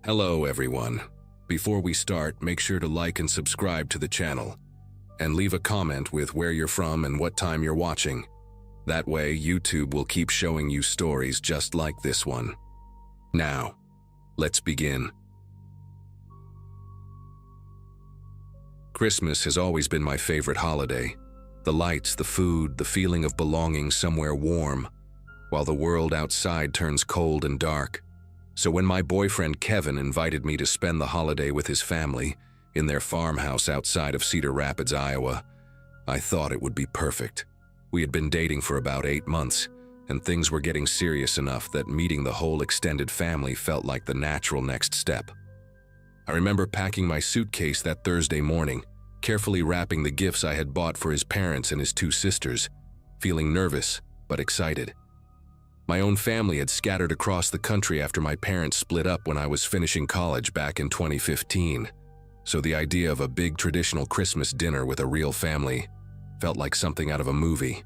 Hello everyone. Before we start, make sure to like and subscribe to the channel, and leave a comment with where you're from and what time you're watching. That way, YouTube will keep showing you stories just like this one. Now, let's begin. Christmas has always been my favorite holiday. The lights, the food, the feeling of belonging somewhere warm, while the world outside turns cold and dark. So when my boyfriend Kevin invited me to spend the holiday with his family in their farmhouse outside of Cedar Rapids, Iowa, I thought it would be perfect. We had been dating for about 8 months, and things were getting serious enough that meeting the whole extended family felt like the natural next step. I remember packing my suitcase that Thursday morning, carefully wrapping the gifts I had bought for his parents and his 2 sisters, feeling nervous but excited. My own family had scattered across the country after my parents split up when I was finishing college back in 2015, so the idea of a big traditional Christmas dinner with a real family felt like something out of a movie.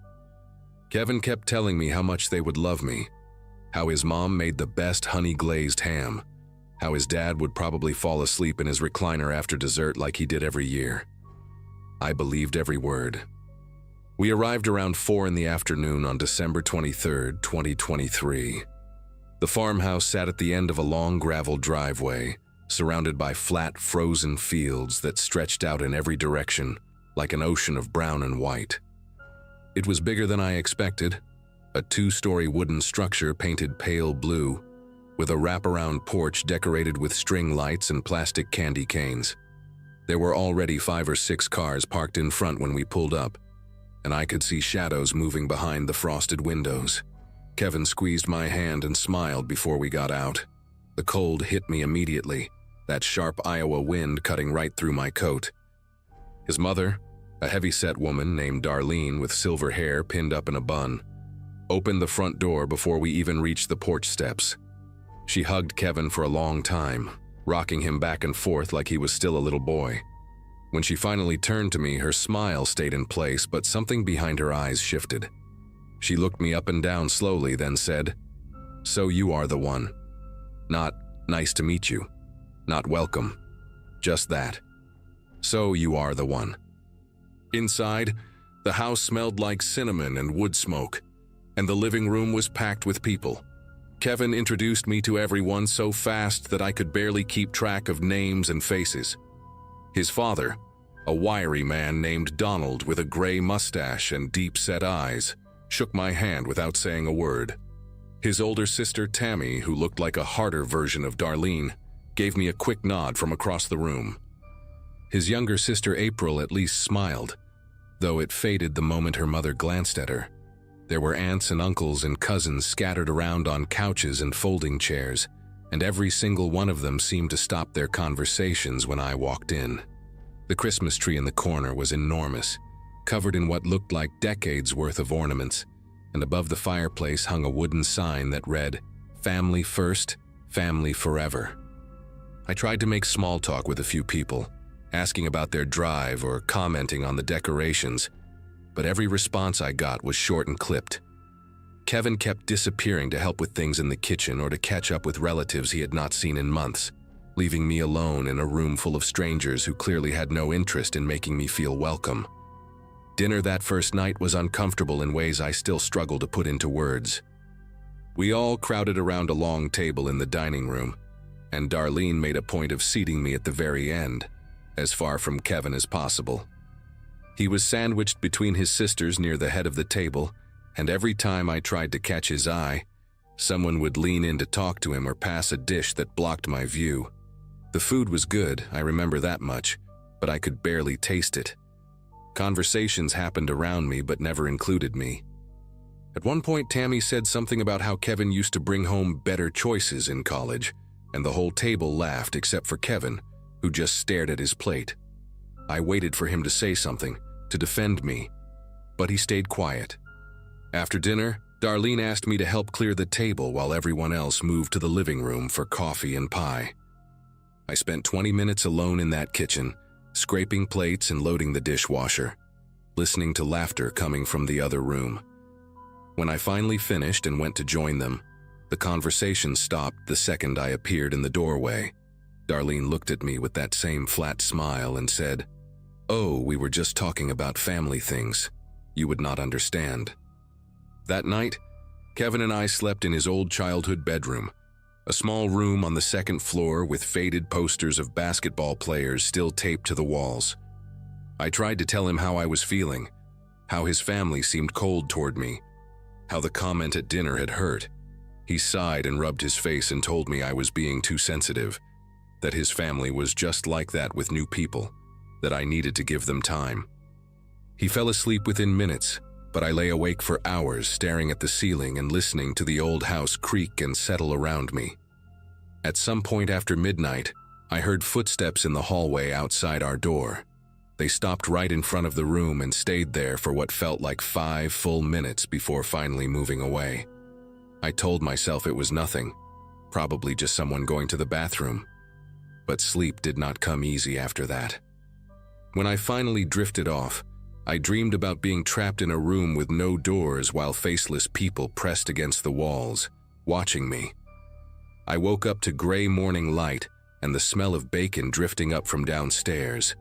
Kevin kept telling me how much they would love me, how his mom made the best honey-glazed ham, how his dad would probably fall asleep in his recliner after dessert like he did every year. I believed every word. We arrived around 4 in the afternoon on December 23, 2023. The farmhouse sat at the end of a long gravel driveway, surrounded by flat, frozen fields that stretched out in every direction, like an ocean of brown and white. It was bigger than I expected, a 2-story wooden structure painted pale blue, with a wraparound porch decorated with string lights and plastic candy canes. There were already 5 or 6 cars parked in front when we pulled up, and I could see shadows moving behind the frosted windows. Kevin squeezed my hand and smiled before we got out. The cold hit me immediately, that sharp Iowa wind cutting right through my coat. His mother, a heavy-set woman named Darlene with silver hair pinned up in a bun, opened the front door before we even reached the porch steps. She hugged Kevin for a long time, rocking him back and forth like he was still a little boy. When she finally turned to me, her smile stayed in place, but something behind her eyes shifted. She looked me up and down slowly, then said, "So you are the one." Not, "Nice to meet you." Not, "Welcome." Just that. "So you are the one." Inside, the house smelled like cinnamon and wood smoke, and the living room was packed with people. Kevin introduced me to everyone so fast that I could barely keep track of names and faces. His father, a wiry man named Donald with a gray mustache and deep-set eyes, shook my hand without saying a word. His older sister, Tammy, who looked like a harder version of Darlene, gave me a quick nod from across the room. His younger sister, April, at least smiled, though it faded the moment her mother glanced at her. There were aunts and uncles and cousins scattered around on couches and folding chairs, and every single one of them seemed to stop their conversations when I walked in. The Christmas tree in the corner was enormous, covered in what looked like decades' worth of ornaments, and above the fireplace hung a wooden sign that read, "Family First, Family Forever." I tried to make small talk with a few people, asking about their drive or commenting on the decorations, but every response I got was short and clipped. Kevin kept disappearing to help with things in the kitchen or to catch up with relatives he had not seen in months, leaving me alone in a room full of strangers who clearly had no interest in making me feel welcome. Dinner that first night was uncomfortable in ways I still struggle to put into words. We all crowded around a long table in the dining room, and Darlene made a point of seating me at the very end, as far from Kevin as possible. He was sandwiched between his sisters near the head of the table, and every time I tried to catch his eye, someone would lean in to talk to him or pass a dish that blocked my view. The food was good, I remember that much, but I could barely taste it. Conversations happened around me but never included me. At one point, Tammy said something about how Kevin used to bring home better choices in college, and the whole table laughed except for Kevin, who just stared at his plate. I waited for him to say something, to defend me, but he stayed quiet. After dinner, Darlene asked me to help clear the table while everyone else moved to the living room for coffee and pie. I spent 20 minutes alone in that kitchen, scraping plates and loading the dishwasher, listening to laughter coming from the other room. When I finally finished and went to join them, the conversation stopped the second I appeared in the doorway, Darlene looked at me with that same flat smile and said, "Oh, we were just talking about family things. You would not understand." That night, Kevin and I slept in his old childhood bedroom, a small room on the second floor with faded posters of basketball players still taped to the walls. I tried to tell him how I was feeling, how his family seemed cold toward me, how the comment at dinner had hurt. He sighed and rubbed his face and told me I was being too sensitive, that his family was just like that with new people, that I needed to give them time. He fell asleep within minutes, but I lay awake for hours staring at the ceiling and listening to the old house creak and settle around me. At some point after midnight, I heard footsteps in the hallway outside our door. They stopped right in front of the room and stayed there for what felt like 5 full minutes before finally moving away. I told myself it was nothing, probably just someone going to the bathroom. But sleep did not come easy after that. When I finally drifted off, I dreamed about being trapped in a room with no doors while faceless people pressed against the walls, watching me. I woke up to gray morning light and the smell of bacon drifting up from downstairs.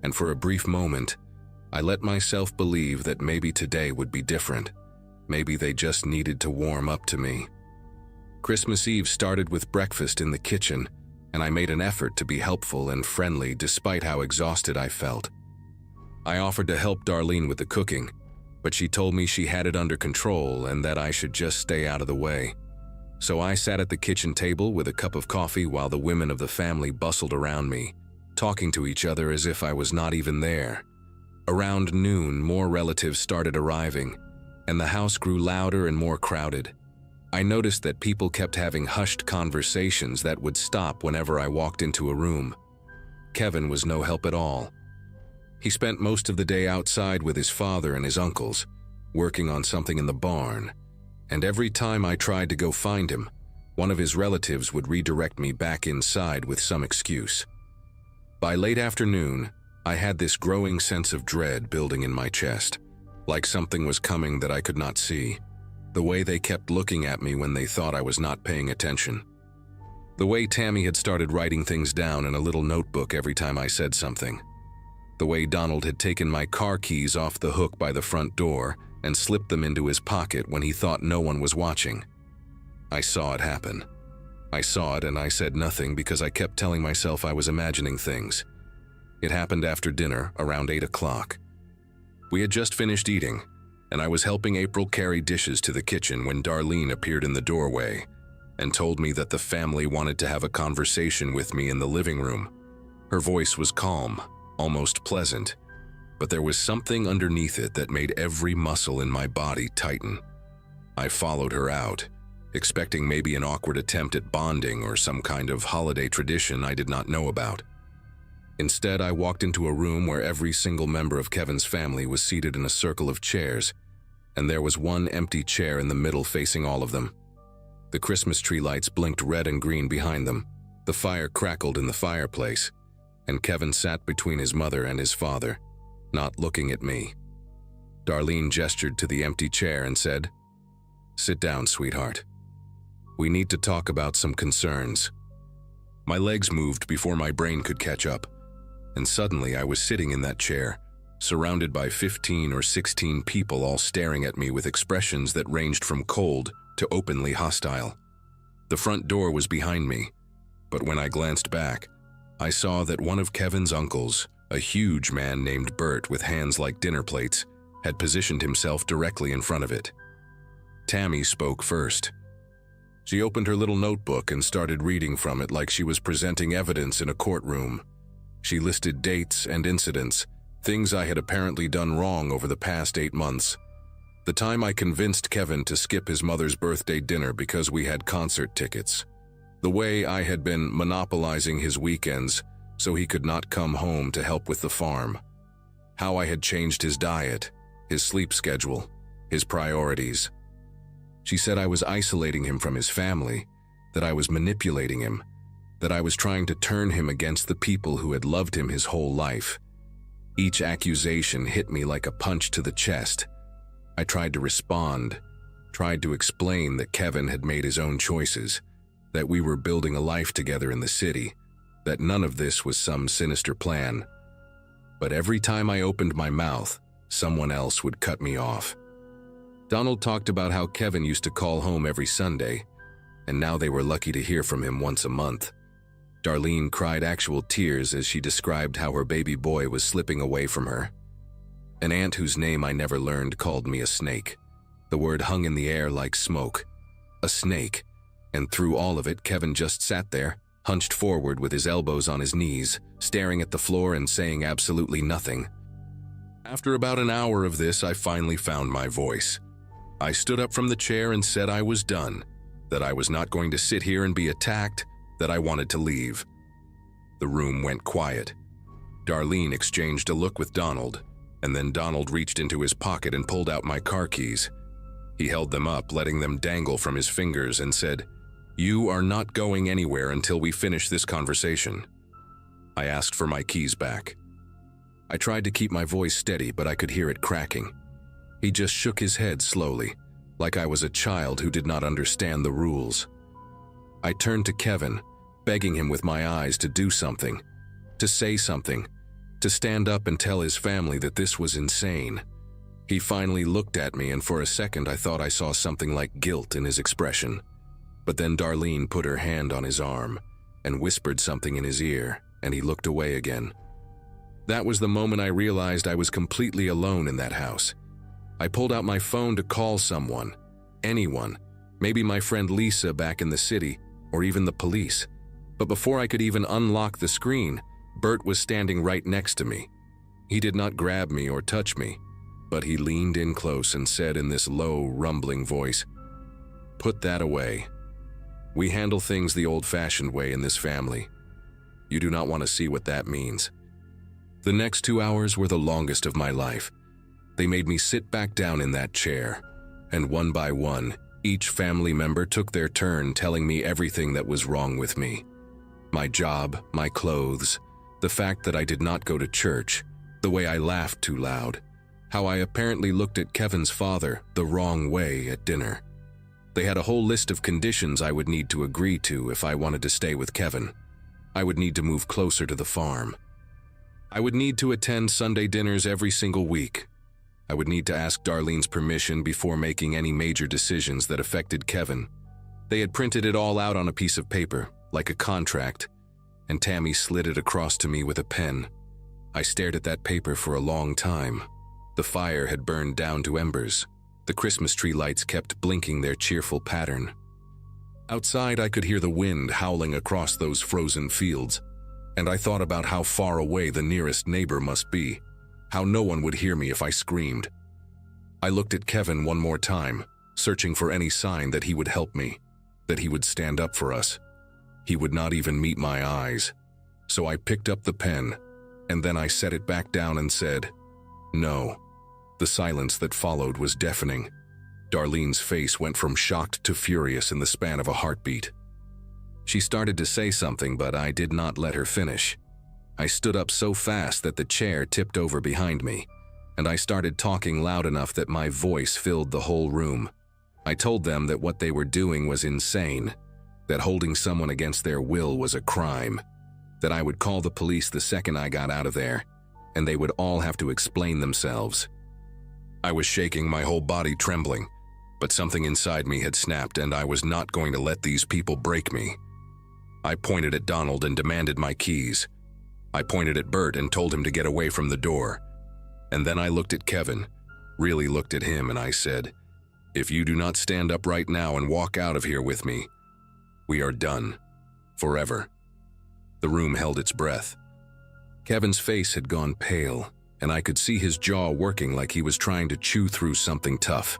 And for a brief moment, I let myself believe that maybe today would be different. Maybe they just needed to warm up to me. Christmas Eve started with breakfast in the kitchen, and I made an effort to be helpful and friendly despite how exhausted I felt. I offered to help Darlene with the cooking, but she told me she had it under control and that I should just stay out of the way. So I sat at the kitchen table with a cup of coffee while the women of the family bustled around me, talking to each other as if I was not even there. Around noon, more relatives started arriving, and the house grew louder and more crowded. I noticed that people kept having hushed conversations that would stop whenever I walked into a room. Kevin was no help at all. He spent most of the day outside with his father and his uncles, working on something in the barn, and every time I tried to go find him, one of his relatives would redirect me back inside with some excuse. By late afternoon, I had this growing sense of dread building in my chest, like something was coming that I could not see. The way they kept looking at me when they thought I was not paying attention. The way Tammy had started writing things down in a little notebook every time I said something. The way Donald had taken my car keys off the hook by the front door and slipped them into his pocket when he thought no one was watching. I saw it happen. I saw it and I said nothing because I kept telling myself I was imagining things. It happened after dinner, around 8 o'clock. We had just finished eating, and I was helping April carry dishes to the kitchen when Darlene appeared in the doorway and told me that the family wanted to have a conversation with me in the living room. Her voice was calm, almost pleasant, but there was something underneath it that made every muscle in my body tighten. I followed her out, expecting maybe an awkward attempt at bonding or some kind of holiday tradition I did not know about. Instead, I walked into a room where every single member of Kevin's family was seated in a circle of chairs, and there was one empty chair in the middle facing all of them. The Christmas tree lights blinked red and green behind them, the fire crackled in the fireplace, and Kevin sat between his mother and his father, not looking at me. Darlene gestured to the empty chair and said, "Sit down, sweetheart. We need to talk about some concerns." My legs moved before my brain could catch up, and suddenly I was sitting in that chair, surrounded by 15 or 16 people all staring at me with expressions that ranged from cold to openly hostile. The front door was behind me, but when I glanced back, I saw that one of Kevin's uncles, a huge man named Bert with hands like dinner plates, had positioned himself directly in front of it. Tammy spoke first. She opened her little notebook and started reading from it like she was presenting evidence in a courtroom. She listed dates and incidents, things I had apparently done wrong over the past 8 months. The time I convinced Kevin to skip his mother's birthday dinner because we had concert tickets. The way I had been monopolizing his weekends so he could not come home to help with the farm. How I had changed his diet, his sleep schedule, his priorities. She said I was isolating him from his family, that I was manipulating him, that I was trying to turn him against the people who had loved him his whole life. Each accusation hit me like a punch to the chest. I tried to respond, tried to explain that Kevin had made his own choices, that we were building a life together in the city, that none of this was some sinister plan. But every time I opened my mouth, someone else would cut me off. Donald talked about how Kevin used to call home every Sunday, and now they were lucky to hear from him once a month. Darlene cried actual tears as she described how her baby boy was slipping away from her. An aunt whose name I never learned called me a snake. The word hung in the air like smoke. A snake. And through all of it, Kevin just sat there, hunched forward with his elbows on his knees, staring at the floor and saying absolutely nothing. After about an hour of this, I finally found my voice. I stood up from the chair and said I was done, that I was not going to sit here and be attacked, that I wanted to leave. The room went quiet. Darlene exchanged a look with Donald, and then Donald reached into his pocket and pulled out my car keys. He held them up, letting them dangle from his fingers, and said, "You are not going anywhere until we finish this conversation." I asked for my keys back. I tried to keep my voice steady, but I could hear it cracking. He just shook his head slowly, like I was a child who did not understand the rules. I turned to Kevin, begging him with my eyes to do something, to say something, to stand up and tell his family that this was insane. He finally looked at me, and for a second I thought I saw something like guilt in his expression. But then Darlene put her hand on his arm and whispered something in his ear, and he looked away again. That was the moment I realized I was completely alone in that house. I pulled out my phone to call someone, anyone, maybe my friend Lisa back in the city, or even the police. But before I could even unlock the screen, Bert was standing right next to me. He did not grab me or touch me, but he leaned in close and said in this low, rumbling voice, "Put that away. We handle things the old-fashioned way in this family. You do not want to see what that means." The next 2 hours were the longest of my life. They made me sit back down in that chair, and one by one, each family member took their turn telling me everything that was wrong with me. My job, my clothes, the fact that I did not go to church, the way I laughed too loud, how I apparently looked at Kevin's father the wrong way at dinner. They had a whole list of conditions I would need to agree to if I wanted to stay with Kevin. I would need to move closer to the farm. I would need to attend Sunday dinners every single week. I would need to ask Darlene's permission before making any major decisions that affected Kevin. They had printed it all out on a piece of paper, like a contract, and Tammy slid it across to me with a pen. I stared at that paper for a long time. The fire had burned down to embers. The Christmas tree lights kept blinking their cheerful pattern. Outside, I could hear the wind howling across those frozen fields, and I thought about how far away the nearest neighbor must be, how no one would hear me if I screamed. I looked at Kevin one more time, searching for any sign that he would help me, that he would stand up for us. He would not even meet my eyes. So I picked up the pen, and then I set it back down and said, "No." The silence that followed was deafening. Darlene's face went from shocked to furious in the span of a heartbeat. She started to say something, but I did not let her finish. I stood up so fast that the chair tipped over behind me, and I started talking loud enough that my voice filled the whole room. I told them that what they were doing was insane, that holding someone against their will was a crime, that I would call the police the second I got out of there, and they would all have to explain themselves. I was shaking, my whole body trembling, but something inside me had snapped, and I was not going to let these people break me. I pointed at Donald and demanded my keys. I pointed at Bert and told him to get away from the door. And then I looked at Kevin, really looked at him, and I said, "If you do not stand up right now and walk out of here with me, we are done. Forever." The room held its breath. Kevin's face had gone pale, and I could see his jaw working like he was trying to chew through something tough.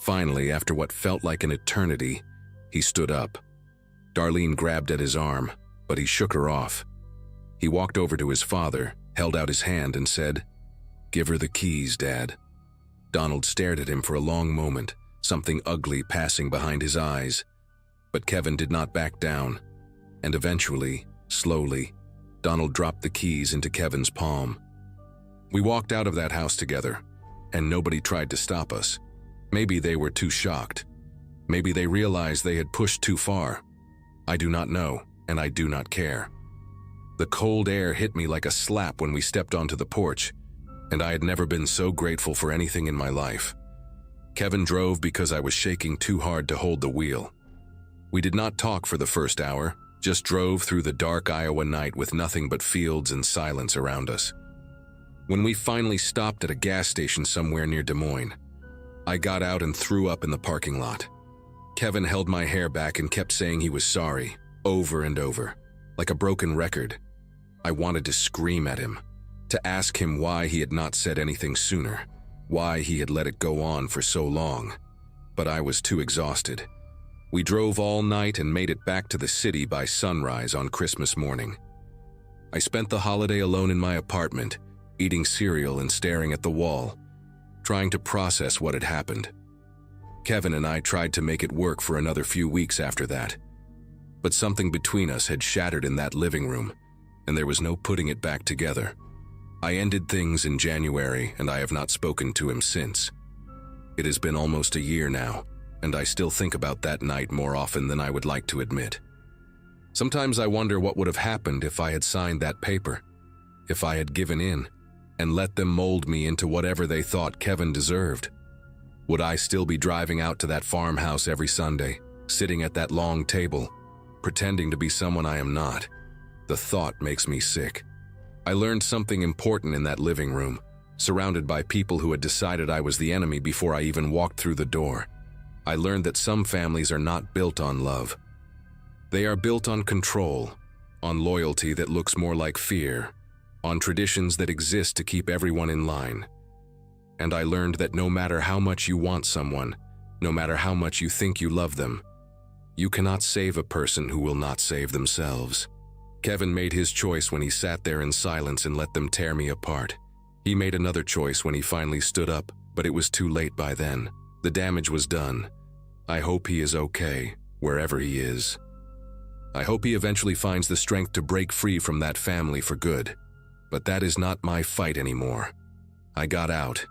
Finally, after what felt like an eternity, he stood up. Darlene grabbed at his arm, but he shook her off. He walked over to his father, held out his hand, and said, "Give her the keys, Dad." Donald stared at him for a long moment, something ugly passing behind his eyes. But Kevin did not back down, and eventually, slowly, Donald dropped the keys into Kevin's palm. We walked out of that house together, and nobody tried to stop us. Maybe they were too shocked. Maybe they realized they had pushed too far. I do not know, and I do not care. The cold air hit me like a slap when we stepped onto the porch, and I had never been so grateful for anything in my life. Kevin drove because I was shaking too hard to hold the wheel. We did not talk for the first hour, just drove through the dark Iowa night with nothing but fields and silence around us. When we finally stopped at a gas station somewhere near Des Moines, I got out and threw up in the parking lot. Kevin held my hair back and kept saying he was sorry, over and over, like a broken record. I wanted to scream at him, to ask him why he had not said anything sooner, why he had let it go on for so long. But I was too exhausted. We drove all night and made it back to the city by sunrise on Christmas morning. I spent the holiday alone in my apartment, eating cereal and staring at the wall, trying to process what had happened. Kevin and I tried to make it work for another few weeks after that, but something between us had shattered in that living room, and there was no putting it back together. I ended things in January, and I have not spoken to him since. It has been almost a year now, and I still think about that night more often than I would like to admit. Sometimes I wonder what would have happened if I had signed that paper, if I had given in, and let them mold me into whatever they thought Kevin deserved. Would I still be driving out to that farmhouse every Sunday, sitting at that long table, pretending to be someone I am not? The thought makes me sick. I learned something important in that living room, surrounded by people who had decided I was the enemy before I even walked through the door. I learned that some families are not built on love. They are built on control, on loyalty that looks more like fear, on traditions that exist to keep everyone in line. And I learned that no matter how much you want someone, no matter how much you think you love them, you cannot save a person who will not save themselves. Kevin made his choice when he sat there in silence and let them tear me apart. He made another choice when he finally stood up, but it was too late by then. The damage was done. I hope he is okay, wherever he is. I hope he eventually finds the strength to break free from that family for good. But that is not my fight anymore. I got out.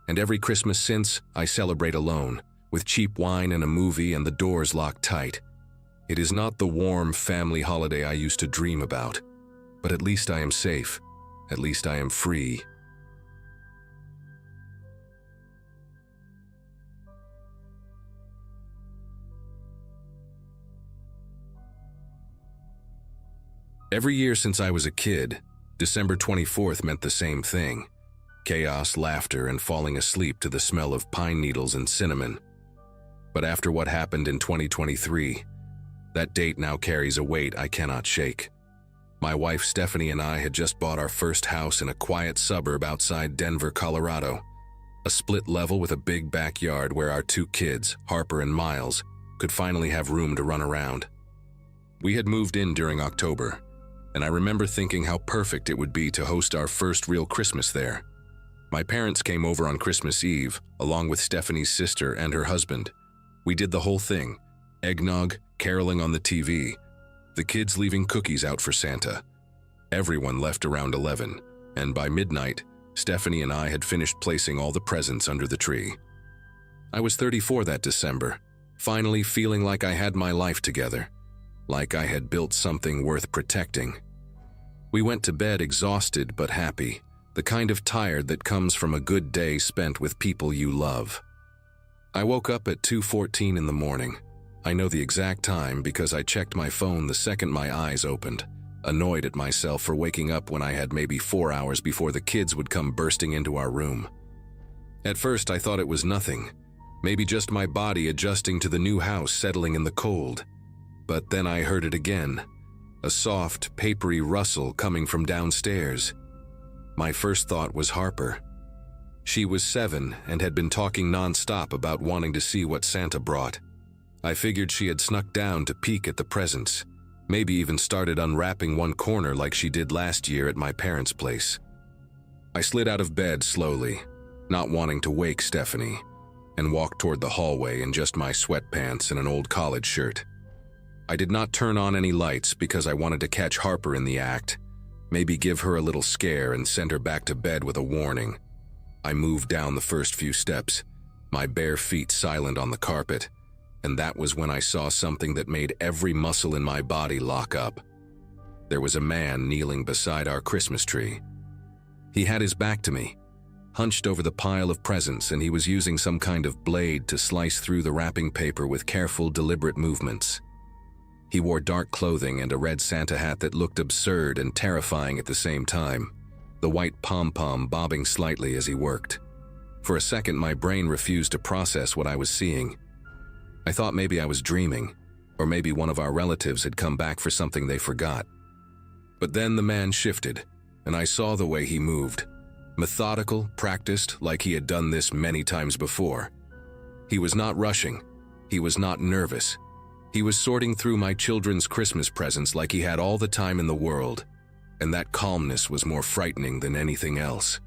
And every Christmas since, I celebrate alone, with cheap wine and a movie and the doors locked tight. It is not the warm family holiday I used to dream about. But at least I am safe. At least I am free. Every year since I was a kid, December 24th meant the same thing. Chaos, laughter, and falling asleep to the smell of pine needles and cinnamon. But after what happened in 2023, that date now carries a weight I cannot shake. My wife Stephanie and I had just bought our first house in a quiet suburb outside Denver, Colorado. A split level with a big backyard where our two kids, Harper and Miles, could finally have room to run around. We had moved in during October, and I remember thinking how perfect it would be to host our first real Christmas there. My parents came over on Christmas Eve, along with Stephanie's sister and her husband. We did the whole thing: eggnog, caroling on the TV, the kids leaving cookies out for Santa. Everyone left around 11, and by midnight, Stephanie and I had finished placing all the presents under the tree. I was 34 that December, finally feeling like I had my life together, like I had built something worth protecting. We went to bed exhausted but happy, the kind of tired that comes from a good day spent with people you love. I woke up at 2:14 in the morning. I know the exact time because I checked my phone the second my eyes opened, annoyed at myself for waking up when I had maybe 4 hours before the kids would come bursting into our room. At first I thought it was nothing, maybe just my body adjusting to the new house settling in the cold. But then I heard it again, a soft, papery rustle coming from downstairs. My first thought was Harper. She was 7 and had been talking non-stop about wanting to see what Santa brought. I figured she had snuck down to peek at the presents, maybe even started unwrapping one corner like she did last year at my parents' place. I slid out of bed slowly, not wanting to wake Stephanie, and walked toward the hallway in just my sweatpants and an old college shirt. I did not turn on any lights because I wanted to catch Harper in the act, maybe give her a little scare and send her back to bed with a warning. I moved down the first few steps, my bare feet silent on the carpet, and that was when I saw something that made every muscle in my body lock up. there was a man kneeling beside our Christmas tree. He had his back to me, hunched over the pile of presents, and he was using some kind of blade to slice through the wrapping paper with careful, deliberate movements. He wore dark clothing and a red Santa hat that looked absurd and terrifying at the same time, the white pom-pom bobbing slightly as he worked. For a second, my brain refused to process what I was seeing. I thought maybe I was dreaming, or maybe one of our relatives had come back for something they forgot. But then the man shifted, and I saw the way he moved. Methodical, practiced, like he had done this many times before. He was not rushing. He was not nervous. He was sorting through my children's Christmas presents like he had all the time in the world, and that calmness was more frightening than anything else.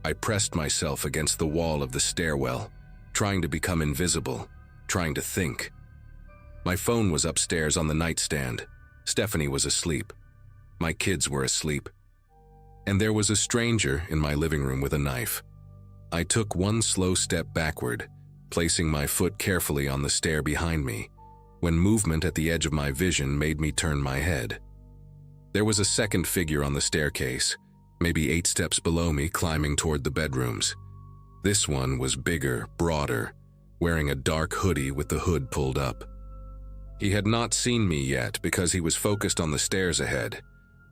I pressed myself against the wall of the stairwell, trying to become invisible, trying to think. My phone was upstairs on the nightstand. Stephanie was asleep. My kids were asleep. And there was a stranger in my living room with a knife. I took one slow step backward, placing my foot carefully on the stair behind me, when movement at the edge of my vision made me turn my head. There was a second figure on the staircase, maybe 8 steps below me, climbing toward the bedrooms. This one was bigger, broader, wearing a dark hoodie with the hood pulled up. He had not seen me yet because he was focused on the stairs ahead,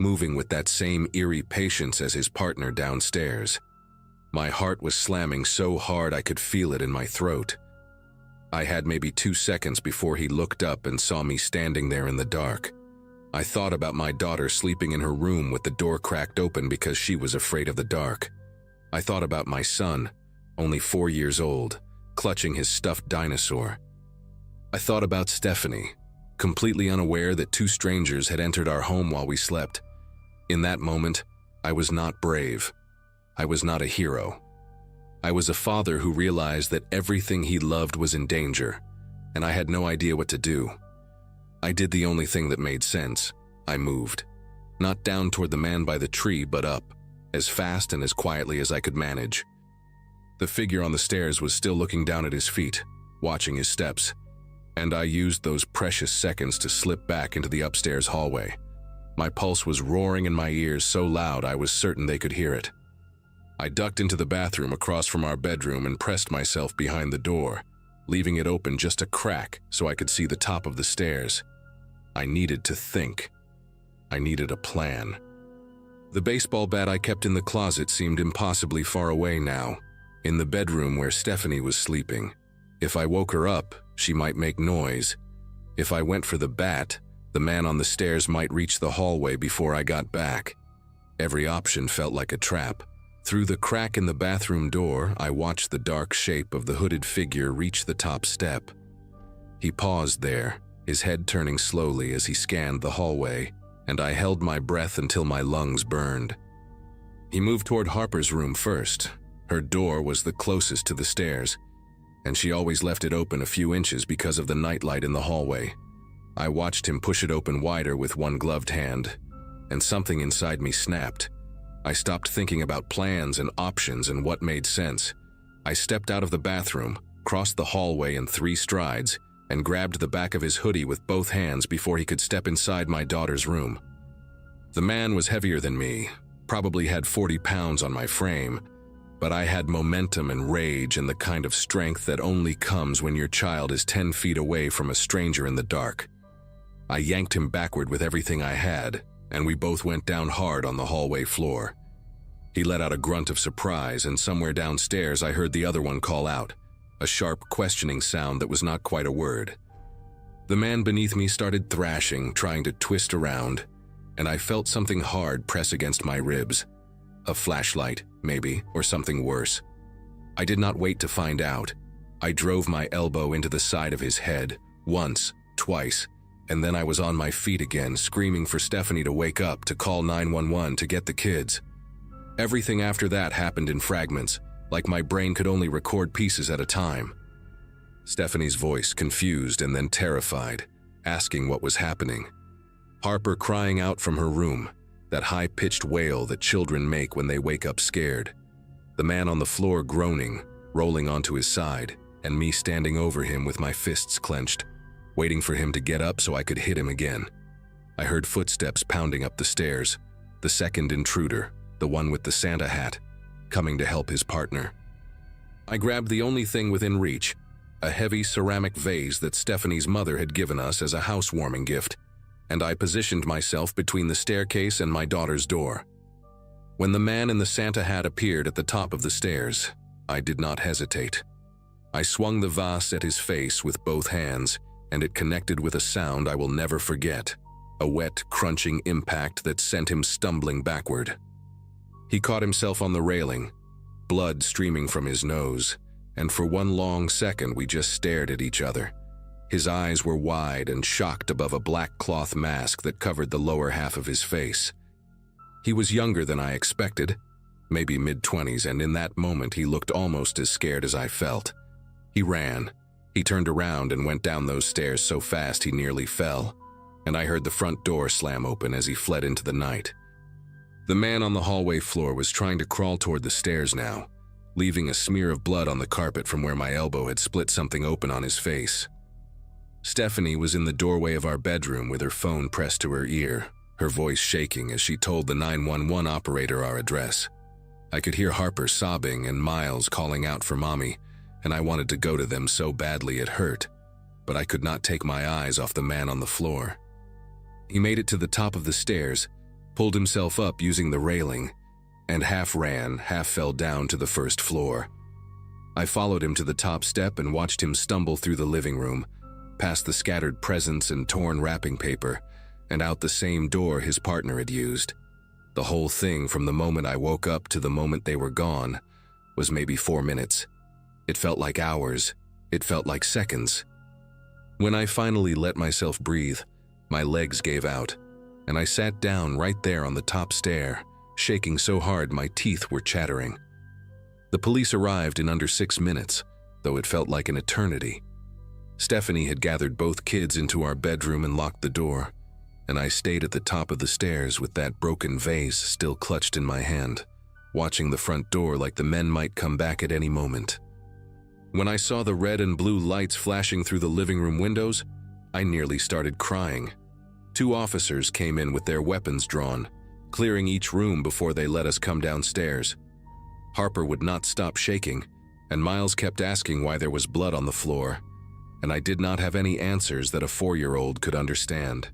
moving with that same eerie patience as his partner downstairs. My heart was slamming so hard I could feel it in my throat. I had maybe 2 seconds before he looked up and saw me standing there in the dark. I thought about my daughter sleeping in her room with the door cracked open because she was afraid of the dark. I thought about my son, only 4 years old, clutching his stuffed dinosaur. I thought about Stephanie, completely unaware that 2 strangers had entered our home while we slept. In that moment, I was not brave. I was not a hero. I was a father who realized that everything he loved was in danger, and I had no idea what to do. I did the only thing that made sense. I moved. Not down toward the man by the tree, but up, as fast and as quietly as I could manage. The figure on the stairs was still looking down at his feet, watching his steps, and I used those precious seconds to slip back into the upstairs hallway. My pulse was roaring in my ears so loud I was certain they could hear it. I ducked into the bathroom across from our bedroom and pressed myself behind the door, leaving it open just a crack so I could see the top of the stairs. I needed to think. I needed a plan. The baseball bat I kept in the closet seemed impossibly far away now, in the bedroom where Stephanie was sleeping. If I woke her up, she might make noise. If I went for the bat, the man on the stairs might reach the hallway before I got back. Every option felt like a trap. Through the crack in the bathroom door, I watched the dark shape of the hooded figure reach the top step. He paused there, his head turning slowly as he scanned the hallway, and I held my breath until my lungs burned. He moved toward Harper's room first. Her door was the closest to the stairs, and she always left it open a few inches because of the nightlight in the hallway. I watched him push it open wider with one gloved hand, and something inside me snapped. I stopped thinking about plans and options and what made sense. I stepped out of the bathroom, crossed the hallway in 3 strides, and grabbed the back of his hoodie with both hands before he could step inside my daughter's room. The man was heavier than me, probably had 40 pounds on my frame, but I had momentum and rage and the kind of strength that only comes when your child is 10 feet away from a stranger in the dark. I yanked him backward with everything I had, and we both went down hard on the hallway floor. He let out a grunt of surprise, and somewhere downstairs I heard the other one call out, a sharp, questioning sound that was not quite a word. The man beneath me started thrashing, trying to twist around, and I felt something hard press against my ribs. A flashlight, maybe, or something worse. I did not wait to find out. I drove my elbow into the side of his head, once, twice, and then I was on my feet again, screaming for Stephanie to wake up, to call 911 to get the kids. Everything after that happened in fragments, like my brain could only record pieces at a time. Stephanie's voice, confused and then terrified, asking what was happening. Harper crying out from her room, that high-pitched wail that children make when they wake up scared. The man on the floor groaning, rolling onto his side, and me standing over him with my fists clenched, waiting for him to get up so I could hit him again. I heard footsteps pounding up the stairs, the second intruder, the one with the Santa hat, coming to help his partner. I grabbed the only thing within reach, a heavy ceramic vase that Stephanie's mother had given us as a housewarming gift, and I positioned myself between the staircase and my daughter's door. When the man in the Santa hat appeared at the top of the stairs, I did not hesitate. I swung the vase at his face with both hands, and it connected with a sound I will never forget, a wet, crunching impact that sent him stumbling backward. He caught himself on the railing, blood streaming from his nose, and for one long second we just stared at each other. His eyes were wide and shocked above a black cloth mask that covered the lower half of his face. He was younger than I expected, maybe mid-20s, and in that moment he looked almost as scared as I felt. He ran. He turned around and went down those stairs so fast he nearly fell, and I heard the front door slam open as he fled into the night. The man on the hallway floor was trying to crawl toward the stairs now, leaving a smear of blood on the carpet from where my elbow had split something open on his face. Stephanie was in the doorway of our bedroom with her phone pressed to her ear, her voice shaking as she told the 911 operator our address. I could hear Harper sobbing and Miles calling out for Mommy, and I wanted to go to them so badly it hurt, but I could not take my eyes off the man on the floor. He made it to the top of the stairs, pulled himself up using the railing, and half ran, half fell down to the first floor. I followed him to the top step and watched him stumble through the living room, past the scattered presents and torn wrapping paper, and out the same door his partner had used. The whole thing, from the moment I woke up to the moment they were gone, was maybe 4 minutes. It felt like hours. It felt like seconds. When I finally let myself breathe, my legs gave out, and I sat down right there on the top stair, shaking so hard my teeth were chattering. The police arrived in under 6 minutes, though it felt like an eternity. Stephanie had gathered both kids into our bedroom and locked the door, and I stayed at the top of the stairs with that broken vase still clutched in my hand, watching the front door like the men might come back at any moment. When I saw the red and blue lights flashing through the living room windows, I nearly started crying. 2 officers came in with their weapons drawn, clearing each room before they let us come downstairs. Harper would not stop shaking, and Miles kept asking why there was blood on the floor, and I did not have any answers that a 4-year-old could understand.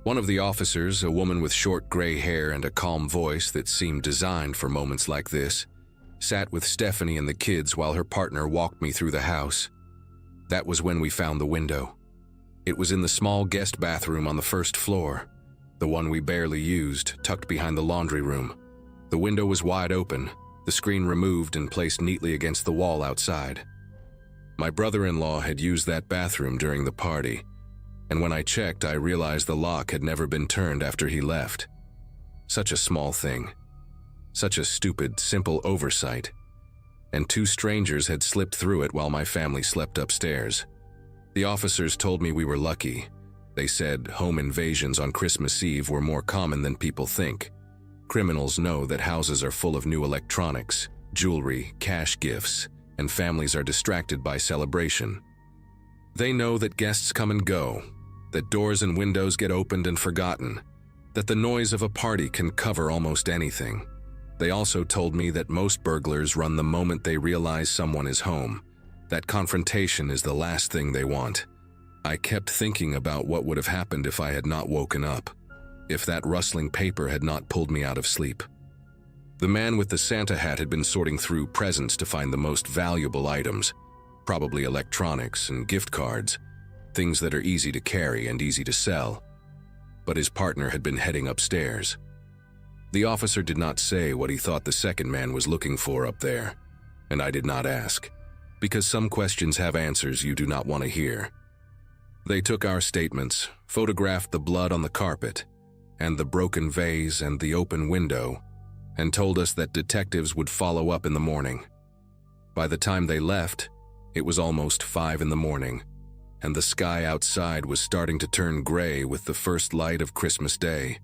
One of the officers, a woman with short gray hair and a calm voice that seemed designed for moments like this, sat with Stephanie and the kids while her partner walked me through the house. That was when we found the window. It was in the small guest bathroom on the first floor, the one we barely used, tucked behind the laundry room. The window was wide open, the screen removed and placed neatly against the wall outside. My brother-in-law had used that bathroom during the party, and when I checked, I realized the lock had never been turned after he left. Such a small thing. Such a stupid, simple oversight. And 2 strangers had slipped through it while my family slept upstairs. The officers told me we were lucky. They said home invasions on Christmas Eve were more common than people think. Criminals know that houses are full of new electronics, jewelry, cash gifts, and families are distracted by celebration. They know that guests come and go, that doors and windows get opened and forgotten, that the noise of a party can cover almost anything. They also told me that most burglars run the moment they realize someone is home. That confrontation is the last thing they want. I kept thinking about what would have happened if I had not woken up, if that rustling paper had not pulled me out of sleep. The man with the Santa hat had been sorting through presents to find the most valuable items, probably electronics and gift cards, things that are easy to carry and easy to sell. But his partner had been heading upstairs. The officer did not say what he thought the second man was looking for up there, and I did not ask, because some questions have answers you do not want to hear. They took our statements, photographed the blood on the carpet, and the broken vase and the open window, and told us that detectives would follow up in the morning. By the time they left, it was almost 5 in the morning, and the sky outside was starting to turn gray with the first light of Christmas Day.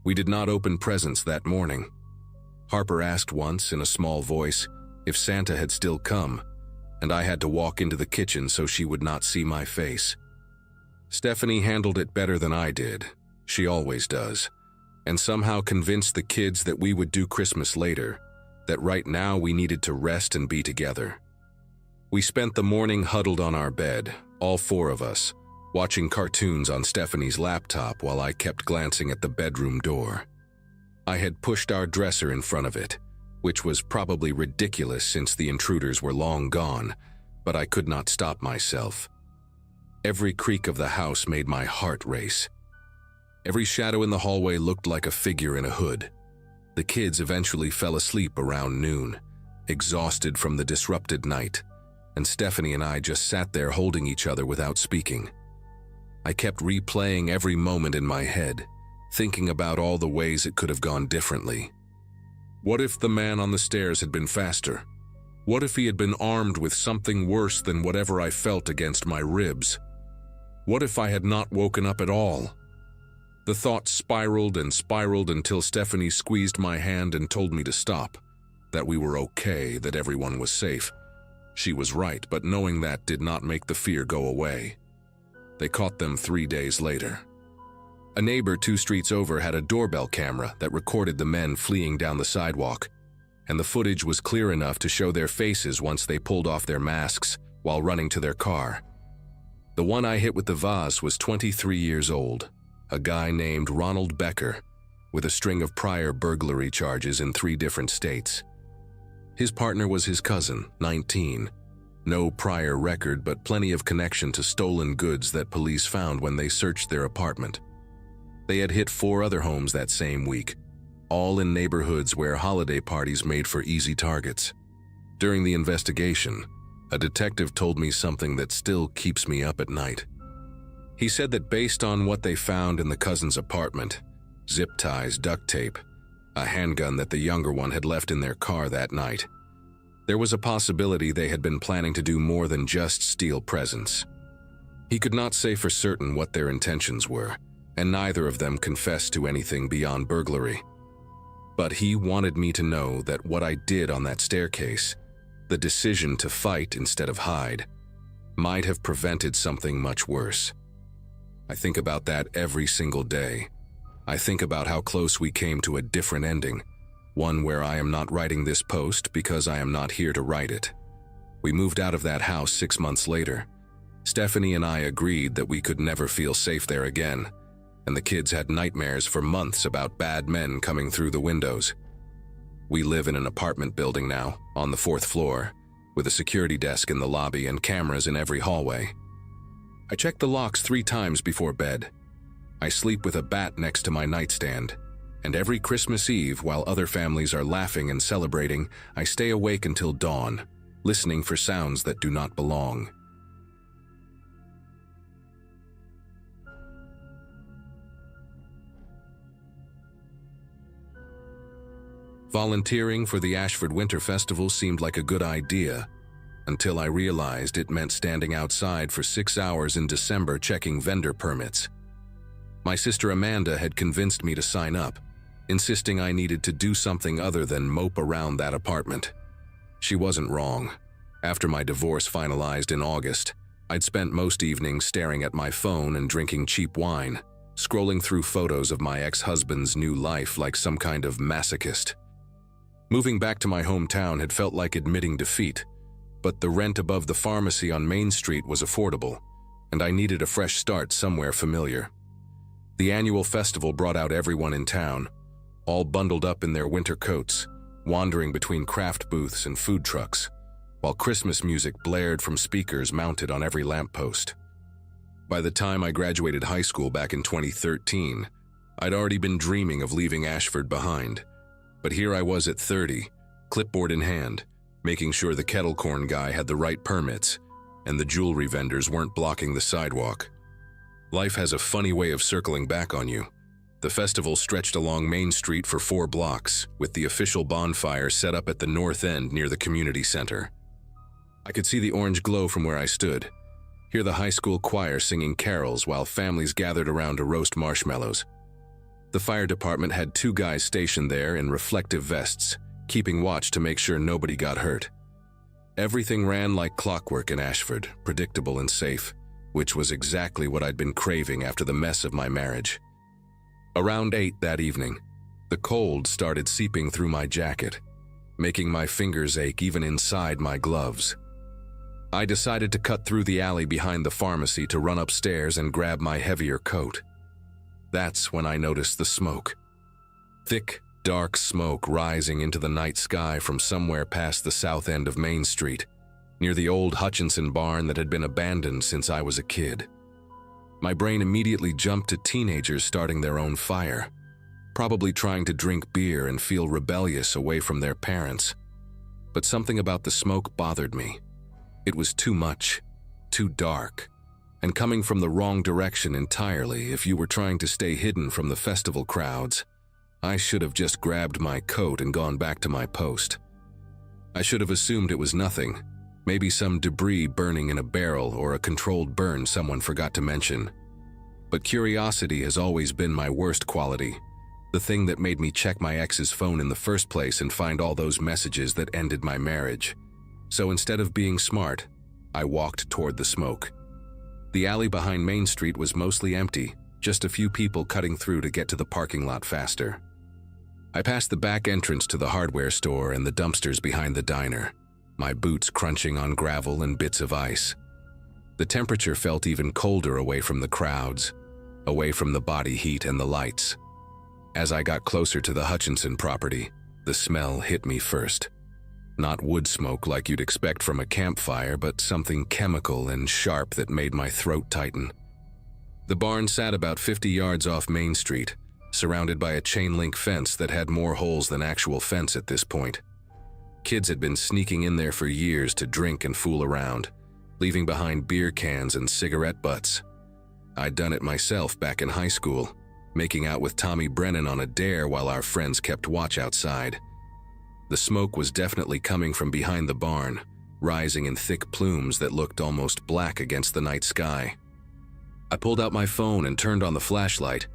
We did not open presents that morning. Harper asked once in a small voice if Santa had still come, and I had to walk into the kitchen so she would not see my face. Stephanie handled it better than I did. She always does. And somehow convinced the kids that we would do Christmas later, that right now we needed to rest and be together. We spent the morning huddled on our bed, all four of us, watching cartoons on Stephanie's laptop while I kept glancing at the bedroom door. I had pushed our dresser in front of it, which was probably ridiculous since the intruders were long gone, but I could not stop myself. Every creak of the house made my heart race. Every shadow in the hallway looked like a figure in a hood. The kids eventually fell asleep around noon, exhausted from the disrupted night, and Stephanie and I just sat there holding each other without speaking. I kept replaying every moment in my head, thinking about all the ways it could have gone differently. What if the man on the stairs had been faster? What if he had been armed with something worse than whatever I felt against my ribs? What if I had not woken up at all? The thoughts spiraled and spiraled until Stephanie squeezed my hand and told me to stop, that we were okay, that everyone was safe. She was right, but knowing that did not make the fear go away. They caught them 3 days later. A neighbor 2 streets over had a doorbell camera that recorded the men fleeing down the sidewalk, and the footage was clear enough to show their faces once they pulled off their masks while running to their car. The one I hit with the vase was 23 years old, a guy named Ronald Becker, with a string of prior burglary charges in 3 different states. His partner was his cousin, 19. No prior record, but plenty of connection to stolen goods that police found when they searched their apartment. They had hit 4 other homes that same week, all in neighborhoods where holiday parties made for easy targets. During the investigation, a detective told me something that still keeps me up at night. He said that based on what they found in the cousin's apartment, zip ties, duct tape, a handgun that the younger one had left in their car that night, there was a possibility they had been planning to do more than just steal presents. He could not say for certain what their intentions were, and neither of them confessed to anything beyond burglary. But he wanted me to know that what I did on that staircase, the decision to fight instead of hide, might have prevented something much worse. I think about that every single day. I think about how close we came to a different ending, one where I am not writing this post because I am not here to write it. We moved out of that house 6 months later. Stephanie and I agreed that we could never feel safe there again, and the kids had nightmares for months about bad men coming through the windows. We live in an apartment building now, on the 4th floor, with a security desk in the lobby and cameras in every hallway. I check the locks 3 times before bed. I sleep with a bat next to my nightstand, and every Christmas Eve, while other families are laughing and celebrating, I stay awake until dawn, listening for sounds that do not belong. Volunteering for the Ashford Winter Festival seemed like a good idea, until I realized it meant standing outside for 6 hours in December checking vendor permits. My sister Amanda had convinced me to sign up, insisting I needed to do something other than mope around that apartment. She wasn't wrong. After my divorce finalized in August, I'd spent most evenings staring at my phone and drinking cheap wine, scrolling through photos of my ex-husband's new life like some kind of masochist. Moving back to my hometown had felt like admitting defeat, but the rent above the pharmacy on Main Street was affordable, and I needed a fresh start somewhere familiar. The annual festival brought out everyone in town, all bundled up in their winter coats, wandering between craft booths and food trucks, while Christmas music blared from speakers mounted on every lamppost. By the time I graduated high school back in 2013, I'd already been dreaming of leaving Ashford behind. But here I was at 30, clipboard in hand, making sure the kettle corn guy had the right permits, and the jewelry vendors weren't blocking the sidewalk. Life has a funny way of circling back on you. The festival stretched along Main Street for 4 blocks, with the official bonfire set up at the north end near the community center. I could see the orange glow from where I stood, hear the high school choir singing carols while families gathered around to roast marshmallows. The fire department had 2 guys stationed there in reflective vests, keeping watch to make sure nobody got hurt. Everything ran like clockwork in Ashford, predictable and safe, which was exactly what I'd been craving after the mess of my marriage. Around 8 that evening, the cold started seeping through my jacket, making my fingers ache even inside my gloves. I decided to cut through the alley behind the pharmacy to run upstairs and grab my heavier coat. That's when I noticed the smoke. Thick, dark smoke rising into the night sky from somewhere past the south end of Main Street, near the old Hutchinson barn that had been abandoned since I was a kid. My brain immediately jumped to teenagers starting their own fire, probably trying to drink beer and feel rebellious away from their parents. But something about the smoke bothered me. It was too much, too dark, and coming from the wrong direction entirely if you were trying to stay hidden from the festival crowds. I should have just grabbed my coat and gone back to my post. I should have assumed it was nothing, maybe some debris burning in a barrel or a controlled burn someone forgot to mention. But curiosity has always been my worst quality, the thing that made me check my ex's phone in the first place and find all those messages that ended my marriage. So instead of being smart, I walked toward the smoke. The alley behind Main Street was mostly empty, just a few people cutting through to get to the parking lot faster. I passed the back entrance to the hardware store and the dumpsters behind the diner, my boots crunching on gravel and bits of ice. The temperature felt even colder away from the crowds, away from the body heat and the lights. As I got closer to the Hutchinson property, the smell hit me first. Not wood smoke like you'd expect from a campfire, but something chemical and sharp that made my throat tighten. The barn sat about 50 yards off Main Street, surrounded by a chain-link fence that had more holes than actual fence at this point. Kids had been sneaking in there for years to drink and fool around, leaving behind beer cans and cigarette butts. I'd done it myself back in high school, making out with Tommy Brennan on a dare while our friends kept watch outside. The smoke was definitely coming from behind the barn, rising in thick plumes that looked almost black against the night sky. I pulled out my phone and turned on the flashlight,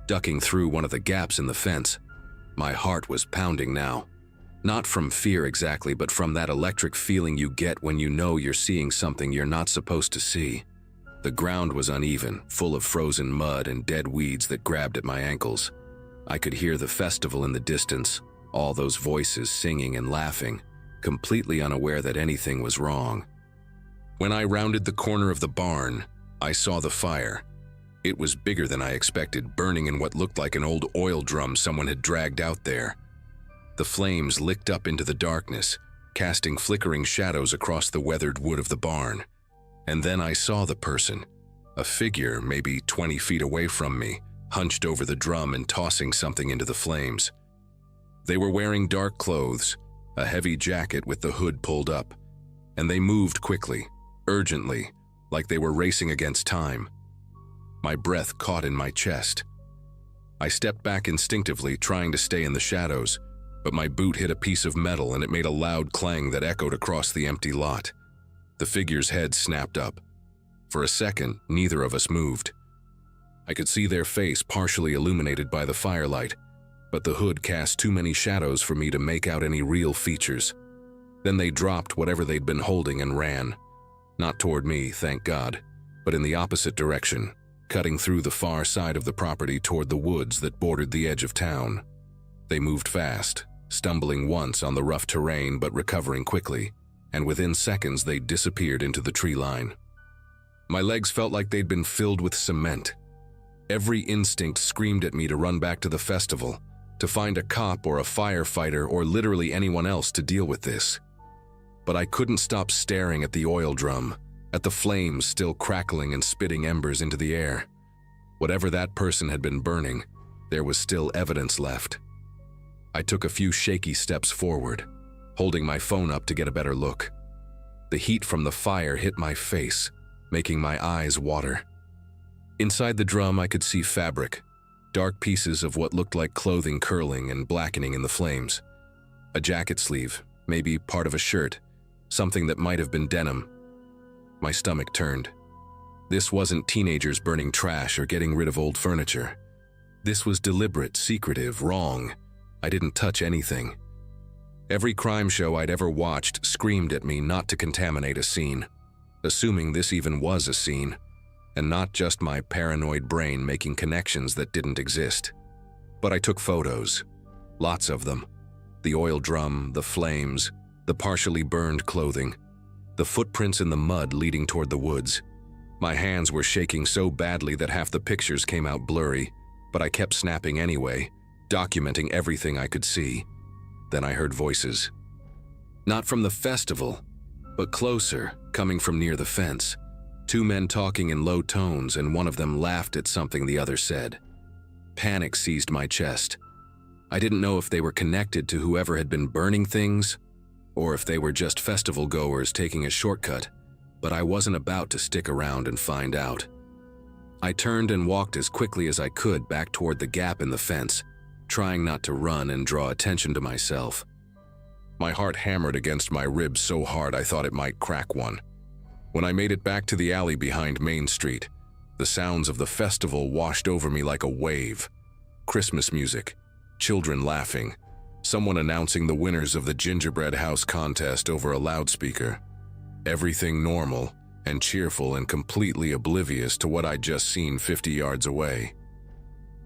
ducking through one of the gaps in the fence. My heart was pounding now. Not from fear exactly, but from that electric feeling you get when you know you're seeing something you're not supposed to see. The ground was uneven, full of frozen mud and dead weeds that grabbed at my ankles. I could hear the festival in the distance, all those voices singing and laughing, completely unaware that anything was wrong. When I rounded the corner of the barn, I saw the fire. It was bigger than I expected, burning in what looked like an old oil drum someone had dragged out there. The flames licked up into the darkness, casting flickering shadows across the weathered wood of the barn. And then I saw the person, a figure maybe 20 feet away from me, hunched over the drum and tossing something into the flames. They were wearing dark clothes, a heavy jacket with the hood pulled up, and they moved quickly, urgently, like they were racing against time. My breath caught in my chest. I stepped back instinctively, trying to stay in the shadows, but my boot hit a piece of metal and it made a loud clang that echoed across the empty lot. The figure's head snapped up. For a second, neither of us moved. I could see their face partially illuminated by the firelight, but the hood cast too many shadows for me to make out any real features. Then they dropped whatever they'd been holding and ran. Not toward me, thank God, but in the opposite direction, cutting through the far side of the property toward the woods that bordered the edge of town. They moved fast, stumbling once on the rough terrain but recovering quickly, and within seconds they disappeared into the tree line. My legs felt like they'd been filled with cement. Every instinct screamed at me to run back to the festival, to find a cop or a firefighter or literally anyone else to deal with this. But I couldn't stop staring at the oil drum, at the flames still crackling and spitting embers into the air. Whatever that person had been burning, there was still evidence left. I took a few shaky steps forward, holding my phone up to get a better look. The heat from the fire hit my face, making my eyes water. Inside the drum I could see fabric, dark pieces of what looked like clothing curling and blackening in the flames. A jacket sleeve, maybe part of a shirt, something that might have been denim. My stomach turned. This wasn't teenagers burning trash or getting rid of old furniture. This was deliberate, secretive, wrong. I didn't touch anything. Every crime show I'd ever watched screamed at me not to contaminate a scene, assuming this even was a scene, and not just my paranoid brain making connections that didn't exist. But I took photos. Lots of them. The oil drum, the flames, the partially burned clothing, the footprints in the mud leading toward the woods. My hands were shaking so badly that half the pictures came out blurry, but I kept snapping anyway, documenting everything I could see. Then I heard voices. Not from the festival, but closer, coming from near the fence. Two men talking in low tones, and one of them laughed at something the other said. Panic seized my chest. I didn't know if they were connected to whoever had been burning things, or if they were just festival goers taking a shortcut, but I wasn't about to stick around and find out. I turned and walked as quickly as I could back toward the gap in the fence, trying not to run and draw attention to myself. My heart hammered against my ribs so hard I thought it might crack one. When I made it back to the alley behind Main Street, the sounds of the festival washed over me like a wave. Christmas music, children laughing, someone announcing the winners of the gingerbread house contest over a loudspeaker. Everything normal and cheerful and completely oblivious to what I'd just seen 50 yards away.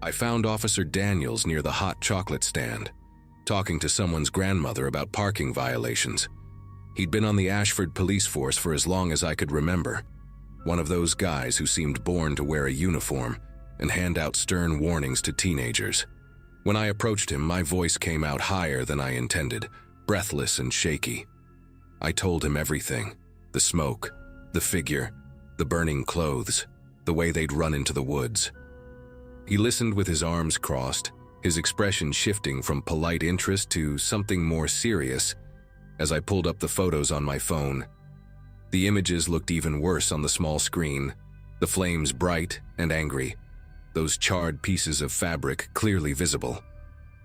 I found Officer Daniels near the hot chocolate stand, talking to someone's grandmother about parking violations. He'd been on the Ashford police force for as long as I could remember, one of those guys who seemed born to wear a uniform and hand out stern warnings to teenagers. When I approached him, my voice came out higher than I intended, breathless and shaky. I told him everything: the smoke, the figure, the burning clothes, the way they'd run into the woods. He listened with his arms crossed, his expression shifting from polite interest to something more serious as I pulled up the photos on my phone. The images looked even worse on the small screen, the flames bright and angry, those charred pieces of fabric clearly visible.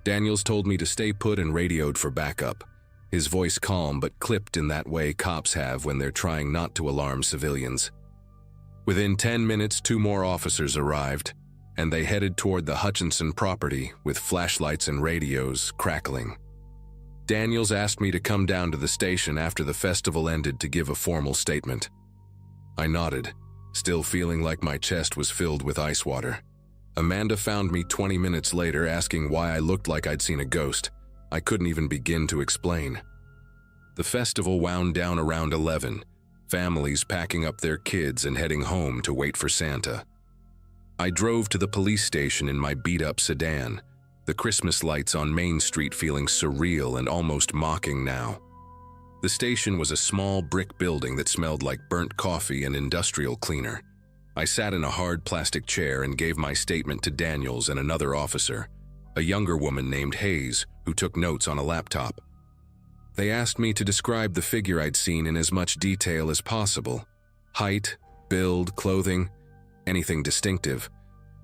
Daniels told me to stay put and radioed for backup, his voice calm but clipped in that way cops have when they're trying not to alarm civilians. Within 10 minutes, 2 more officers arrived, and they headed toward the Hutchinson property with flashlights and radios crackling. Daniels asked me to come down to the station after the festival ended to give a formal statement. I nodded, still feeling like my chest was filled with ice water. Amanda found me 20 minutes later asking why I looked like I'd seen a ghost. I couldn't even begin to explain. The festival wound down around 11, families packing up their kids and heading home to wait for Santa. I drove to the police station in my beat-up sedan, the Christmas lights on Main Street feeling surreal and almost mocking now. The station was a small brick building that smelled like burnt coffee and industrial cleaner. I sat in a hard plastic chair and gave my statement to Daniels and another officer, a younger woman named Hayes, who took notes on a laptop. They asked me to describe the figure I'd seen in as much detail as possible: height, build, clothing, anything distinctive,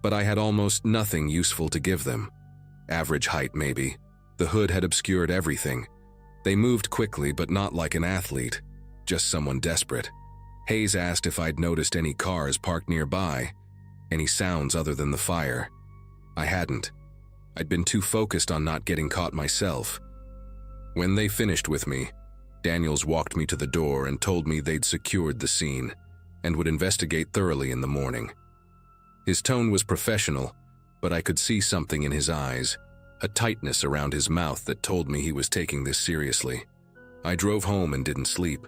but I had almost nothing useful to give them. Average height, maybe. The hood had obscured everything. They moved quickly, but not like an athlete, just someone desperate. Hayes asked if I'd noticed any cars parked nearby, any sounds other than the fire. I hadn't. I'd been too focused on not getting caught myself. When they finished with me, Daniels walked me to the door and told me they'd secured the scene and would investigate thoroughly in the morning. His tone was professional, but I could see something in his eyes, a tightness around his mouth that told me he was taking this seriously. I drove home and didn't sleep.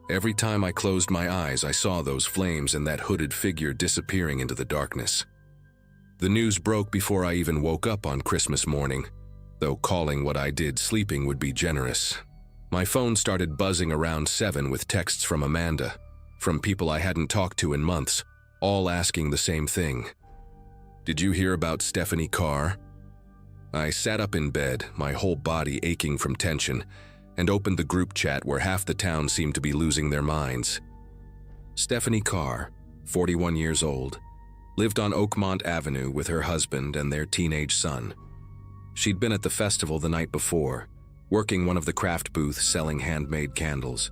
Every time I closed my eyes, I saw those flames and that hooded figure disappearing into the darkness. The news broke before I even woke up on Christmas morning, though calling what I did sleeping would be generous. My phone started buzzing around 7 with texts from Amanda, from people I hadn't talked to in months, all asking the same thing. "Did you hear about Stephanie Carr?" I sat up in bed, my whole body aching from tension, and opened the group chat where half the town seemed to be losing their minds. Stephanie Carr, 41 years old, lived on Oakmont Avenue with her husband and their teenage son. She'd been at the festival the night before, working one of the craft booths selling handmade candles.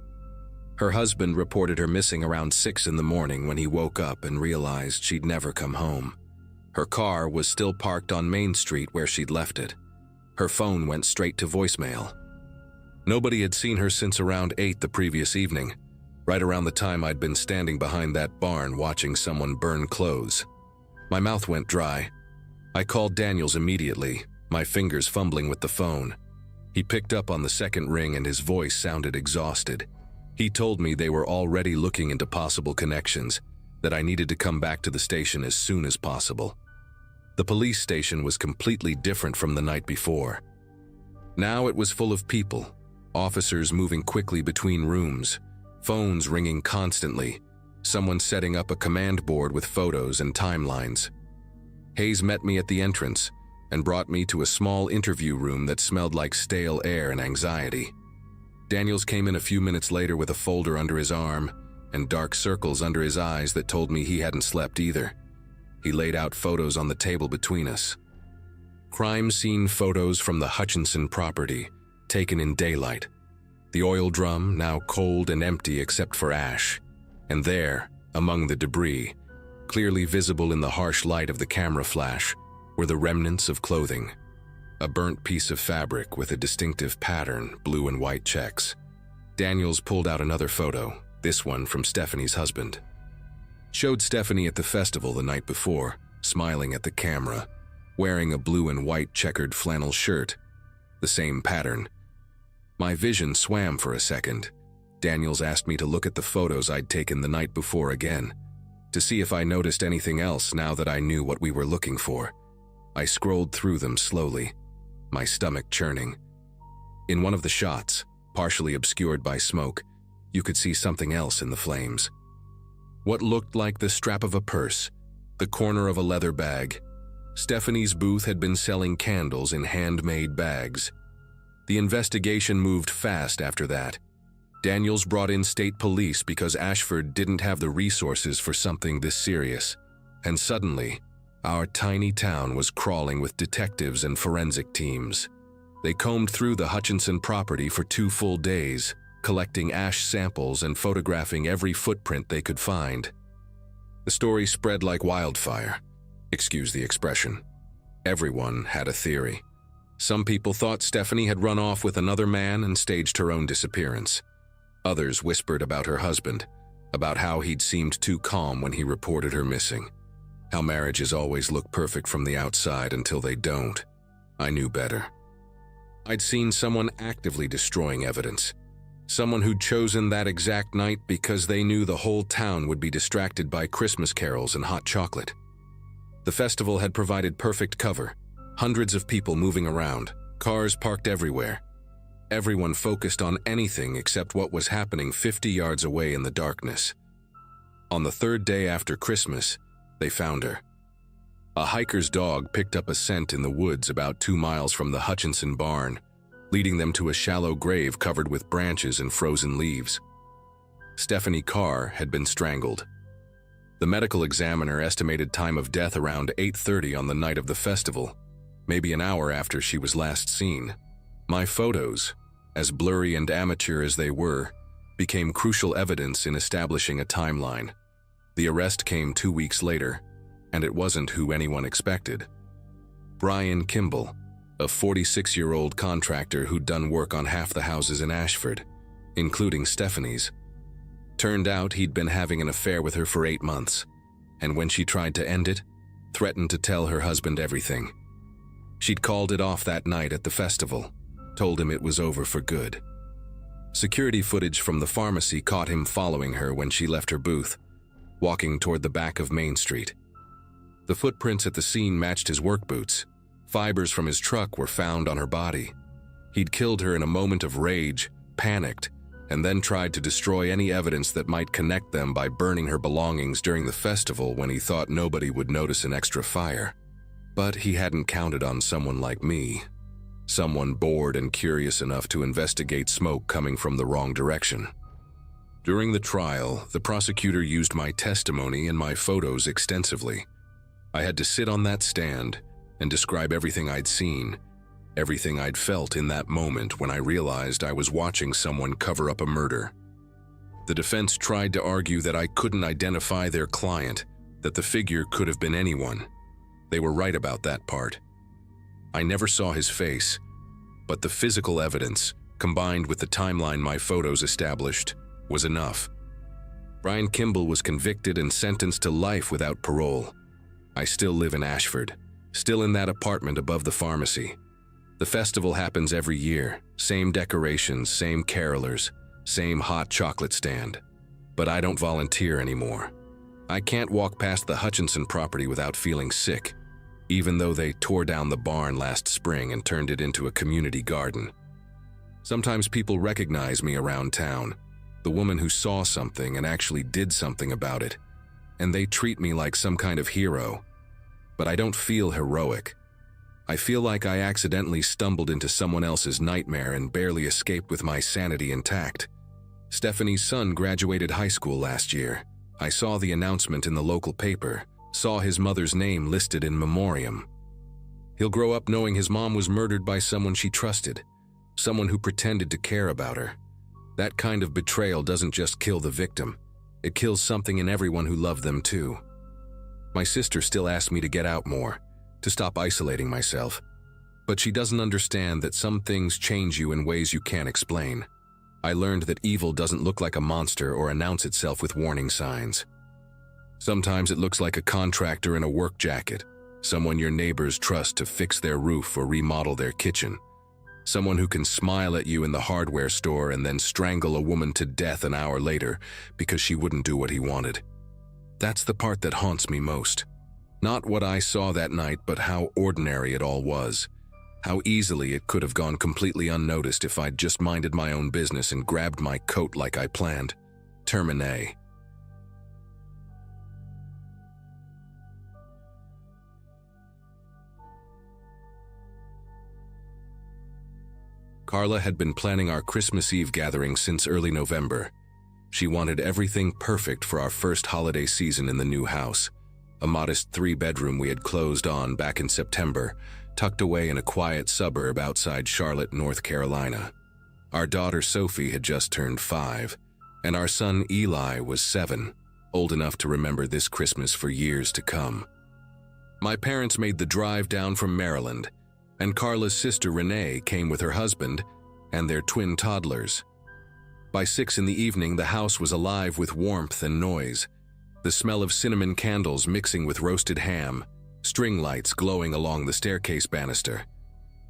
Her husband reported her missing around 6 in the morning when he woke up and realized she'd never come home. Her car was still parked on Main Street where she'd left it. Her phone went straight to voicemail. Nobody had seen her since around 8 the previous evening, right around the time I'd been standing behind that barn watching someone burn clothes. My mouth went dry. I called Daniels immediately, my fingers fumbling with the phone. He picked up on the second ring and his voice sounded exhausted. He told me they were already looking into possible connections, that I needed to come back to the station as soon as possible. The police station was completely different from the night before. Now it was full of people, officers moving quickly between rooms, phones ringing constantly, someone setting up a command board with photos and timelines. Hayes met me at the entrance and brought me to a small interview room that smelled like stale air and anxiety. Daniels came in a few minutes later with a folder under his arm and dark circles under his eyes that told me he hadn't slept either. He laid out photos on the table between us. Crime scene photos from the Hutchinson property, taken in daylight. The oil drum, now cold and empty except for ash. And there, among the debris, clearly visible in the harsh light of the camera flash, were the remnants of clothing. A burnt piece of fabric with a distinctive pattern, blue and white checks. Daniels pulled out another photo, this one from Stephanie's husband. Showed Stephanie at the festival the night before, smiling at the camera, wearing a blue and white checkered flannel shirt, the same pattern. My vision swam for a second. Daniels asked me to look at the photos I'd taken the night before again, to see if I noticed anything else now that I knew what we were looking for. I scrolled through them slowly, my stomach churning. In one of the shots, partially obscured by smoke, you could see something else in the flames. What looked like the strap of a purse, the corner of a leather bag. Stephanie's booth had been selling candles in handmade bags. The investigation moved fast after that. Daniels brought in state police because Ashford didn't have the resources for something this serious. And suddenly, our tiny town was crawling with detectives and forensic teams. They combed through the Hutchinson property for 2 full days, collecting ash samples and photographing every footprint they could find. The story spread like wildfire. Excuse the expression. Everyone had a theory. Some people thought Stephanie had run off with another man and staged her own disappearance. Others whispered about her husband, about how he'd seemed too calm when he reported her missing, how marriages always look perfect from the outside until they don't. I knew better. I'd seen someone actively destroying evidence, someone who'd chosen that exact night because they knew the whole town would be distracted by Christmas carols and hot chocolate. The festival had provided perfect cover, hundreds of people moving around, cars parked everywhere. Everyone focused on anything except what was happening 50 yards away in the darkness. On the 3rd day after Christmas, they found her. A hiker's dog picked up a scent in the woods about 2 miles from the Hutchinson barn, leading them to a shallow grave covered with branches and frozen leaves. Stephanie Carr had been strangled. The medical examiner estimated time of death around 8:30 on the night of the festival, maybe an hour after she was last seen. My photos, as blurry and amateur as they were, became crucial evidence in establishing a timeline. The arrest came 2 weeks later, and it wasn't who anyone expected. Brian Kimball, a 46-year-old contractor who'd done work on half the houses in Ashford, including Stephanie's. Turned out he'd been having an affair with her for 8 months, and when she tried to end it, threatened to tell her husband everything. She'd called it off that night at the festival, told him it was over for good. Security footage from the pharmacy caught him following her when she left her booth, walking toward the back of Main Street. The footprints at the scene matched his work boots. Fibers from his truck were found on her body. He'd killed her in a moment of rage, panicked, and then tried to destroy any evidence that might connect them by burning her belongings during the festival when he thought nobody would notice an extra fire. But he hadn't counted on someone like me, someone bored and curious enough to investigate smoke coming from the wrong direction. During the trial, the prosecutor used my testimony and my photos extensively. I had to sit on that stand and describe everything I'd seen, everything I'd felt in that moment when I realized I was watching someone cover up a murder. The defense tried to argue that I couldn't identify their client, that the figure could have been anyone. They were right about that part. I never saw his face, but the physical evidence, combined with the timeline my photos established, was enough. Brian Kimball was convicted and sentenced to life without parole. I still live in Ashford, still in that apartment above the pharmacy. The festival happens every year, same decorations, same carolers, same hot chocolate stand. But I don't volunteer anymore. I can't walk past the Hutchinson property without feeling sick, even though they tore down the barn last spring and turned it into a community garden. Sometimes people recognize me around town, the woman who saw something and actually did something about it, and they treat me like some kind of hero. But I don't feel heroic. I feel like I accidentally stumbled into someone else's nightmare and barely escaped with my sanity intact. Stephanie's son graduated high school last year. I saw the announcement in the local paper, saw his mother's name listed in memoriam. He'll grow up knowing his mom was murdered by someone she trusted, someone who pretended to care about her. That kind of betrayal doesn't just kill the victim, it kills something in everyone who loved them too. My sister still asks me to get out more, to stop isolating myself, but she doesn't understand that some things change you in ways you can't explain. I learned that evil doesn't look like a monster or announce itself with warning signs. Sometimes it looks like a contractor in a work jacket, someone your neighbors trust to fix their roof or remodel their kitchen, someone who can smile at you in the hardware store and then strangle a woman to death an hour later because she wouldn't do what he wanted. That's the part that haunts me most. Not what I saw that night, but how ordinary it all was. How easily it could have gone completely unnoticed if I'd just minded my own business and grabbed my coat like I planned. Termine. Carla had been planning our Christmas Eve gathering since early November. She wanted everything perfect for our first holiday season in the new house, a modest 3-bedroom we had closed on back in September, tucked away in a quiet suburb outside Charlotte, North Carolina. Our daughter Sophie had just turned 5, and our son Eli was 7, old enough to remember this Christmas for years to come. My parents made the drive down from Maryland, and Carla's sister Renee came with her husband and their twin toddlers. By 6 in the evening, the house was alive with warmth and noise, the smell of cinnamon candles mixing with roasted ham, string lights glowing along the staircase banister.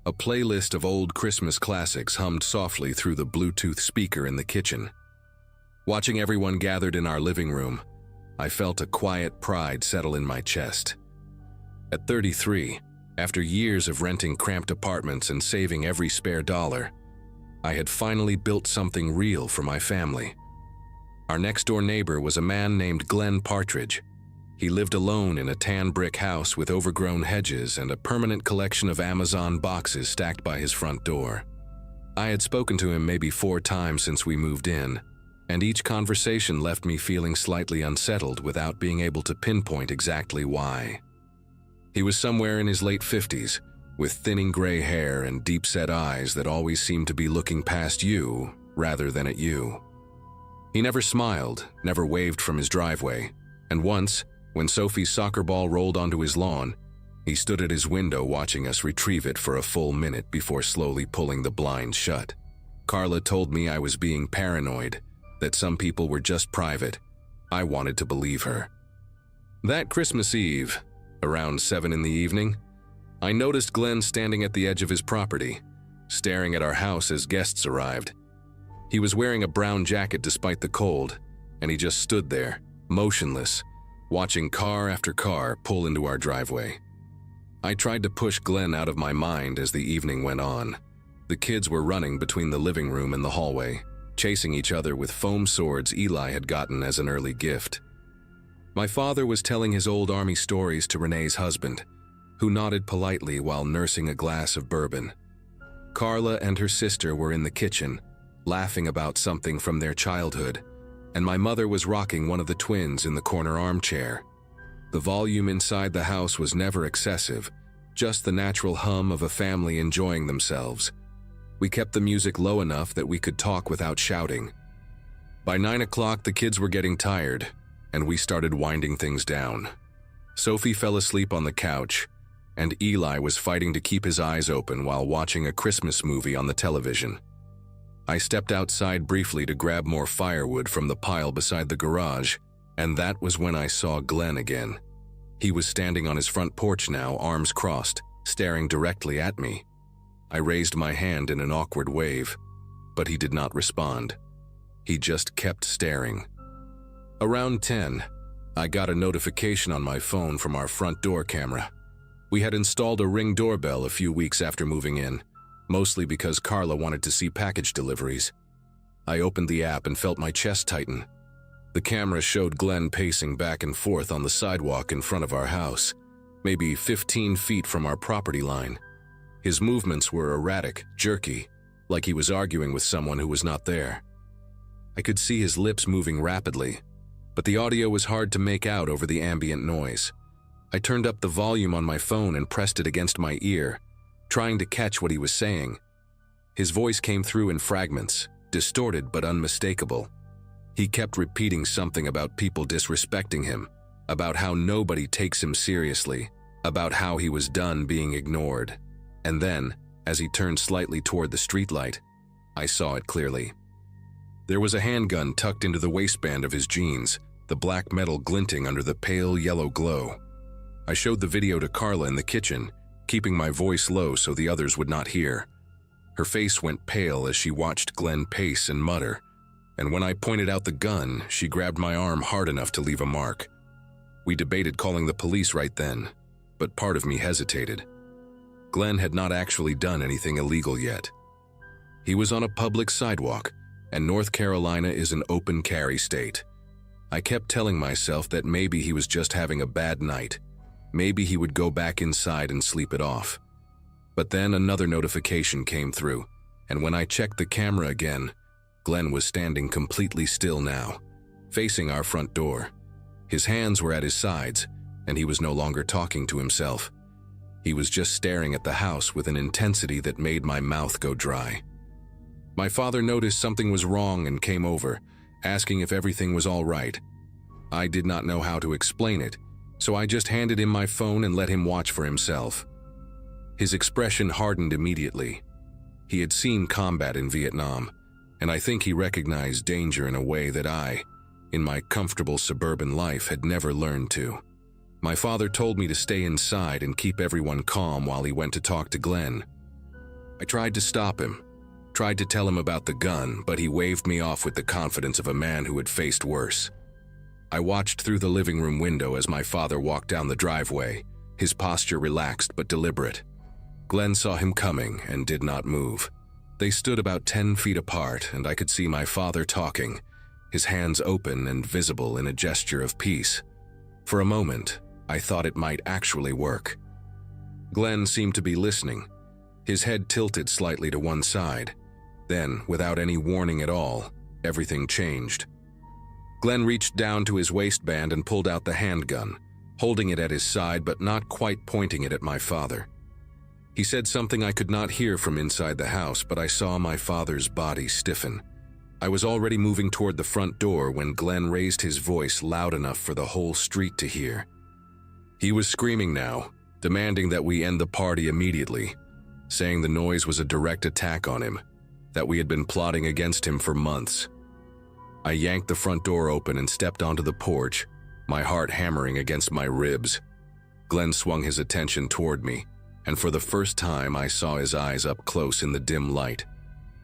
A playlist of old Christmas classics hummed softly through the Bluetooth speaker in the kitchen. Watching everyone gathered in our living room, I felt a quiet pride settle in my chest. At 33, after years of renting cramped apartments and saving every spare dollar, I had finally built something real for my family. Our next-door neighbor was a man named Glenn Partridge. He lived alone in a tan brick house with overgrown hedges and a permanent collection of Amazon boxes stacked by his front door. I had spoken to him maybe 4 times since we moved in, and each conversation left me feeling slightly unsettled without being able to pinpoint exactly why. He was somewhere in his late 50s, with thinning gray hair and deep-set eyes that always seemed to be looking past you rather than at you. He never smiled, never waved from his driveway, and once, when Sophie's soccer ball rolled onto his lawn, he stood at his window watching us retrieve it for a full minute before slowly pulling the blinds shut. Carla told me I was being paranoid, that some people were just private. I wanted to believe her. That Christmas Eve, around 7 in the evening, I noticed Glenn standing at the edge of his property, staring at our house as guests arrived. He was wearing a brown jacket despite the cold, and he just stood there, motionless, watching car after car pull into our driveway. I tried to push Glenn out of my mind as the evening went on. The kids were running between the living room and the hallway, chasing each other with foam swords Eli had gotten as an early gift. My father was telling his old army stories to Renee's husband, who nodded politely while nursing a glass of bourbon. Carla and her sister were in the kitchen, laughing about something from their childhood, and my mother was rocking one of the twins in the corner armchair. The volume inside the house was never excessive, just the natural hum of a family enjoying themselves. We kept the music low enough that we could talk without shouting. By 9 o'clock, the kids were getting tired, and we started winding things down. Sophie fell asleep on the couch, and Eli was fighting to keep his eyes open while watching a Christmas movie on the television. I stepped outside briefly to grab more firewood from the pile beside the garage, and that was when I saw Glenn again. He was standing on his front porch now, arms crossed, staring directly at me. I raised my hand in an awkward wave, but he did not respond. He just kept staring. Around 10, I got a notification on my phone from our front door camera. We had installed a Ring doorbell a few weeks after moving in, mostly because Carla wanted to see package deliveries. I opened the app and felt my chest tighten. The camera showed Glenn pacing back and forth on the sidewalk in front of our house, maybe 15 feet from our property line. His movements were erratic, jerky, like he was arguing with someone who was not there. I could see his lips moving rapidly, but the audio was hard to make out over the ambient noise. I turned up the volume on my phone and pressed it against my ear, trying to catch what he was saying. His voice came through in fragments, distorted but unmistakable. He kept repeating something about people disrespecting him, about how nobody takes him seriously, about how he was done being ignored. And then, as he turned slightly toward the streetlight, I saw it clearly. There was a handgun tucked into the waistband of his jeans, the black metal glinting under the pale yellow glow. I showed the video to Carla in the kitchen, keeping my voice low so the others would not hear. Her face went pale as she watched Glenn pace and mutter, and when I pointed out the gun, she grabbed my arm hard enough to leave a mark. We debated calling the police right then, but part of me hesitated. Glenn had not actually done anything illegal yet. He was on a public sidewalk, and North Carolina is an open carry state. I kept telling myself that maybe he was just having a bad night. Maybe he would go back inside and sleep it off. But then another notification came through, and when I checked the camera again, Glenn was standing completely still now, facing our front door. His hands were at his sides, and he was no longer talking to himself. He was just staring at the house with an intensity that made my mouth go dry. My father noticed something was wrong and came over, asking if everything was all right. I did not know how to explain it, so I just handed him my phone and let him watch for himself. His expression hardened immediately. He had seen combat in Vietnam, and I think he recognized danger in a way that I, in my comfortable suburban life, had never learned to. My father told me to stay inside and keep everyone calm while he went to talk to Glenn. I tried to stop him, tried to tell him about the gun, but he waved me off with the confidence of a man who had faced worse. I watched through the living room window as my father walked down the driveway, his posture relaxed but deliberate. Glenn saw him coming and did not move. They stood about 10 feet apart, and I could see my father talking, his hands open and visible in a gesture of peace. For a moment, I thought it might actually work. Glenn seemed to be listening, his head tilted slightly to one side. Then, without any warning at all, everything changed. Glenn reached down to his waistband and pulled out the handgun, holding it at his side but not quite pointing it at my father. He said something I could not hear from inside the house, but I saw my father's body stiffen. I was already moving toward the front door when Glenn raised his voice loud enough for the whole street to hear. He was screaming now, demanding that we end the party immediately, saying the noise was a direct attack on him, that we had been plotting against him for months. I yanked the front door open and stepped onto the porch, my heart hammering against my ribs. Glenn swung his attention toward me, and for the first time I saw his eyes up close in the dim light.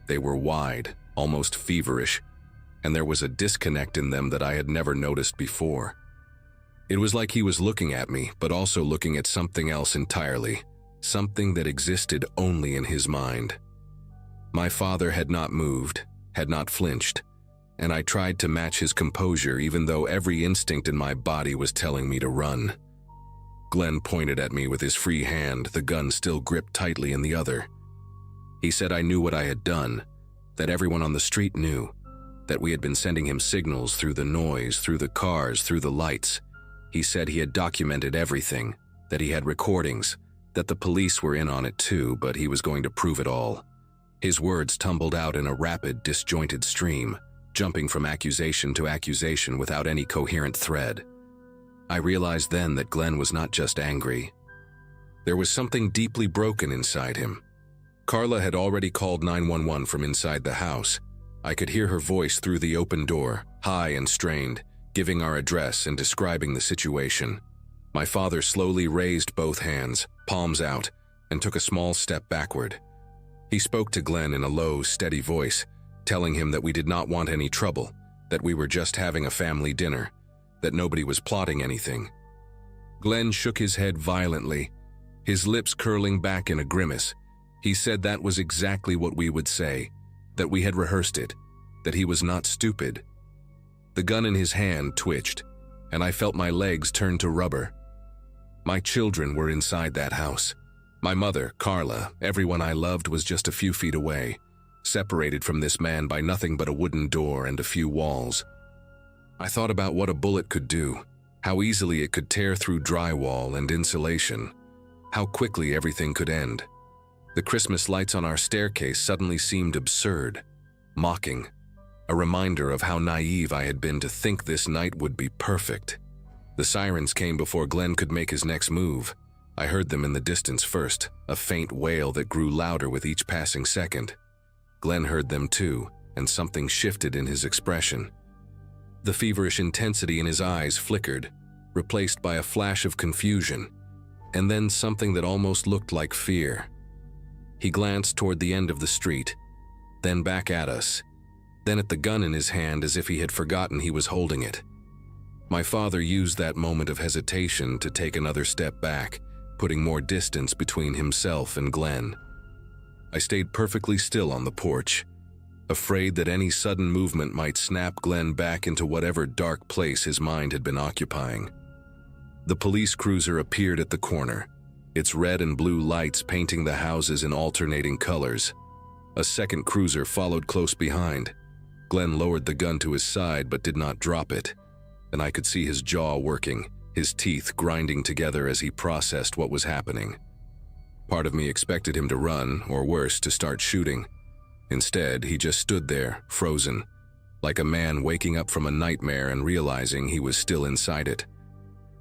They were wide, almost feverish, and there was a disconnect in them that I had never noticed before. It was like he was looking at me, but also looking at something else entirely, something that existed only in his mind. My father had not moved, had not flinched, and I tried to match his composure even though every instinct in my body was telling me to run. Glenn pointed at me with his free hand, the gun still gripped tightly in the other. He said I knew what I had done, that everyone on the street knew, that we had been sending him signals through the noise, through the cars, through the lights. He said he had documented everything, that he had recordings, that the police were in on it too, but he was going to prove it all. His words tumbled out in a rapid, disjointed stream, jumping from accusation to accusation without any coherent thread. I realized then that Glenn was not just angry. There was something deeply broken inside him. Carla had already called 911 from inside the house. I could hear her voice through the open door, high and strained, giving our address and describing the situation. My father slowly raised both hands, palms out, and took a small step backward. He spoke to Glenn in a low, steady voice, telling him that we did not want any trouble, that we were just having a family dinner, that nobody was plotting anything. Glenn shook his head violently, his lips curling back in a grimace. He said that was exactly what we would say, that we had rehearsed it, that he was not stupid. The gun in his hand twitched, and I felt my legs turn to rubber. My children were inside that house. My mother, Carla, everyone I loved was just a few feet away, separated from this man by nothing but a wooden door and a few walls. I thought about what a bullet could do, how easily it could tear through drywall and insulation, how quickly everything could end. The Christmas lights on our staircase suddenly seemed absurd, mocking, a reminder of how naive I had been to think this night would be perfect. The sirens came before Glenn could make his next move. I heard them in the distance first, a faint wail that grew louder with each passing second. Glenn heard them too, and something shifted in his expression. The feverish intensity in his eyes flickered, replaced by a flash of confusion, and then something that almost looked like fear. He glanced toward the end of the street, then back at us, then at the gun in his hand as if he had forgotten he was holding it. My father used that moment of hesitation to take another step back, putting more distance between himself and Glenn. I stayed perfectly still on the porch, afraid that any sudden movement might snap Glenn back into whatever dark place his mind had been occupying. The police cruiser appeared at the corner, its red and blue lights painting the houses in alternating colors. A second cruiser followed close behind. Glenn lowered the gun to his side but did not drop it, and I could see his jaw working, his teeth grinding together as he processed what was happening. Part of me expected him to run, or worse, to start shooting. Instead, he just stood there, frozen, like a man waking up from a nightmare and realizing he was still inside it.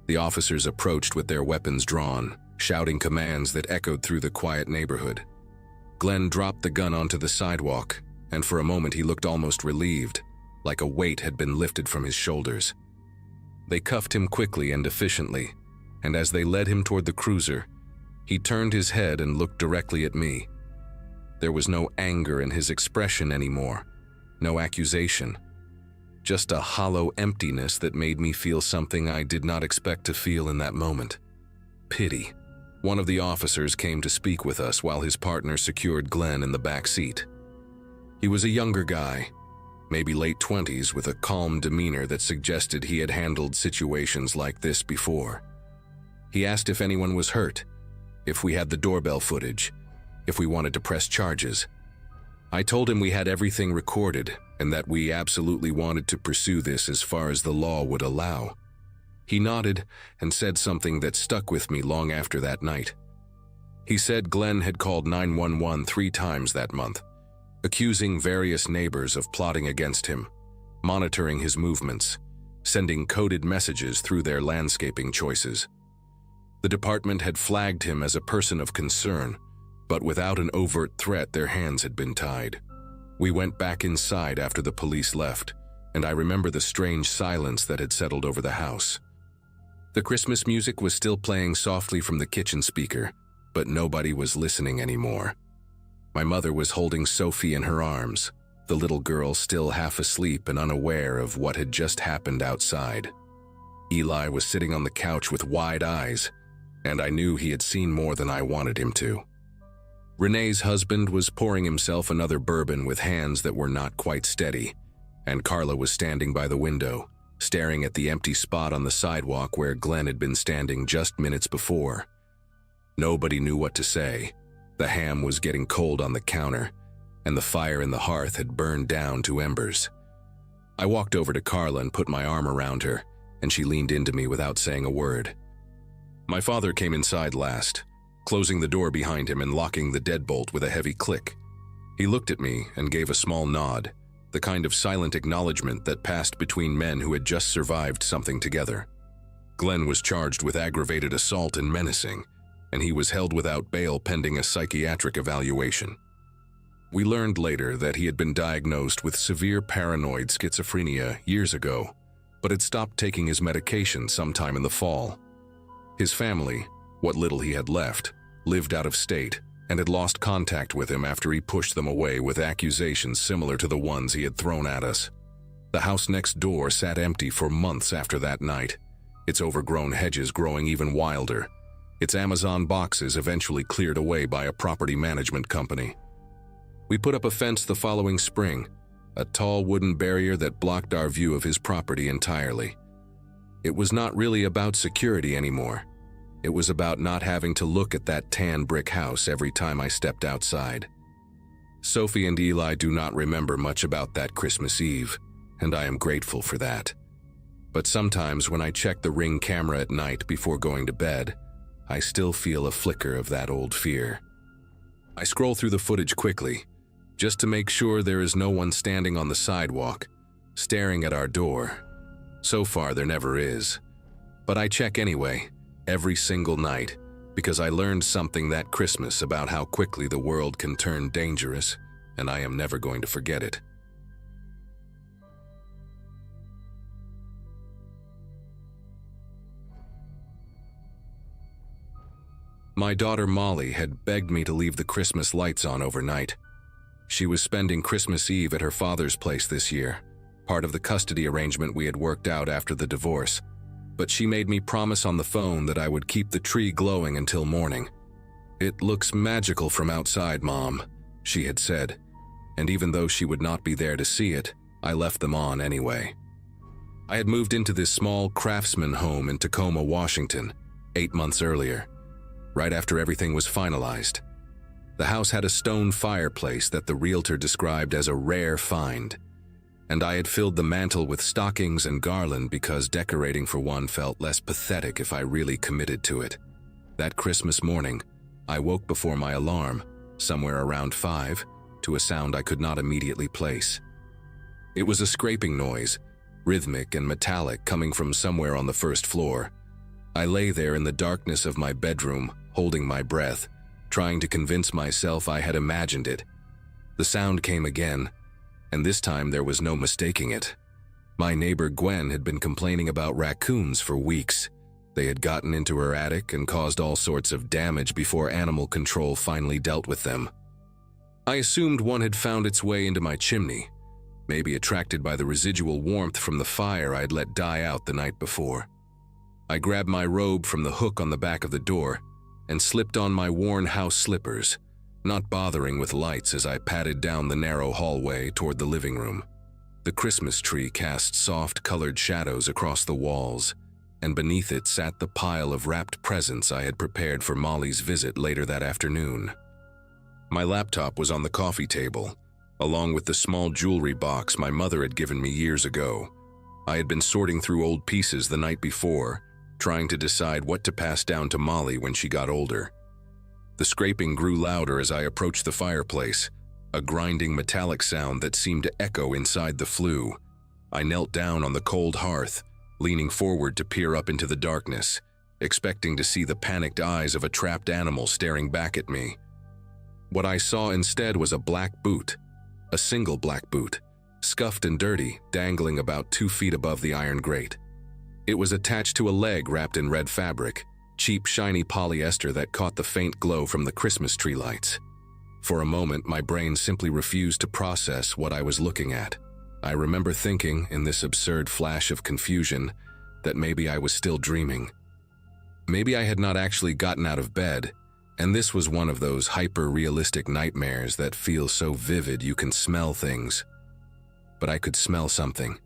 The officers approached with their weapons drawn, shouting commands that echoed through the quiet neighborhood. Glenn dropped the gun onto the sidewalk, and for a moment he looked almost relieved, like a weight had been lifted from his shoulders. They cuffed him quickly and efficiently, and as they led him toward the cruiser, he turned his head and looked directly at me. There was no anger in his expression anymore, no accusation, just a hollow emptiness that made me feel something I did not expect to feel in that moment. Pity. One of the officers came to speak with us while his partner secured Glenn in the back seat. He was a younger guy, maybe late 20s, with a calm demeanor that suggested he had handled situations like this before. He asked if anyone was hurt, if we had the doorbell footage, if we wanted to press charges. I told him we had everything recorded and that we absolutely wanted to pursue this as far as the law would allow. He nodded and said something that stuck with me long after that night. He said Glenn had called 911 3 times that month, accusing various neighbors of plotting against him, monitoring his movements, sending coded messages through their landscaping choices. The department had flagged him as a person of concern, but without an overt threat, their hands had been tied. We went back inside after the police left, and I remember the strange silence that had settled over the house. The Christmas music was still playing softly from the kitchen speaker, but nobody was listening anymore. My mother was holding Sophie in her arms, the little girl still half asleep and unaware of what had just happened outside. Eli was sitting on the couch with wide eyes, and I knew he had seen more than I wanted him to. Renee's husband was pouring himself another bourbon with hands that were not quite steady, and Carla was standing by the window, staring at the empty spot on the sidewalk where Glenn had been standing just minutes before. Nobody knew what to say. The ham was getting cold on the counter, and the fire in the hearth had burned down to embers. I walked over to Carla and put my arm around her, and she leaned into me without saying a word. My father came inside last, closing the door behind him and locking the deadbolt with a heavy click. He looked at me and gave a small nod, the kind of silent acknowledgement that passed between men who had just survived something together. Glenn was charged with aggravated assault and menacing, and he was held without bail pending a psychiatric evaluation. We learned later that he had been diagnosed with severe paranoid schizophrenia years ago, but had stopped taking his medication sometime in the fall. His family, what little he had left, lived out of state and had lost contact with him after he pushed them away with accusations similar to the ones he had thrown at us. The house next door sat empty for months after that night, its overgrown hedges growing even wilder, its Amazon boxes eventually cleared away by a property management company. We put up a fence the following spring, a tall wooden barrier that blocked our view of his property entirely. It was not really about security anymore. It was about not having to look at that tan brick house every time I stepped outside. Sophie and Eli do not remember much about that Christmas Eve, and I am grateful for that. But sometimes when I check the Ring camera at night before going to bed, I still feel a flicker of that old fear. I scroll through the footage quickly, just to make sure there is no one standing on the sidewalk, staring at our door. So far, there never is. But I check anyway, every single night, because I learned something that Christmas about how quickly the world can turn dangerous, and I am never going to forget it. My daughter Molly had begged me to leave the Christmas lights on overnight. She was spending Christmas Eve at her father's place this year, part of the custody arrangement we had worked out after the divorce, but she made me promise on the phone that I would keep the tree glowing until morning. "It looks magical from outside, Mom," she had said, and even though she would not be there to see it, I left them on anyway. I had moved into this small craftsman home in Tacoma, Washington, 8 months earlier, right after everything was finalized. The house had a stone fireplace that the realtor described as a rare find, and I had filled the mantel with stockings and garland because decorating for one felt less pathetic if I really committed to it. That Christmas morning, I woke before my alarm, somewhere around 5, to a sound I could not immediately place. It was a scraping noise, rhythmic and metallic, coming from somewhere on the first floor. I lay there in the darkness of my bedroom, holding my breath, trying to convince myself I had imagined it. The sound came again, and this time there was no mistaking it. My neighbor Gwen had been complaining about raccoons for weeks. They had gotten into her attic and caused all sorts of damage before animal control finally dealt with them. I assumed one had found its way into my chimney, maybe attracted by the residual warmth from the fire I'd let die out the night before. I grabbed my robe from the hook on the back of the door and slipped on my worn house slippers, not bothering with lights as I padded down the narrow hallway toward the living room. The Christmas tree cast soft colored shadows across the walls, and beneath it sat the pile of wrapped presents I had prepared for Molly's visit later that afternoon. My laptop was on the coffee table, along with the small jewelry box my mother had given me years ago. I had been sorting through old pieces the night before, trying to decide what to pass down to Molly when she got older. The scraping grew louder as I approached the fireplace, a grinding metallic sound that seemed to echo inside the flue. I knelt down on the cold hearth, leaning forward to peer up into the darkness, expecting to see the panicked eyes of a trapped animal staring back at me. What I saw instead was a black boot, a single black boot, scuffed and dirty, dangling about 2 feet above the iron grate. It was attached to a leg wrapped in red fabric, cheap, shiny polyester that caught the faint glow from the Christmas tree lights. For a moment, my brain simply refused to process what I was looking at. I remember thinking, in this absurd flash of confusion, that maybe I was still dreaming. Maybe I had not actually gotten out of bed, and this was one of those hyper-realistic nightmares that feel so vivid you can smell things. But I could smell something.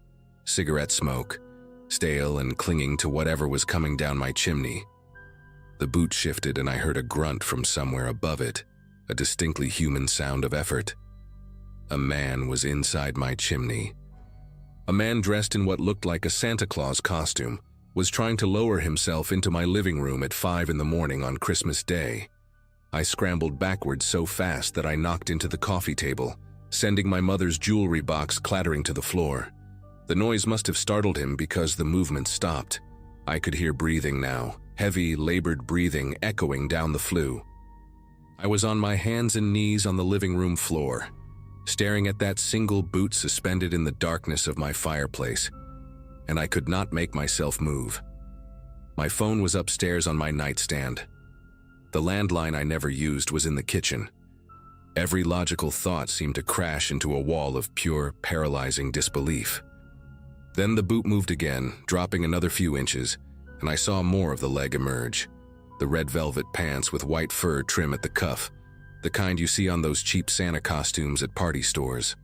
Cigarette smoke, stale and clinging to whatever was coming down my chimney. The boot shifted and I heard a grunt from somewhere above it, a distinctly human sound of effort. A man was inside my chimney. A man dressed in what looked like a Santa Claus costume was trying to lower himself into my living room at 5 in the morning on Christmas Day. I scrambled backwards so fast that I knocked into the coffee table, sending my mother's jewelry box clattering to the floor. The noise must have startled him because the movement stopped. I could hear breathing now, heavy, labored breathing echoing down the flue. I was on my hands and knees on the living room floor, staring at that single boot suspended in the darkness of my fireplace, and I could not make myself move. My phone was upstairs on my nightstand. The landline I never used was in the kitchen. Every logical thought seemed to crash into a wall of pure, paralyzing disbelief. Then the boot moved again, dropping another few inches, and I saw more of the leg emerge. The red velvet pants with white fur trim at the cuff, the kind you see on those cheap Santa costumes at party stores.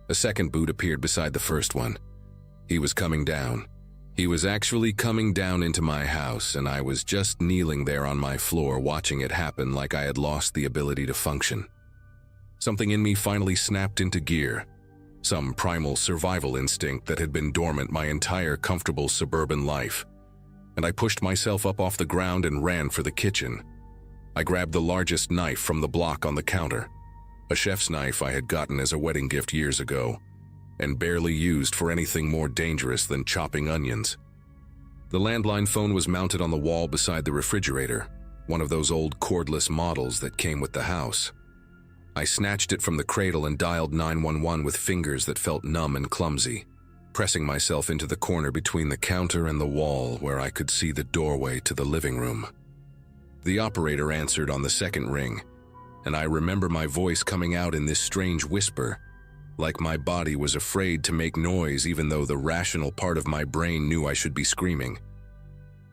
A second boot appeared beside the first one. He was coming down. He was actually coming down into my house, and I was just kneeling there on my floor watching it happen like I had lost the ability to function. Something in me finally snapped into gear. Some primal survival instinct that had been dormant my entire comfortable suburban life. And I pushed myself up off the ground and ran for the kitchen. I grabbed the largest knife from the block on the counter, a chef's knife I had gotten as a wedding gift years ago, and barely used for anything more dangerous than chopping onions. The landline phone was mounted on the wall beside the refrigerator, one of those old cordless models that came with the house. I snatched it from the cradle and dialed 911 with fingers that felt numb and clumsy, pressing myself into the corner between the counter and the wall where I could see the doorway to the living room. The operator answered on the second ring, and I remember my voice coming out in this strange whisper, like my body was afraid to make noise even though the rational part of my brain knew I should be screaming.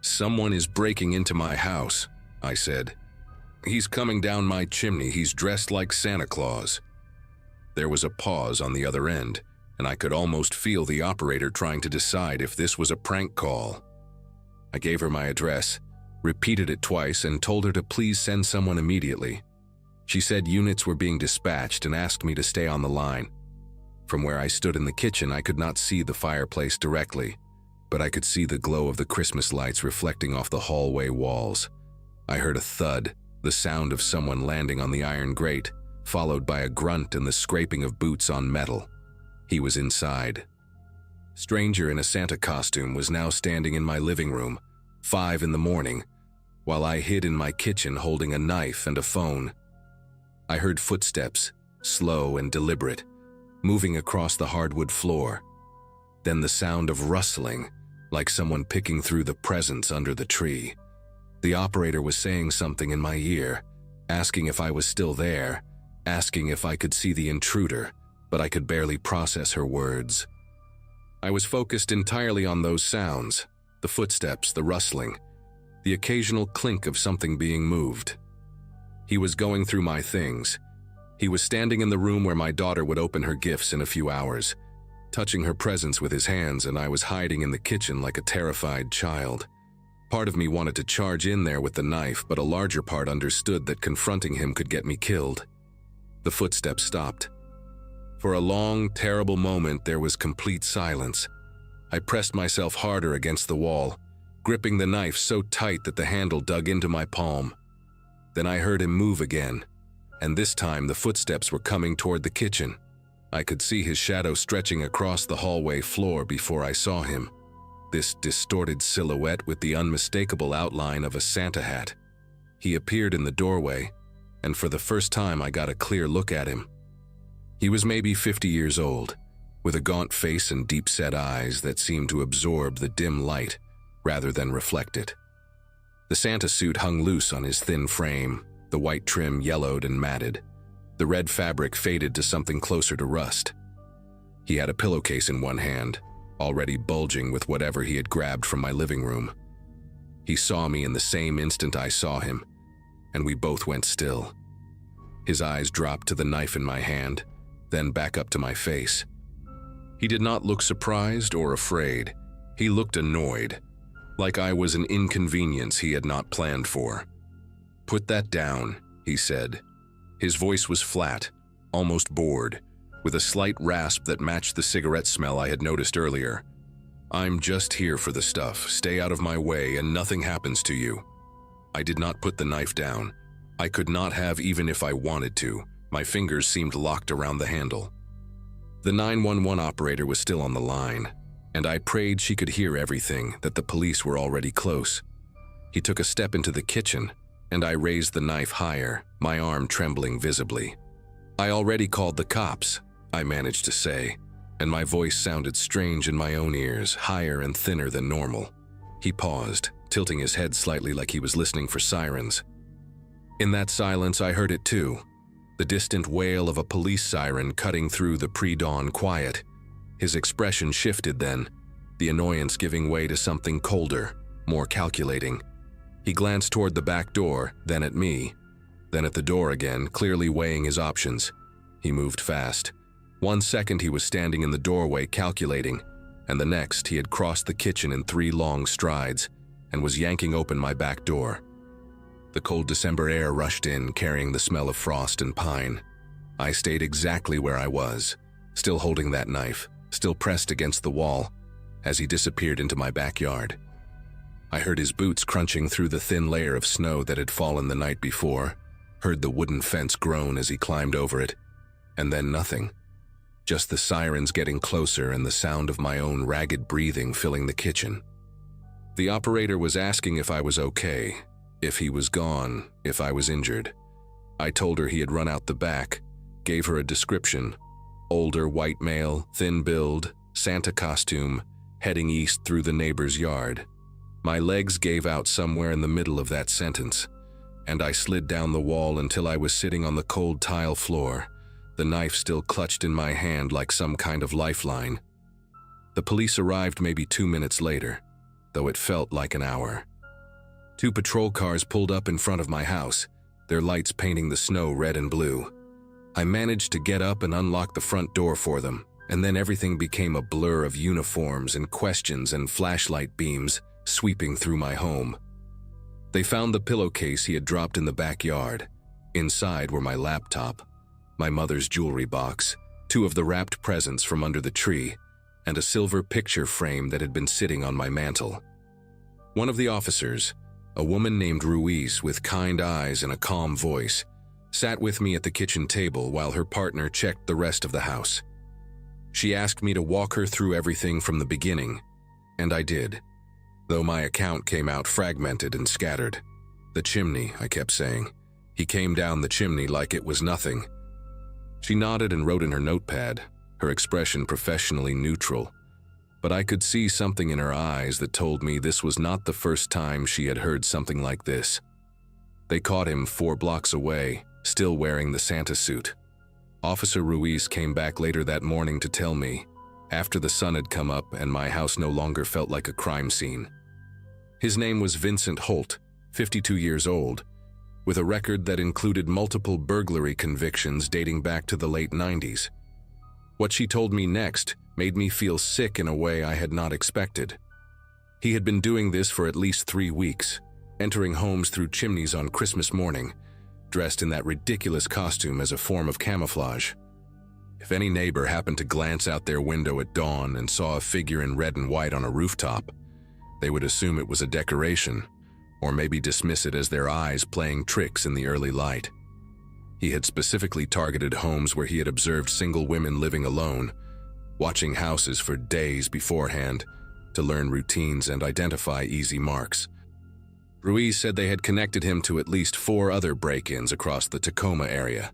"Someone is breaking into my house," I said. "He's coming down my chimney. He's dressed like Santa Claus." There was a pause on the other end, and I could almost feel the operator trying to decide if this was a prank call. I gave her my address, repeated it twice, and told her to please send someone immediately. She said units were being dispatched and asked me to stay on the line. From where I stood in the kitchen, I could not see the fireplace directly, but I could see the glow of the Christmas lights reflecting off the hallway walls. I heard a thud, the sound of someone landing on the iron grate, followed by a grunt and the scraping of boots on metal. He was inside. Stranger in a Santa costume was now standing in my living room, 5 in the morning, while I hid in my kitchen holding a knife and a phone. I heard footsteps, slow and deliberate, moving across the hardwood floor. Then the sound of rustling, like someone picking through the presents under the tree. The operator was saying something in my ear, asking if I was still there, asking if I could see the intruder, but I could barely process her words. I was focused entirely on those sounds, the footsteps, the rustling, the occasional clink of something being moved. He was going through my things. He was standing in the room where my daughter would open her gifts in a few hours, touching her presents with his hands, and I was hiding in the kitchen like a terrified child. Part of me wanted to charge in there with the knife, but a larger part understood that confronting him could get me killed. The footsteps stopped. For a long, terrible moment, there was complete silence. I pressed myself harder against the wall, gripping the knife so tight that the handle dug into my palm. Then I heard him move again, and this time the footsteps were coming toward the kitchen. I could see his shadow stretching across the hallway floor before I saw him, this distorted silhouette with the unmistakable outline of a Santa hat. He appeared in the doorway, and for the first time I got a clear look at him. He was maybe 50 years old, with a gaunt face and deep-set eyes that seemed to absorb the dim light rather than reflect it. The Santa suit hung loose on his thin frame, the white trim yellowed and matted. The red fabric faded to something closer to rust. He had a pillowcase in one hand, already bulging with whatever he had grabbed from my living room. He saw me in the same instant I saw him, and we both went still. His eyes dropped to the knife in my hand, then back up to my face. He did not look surprised or afraid. He looked annoyed, like I was an inconvenience he had not planned for. "Put that down," he said. His voice was flat, almost bored, with a slight rasp that matched the cigarette smell I had noticed earlier. "I'm just here for the stuff. Stay out of my way and nothing happens to you." I did not put the knife down. I could not have even if I wanted to. My fingers seemed locked around the handle. The 911 operator was still on the line, and I prayed she could hear everything, that the police were already close. He took a step into the kitchen, and I raised the knife higher, my arm trembling visibly. "I already called the cops," I managed to say, and my voice sounded strange in my own ears, higher and thinner than normal. He paused, tilting his head slightly like he was listening for sirens. In that silence, I heard it too, the distant wail of a police siren cutting through the pre-dawn quiet. His expression shifted then, the annoyance giving way to something colder, more calculating. He glanced toward the back door, then at me, then at the door again, clearly weighing his options. He moved fast. 1 second he was standing in the doorway calculating, and the next he had crossed the kitchen in 3 long strides and was yanking open my back door. The cold December air rushed in, carrying the smell of frost and pine. I stayed exactly where I was, still holding that knife, still pressed against the wall, as he disappeared into my backyard. I heard his boots crunching through the thin layer of snow that had fallen the night before, heard the wooden fence groan as he climbed over it, and then nothing. Just the sirens getting closer and the sound of my own ragged breathing filling the kitchen. The operator was asking if I was okay, if he was gone, if I was injured. I told her he had run out the back, gave her a description. Older white male, thin build, Santa costume, heading east through the neighbor's yard. My legs gave out somewhere in the middle of that sentence, and I slid down the wall until I was sitting on the cold tile floor, the knife still clutched in my hand like some kind of lifeline. The police arrived maybe 2 minutes later, though it felt like an hour. 2 patrol cars pulled up in front of my house, their lights painting the snow red and blue. I managed to get up and unlock the front door for them, and then everything became a blur of uniforms and questions and flashlight beams sweeping through my home. They found the pillowcase he had dropped in the backyard. Inside were my laptop, my mother's jewelry box, 2 of the wrapped presents from under the tree, and a silver picture frame that had been sitting on my mantel. One of the officers, a woman named Ruiz with kind eyes and a calm voice, sat with me at the kitchen table while her partner checked the rest of the house. She asked me to walk her through everything from the beginning, and I did, though my account came out fragmented and scattered. The chimney, I kept saying. He came down the chimney like it was nothing. She nodded and wrote in her notepad, her expression professionally neutral, but I could see something in her eyes that told me this was not the first time she had heard something like this. They caught him 4 blocks away, still wearing the Santa suit. Officer Ruiz came back later that morning to tell me, after the sun had come up and my house no longer felt like a crime scene. His name was Vincent Holt, 52 years old, with a record that included multiple burglary convictions dating back to the late 90s. What she told me next made me feel sick in a way I had not expected. He had been doing this for at least 3 weeks, entering homes through chimneys on Christmas morning, dressed in that ridiculous costume as a form of camouflage. If any neighbor happened to glance out their window at dawn and saw a figure in red and white on a rooftop, they would assume it was a decoration, or maybe dismiss it as their eyes playing tricks in the early light. He had specifically targeted homes where he had observed single women living alone, watching houses for days beforehand to learn routines and identify easy marks. Ruiz said they had connected him to at least 4 other break-ins across the Tacoma area,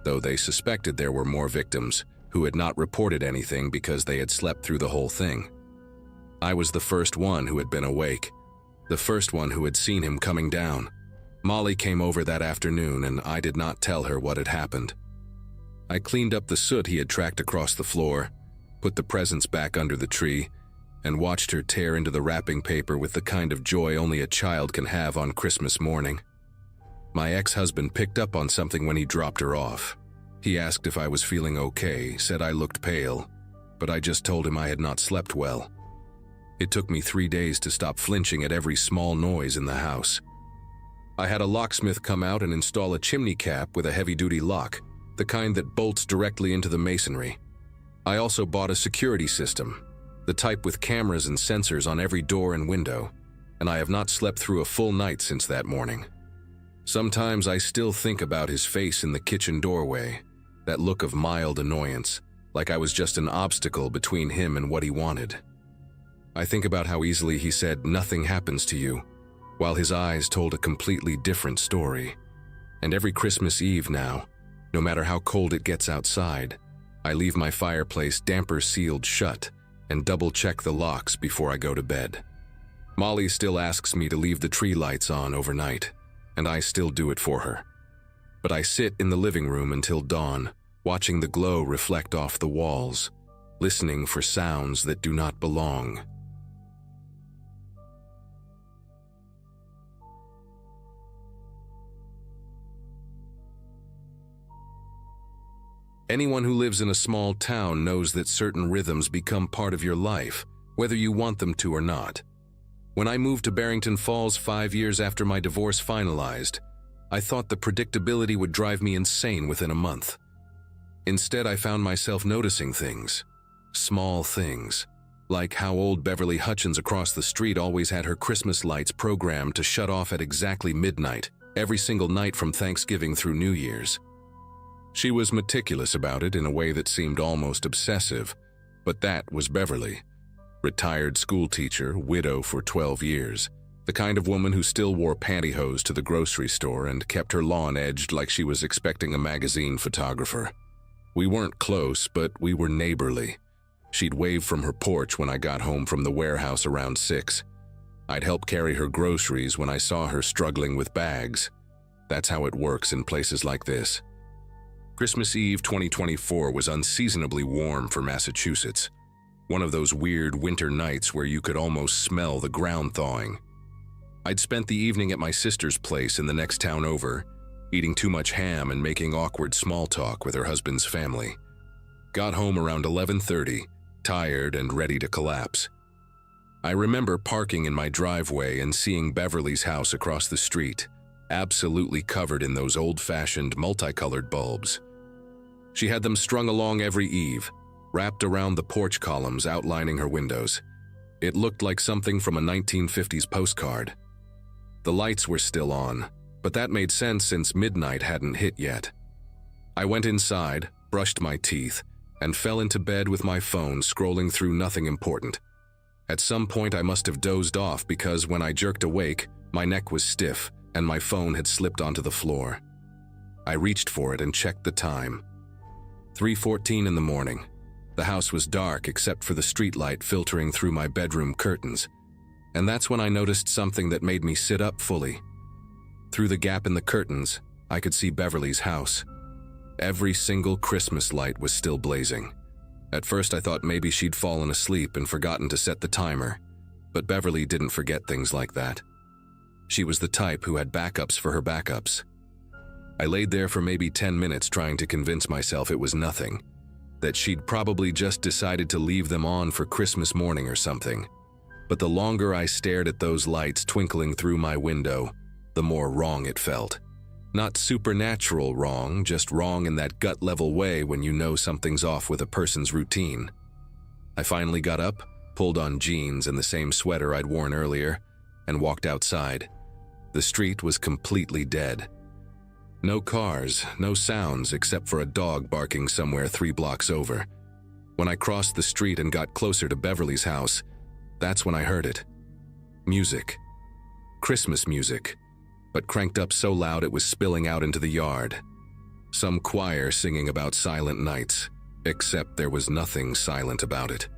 though they suspected there were more victims who had not reported anything because they had slept through the whole thing. I was the first one who had been awake, the first one who had seen him coming down. Molly came over that afternoon and I did not tell her what had happened. I cleaned up the soot he had tracked across the floor, put the presents back under the tree, and watched her tear into the wrapping paper with the kind of joy only a child can have on Christmas morning. My ex-husband picked up on something when he dropped her off. He asked if I was feeling okay, said I looked pale, but I just told him I had not slept well. It took me 3 days to stop flinching at every small noise in the house. I had a locksmith come out and install a chimney cap with a heavy-duty lock, the kind that bolts directly into the masonry. I also bought a security system, the type with cameras and sensors on every door and window, and I have not slept through a full night since that morning. Sometimes I still think about his face in the kitchen doorway, that look of mild annoyance, like I was just an obstacle between him and what he wanted. I think about how easily he said, "Nothing happens to you," while his eyes told a completely different story. And every Christmas Eve now, no matter how cold it gets outside, I leave my fireplace damper sealed shut and double-check the locks before I go to bed. Molly still asks me to leave the tree lights on overnight, and I still do it for her. But I sit in the living room until dawn, watching the glow reflect off the walls, listening for sounds that do not belong. Anyone who lives in a small town knows that certain rhythms become part of your life, whether you want them to or not. When I moved to Barrington Falls 5 years after my divorce finalized, I thought the predictability would drive me insane within a month. Instead, I found myself noticing things, small things, like how old Beverly Hutchins across the street always had her Christmas lights programmed to shut off at exactly midnight, every single night from Thanksgiving through New Year's. She was meticulous about it in a way that seemed almost obsessive, but that was Beverly. Retired schoolteacher, widow for 12 years, the kind of woman who still wore pantyhose to the grocery store and kept her lawn edged like she was expecting a magazine photographer. We weren't close, but we were neighborly. She'd wave from her porch when I got home from the warehouse around 6. I'd help carry her groceries when I saw her struggling with bags. That's how it works in places like this. Christmas Eve 2024 was unseasonably warm for Massachusetts. One of those weird winter nights where you could almost smell the ground thawing. I'd spent the evening at my sister's place in the next town over, eating too much ham and making awkward small talk with her husband's family. Got home around 11:30, tired and ready to collapse. I remember parking in my driveway and seeing Beverly's house across the street, absolutely covered in those old-fashioned multicolored bulbs. She had them strung along every eave, wrapped around the porch columns outlining her windows. It looked like something from a 1950s postcard. The lights were still on, but that made sense since midnight hadn't hit yet. I went inside, brushed my teeth, and fell into bed with my phone scrolling through nothing important. At some point I must have dozed off because when I jerked awake, my neck was stiff and my phone had slipped onto the floor. I reached for it and checked the time. 3:14 in the morning. The house was dark except for the streetlight filtering through my bedroom curtains, and that's when I noticed something that made me sit up fully. Through the gap in the curtains, I could see Beverly's house. Every single Christmas light was still blazing. At first I thought maybe she'd fallen asleep and forgotten to set the timer, but Beverly didn't forget things like that. She was the type who had backups for her backups. I laid there for maybe 10 minutes trying to convince myself it was nothing, that she'd probably just decided to leave them on for Christmas morning or something. But the longer I stared at those lights twinkling through my window, the more wrong it felt. Not supernatural wrong, just wrong in that gut-level way when you know something's off with a person's routine. I finally got up, pulled on jeans and the same sweater I'd worn earlier, and walked outside. The street was completely dead. No cars, no sounds except for a dog barking somewhere 3 blocks over. When I crossed the street and got closer to Beverly's house, that's when I heard it. Music. Christmas music, but cranked up so loud it was spilling out into the yard. Some choir singing about silent nights, except there was nothing silent about it.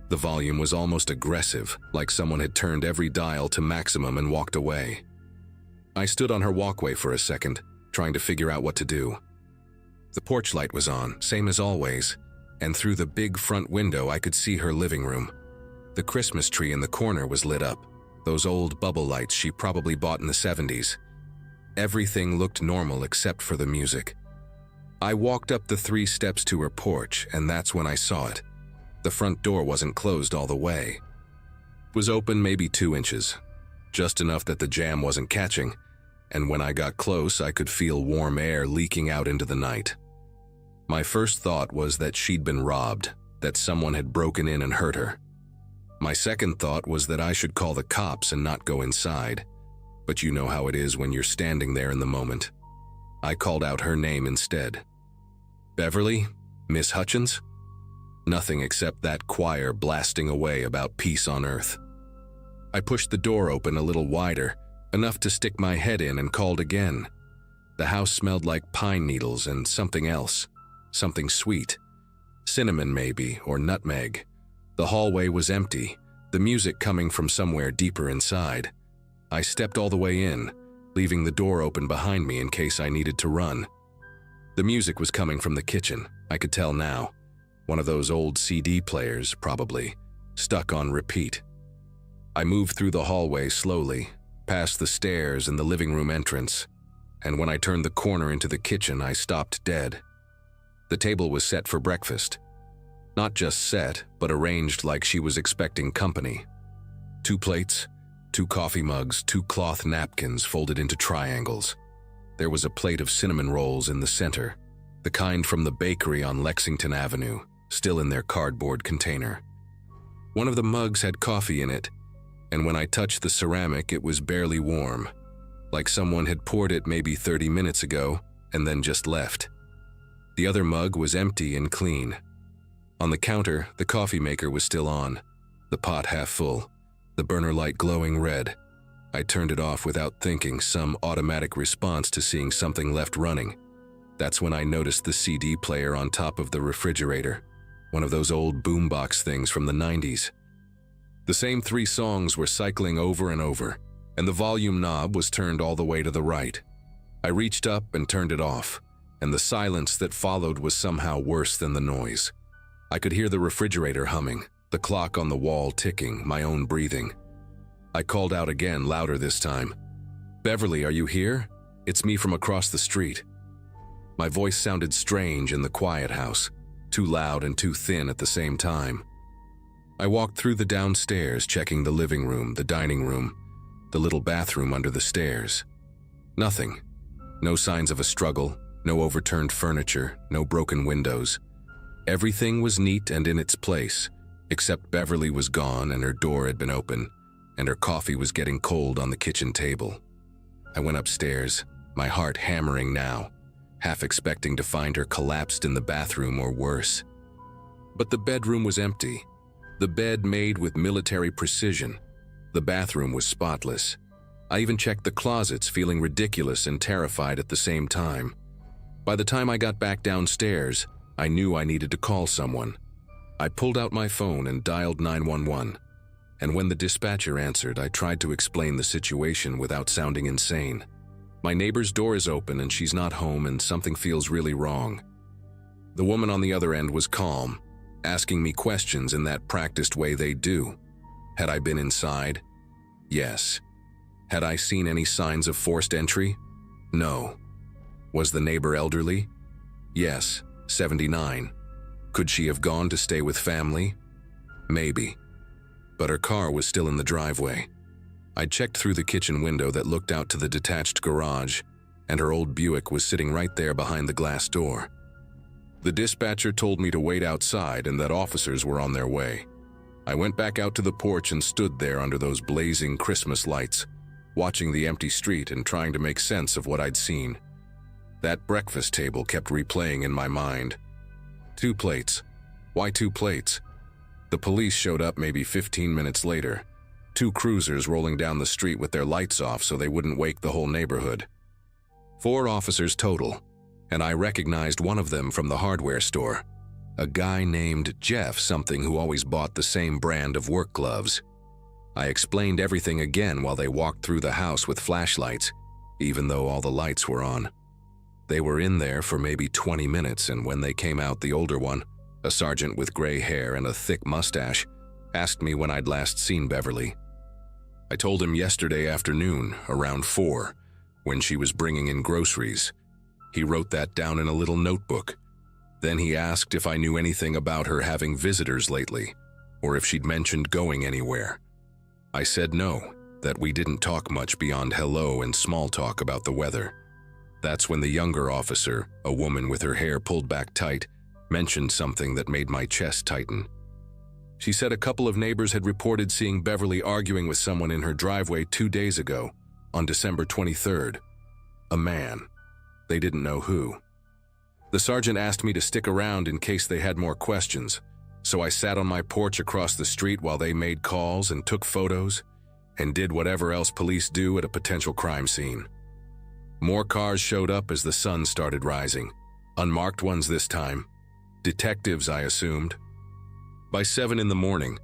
The volume was almost aggressive, like someone had turned every dial to maximum and walked away. I stood on her walkway for a second, trying to figure out what to do. The porch light was on, same as always, and through the big front window I could see her living room. The Christmas tree in the corner was lit up, those old bubble lights she probably bought in the 70s. Everything looked normal except for the music. I walked up the 3 steps to her porch, and that's when I saw it. The front door wasn't closed all the way. It was open maybe 2 inches, just enough that the jam wasn't catching, and when I got close I could feel warm air leaking out into the night. My first thought was that she'd been robbed, that someone had broken in and hurt her. My second thought was that I should call the cops and not go inside, but you know how it is when you're standing there in the moment. I called out her name instead. Beverly? Miss Hutchins? Nothing except that choir blasting away about peace on earth. I pushed the door open a little wider, enough to stick my head in, and called again. The house smelled like pine needles and something else, something sweet. Cinnamon maybe, or nutmeg. The hallway was empty. the music coming from somewhere deeper inside. I stepped all the way in, leaving the door open behind me in case I needed to run. The music was coming from the kitchen, I could tell now. One of those old CD players, probably, stuck on repeat. I moved through the hallway slowly, past the stairs and the living room entrance, and when I turned the corner into the kitchen, I stopped dead. The table was set for breakfast. Not just set, but arranged like she was expecting company. 2 plates, 2 coffee mugs, 2 cloth napkins folded into triangles. There was a plate of cinnamon rolls in the center, the kind from the bakery on Lexington Avenue, still in their cardboard container. One of the mugs had coffee in it, and when I touched the ceramic, it was barely warm, like someone had poured it maybe 30 minutes ago and then just left. The other mug was empty and clean. On the counter, the coffee maker was still on, the pot half full, the burner light glowing red. I turned it off without thinking, some automatic response to seeing something left running. That's when I noticed the CD player on top of the refrigerator, one of those old boombox things from the 90s. The same 3 songs were cycling over and over, and the volume knob was turned all the way to the right. I reached up and turned it off, and the silence that followed was somehow worse than the noise. I could hear the refrigerator humming, the clock on the wall ticking, my own breathing. I called out again, louder this time. "Beverly, are you here? It's me from across the street." My voice sounded strange in the quiet house, too loud and too thin at the same time. I walked through the downstairs, checking the living room, the dining room, the little bathroom under the stairs. Nothing. No signs of a struggle, no overturned furniture, no broken windows. Everything was neat and in its place, except Beverly was gone and her door had been open, and her coffee was getting cold on the kitchen table. I went upstairs, my heart hammering now, half expecting to find her collapsed in the bathroom or worse. But the bedroom was empty. The bed made with military precision. The bathroom was spotless. I even checked the closets, feeling ridiculous and terrified at the same time. By the time I got back downstairs, I knew I needed to call someone. I pulled out my phone and dialed 911. And when the dispatcher answered, I tried to explain the situation without sounding insane. My neighbor's door is open and she's not home and something feels really wrong. The woman on the other end was calm, asking me questions in that practiced way they do. Had I been inside? Yes. Had I seen any signs of forced entry? No. Was the neighbor elderly? Yes, 79. Could she have gone to stay with family? Maybe. But her car was still in the driveway. I checked through the kitchen window that looked out to the detached garage, and her old Buick was sitting right there behind the glass door. The dispatcher told me to wait outside and that officers were on their way. I went back out to the porch and stood there under those blazing Christmas lights, watching the empty street and trying to make sense of what I'd seen. That breakfast table kept replaying in my mind. 2 plates. Why 2 plates? The police showed up maybe 15 minutes later. 2 cruisers rolling down the street with their lights off so they wouldn't wake the whole neighborhood. 4 officers total, and I recognized one of them from the hardware store. A guy named Jeff something who always bought the same brand of work gloves. I explained everything again while they walked through the house with flashlights, even though all the lights were on. They were in there for maybe 20 minutes, and when they came out, the older one, a sergeant with gray hair and a thick mustache, asked me when I'd last seen Beverly. I told him yesterday afternoon, around 4, when she was bringing in groceries. He wrote that down in a little notebook. Then he asked if I knew anything about her having visitors lately, or if she'd mentioned going anywhere. I said no, that we didn't talk much beyond hello and small talk about the weather. That's when the younger officer, a woman with her hair pulled back tight, mentioned something that made my chest tighten. She said a couple of neighbors had reported seeing Beverly arguing with someone in her driveway 2 days ago, on December 23rd. A man. They didn't know who. The sergeant asked me to stick around in case they had more questions, so I sat on my porch across the street while they made calls and took photos, and did whatever else police do at a potential crime scene. More cars showed up as the sun started rising, unmarked ones this time. Detectives, I assumed. By 7 in the morning,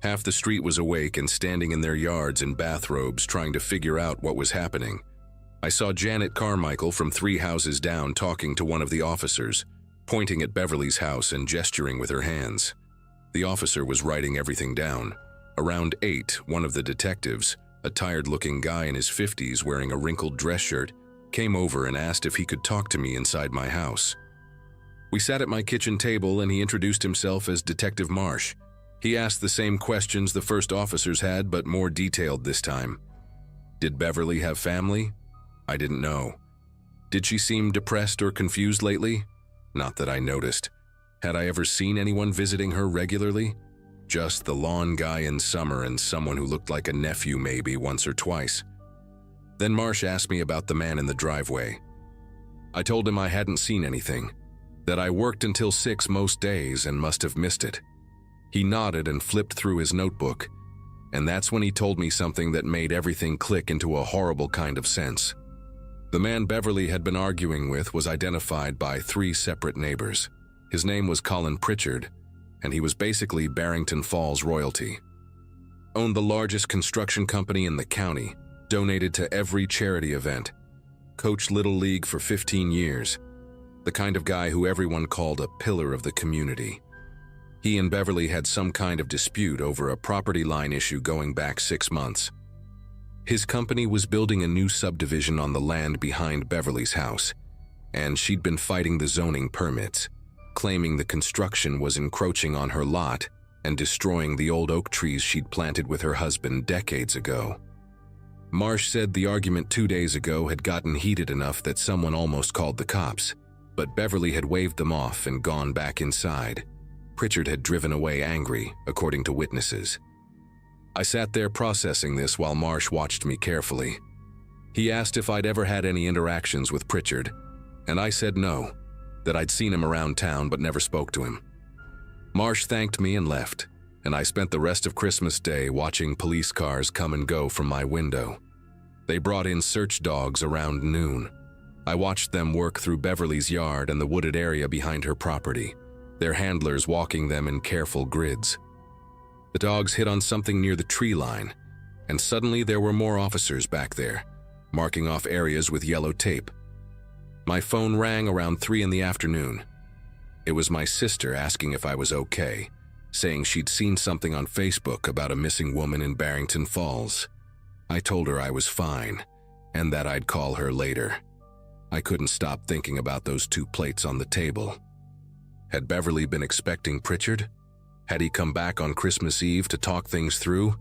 Half the street was awake and standing in their yards in bathrobes trying to figure out what was happening. I saw Janet Carmichael from 3 houses down talking to one of the officers, pointing at Beverly's house and gesturing with her hands. The officer was writing everything down. Around 8, one of the detectives, a tired-looking guy in his 50s wearing a wrinkled dress shirt, came over and asked if he could talk to me inside my house. We sat at my kitchen table and he introduced himself as Detective Marsh. He asked the same questions the first officers had, but more detailed this time. Did Beverly have family? I didn't know. Did she seem depressed or confused lately? Not that I noticed. Had I ever seen anyone visiting her regularly? Just the lawn guy in summer and someone who looked like a nephew maybe once or twice. Then Marsh asked me about the man in the driveway. I told him I hadn't seen anything, that I worked until 6 most days and must have missed it. He nodded and flipped through his notebook, and that's when he told me something that made everything click into a horrible kind of sense. The man Beverly had been arguing with was identified by 3 separate neighbors. His name was Colin Pritchard, and he was basically Barrington Falls royalty. Owned the largest construction company in the county, donated to every charity event, coached Little League for 15 years, the kind of guy who everyone called a pillar of the community. He and Beverly had some kind of dispute over a property line issue going back 6 months. His company was building a new subdivision on the land behind Beverly's house, and she'd been fighting the zoning permits, claiming the construction was encroaching on her lot and destroying the old oak trees she'd planted with her husband decades ago. Marsh said the argument 2 days ago had gotten heated enough that someone almost called the cops, but Beverly had waved them off and gone back inside. Pritchard had driven away angry, according to witnesses. I sat there processing this while Marsh watched me carefully. He asked if I'd ever had any interactions with Pritchard, and I said no, that I'd seen him around town but never spoke to him. Marsh thanked me and left, and I spent the rest of Christmas Day watching police cars come and go from my window. They brought in search dogs around noon. I watched them work through Beverly's yard and the wooded area behind her property, their handlers walking them in careful grids. The dogs hit on something near the tree line, and suddenly there were more officers back there, marking off areas with yellow tape. My phone rang around 3 in the afternoon. It was my sister asking if I was okay, saying she'd seen something on Facebook about a missing woman in Barrington Falls. I told her I was fine, and that I'd call her later. I couldn't stop thinking about those 2 plates on the table. Had Beverly been expecting Pritchard? Had he come back on Christmas Eve to talk things through,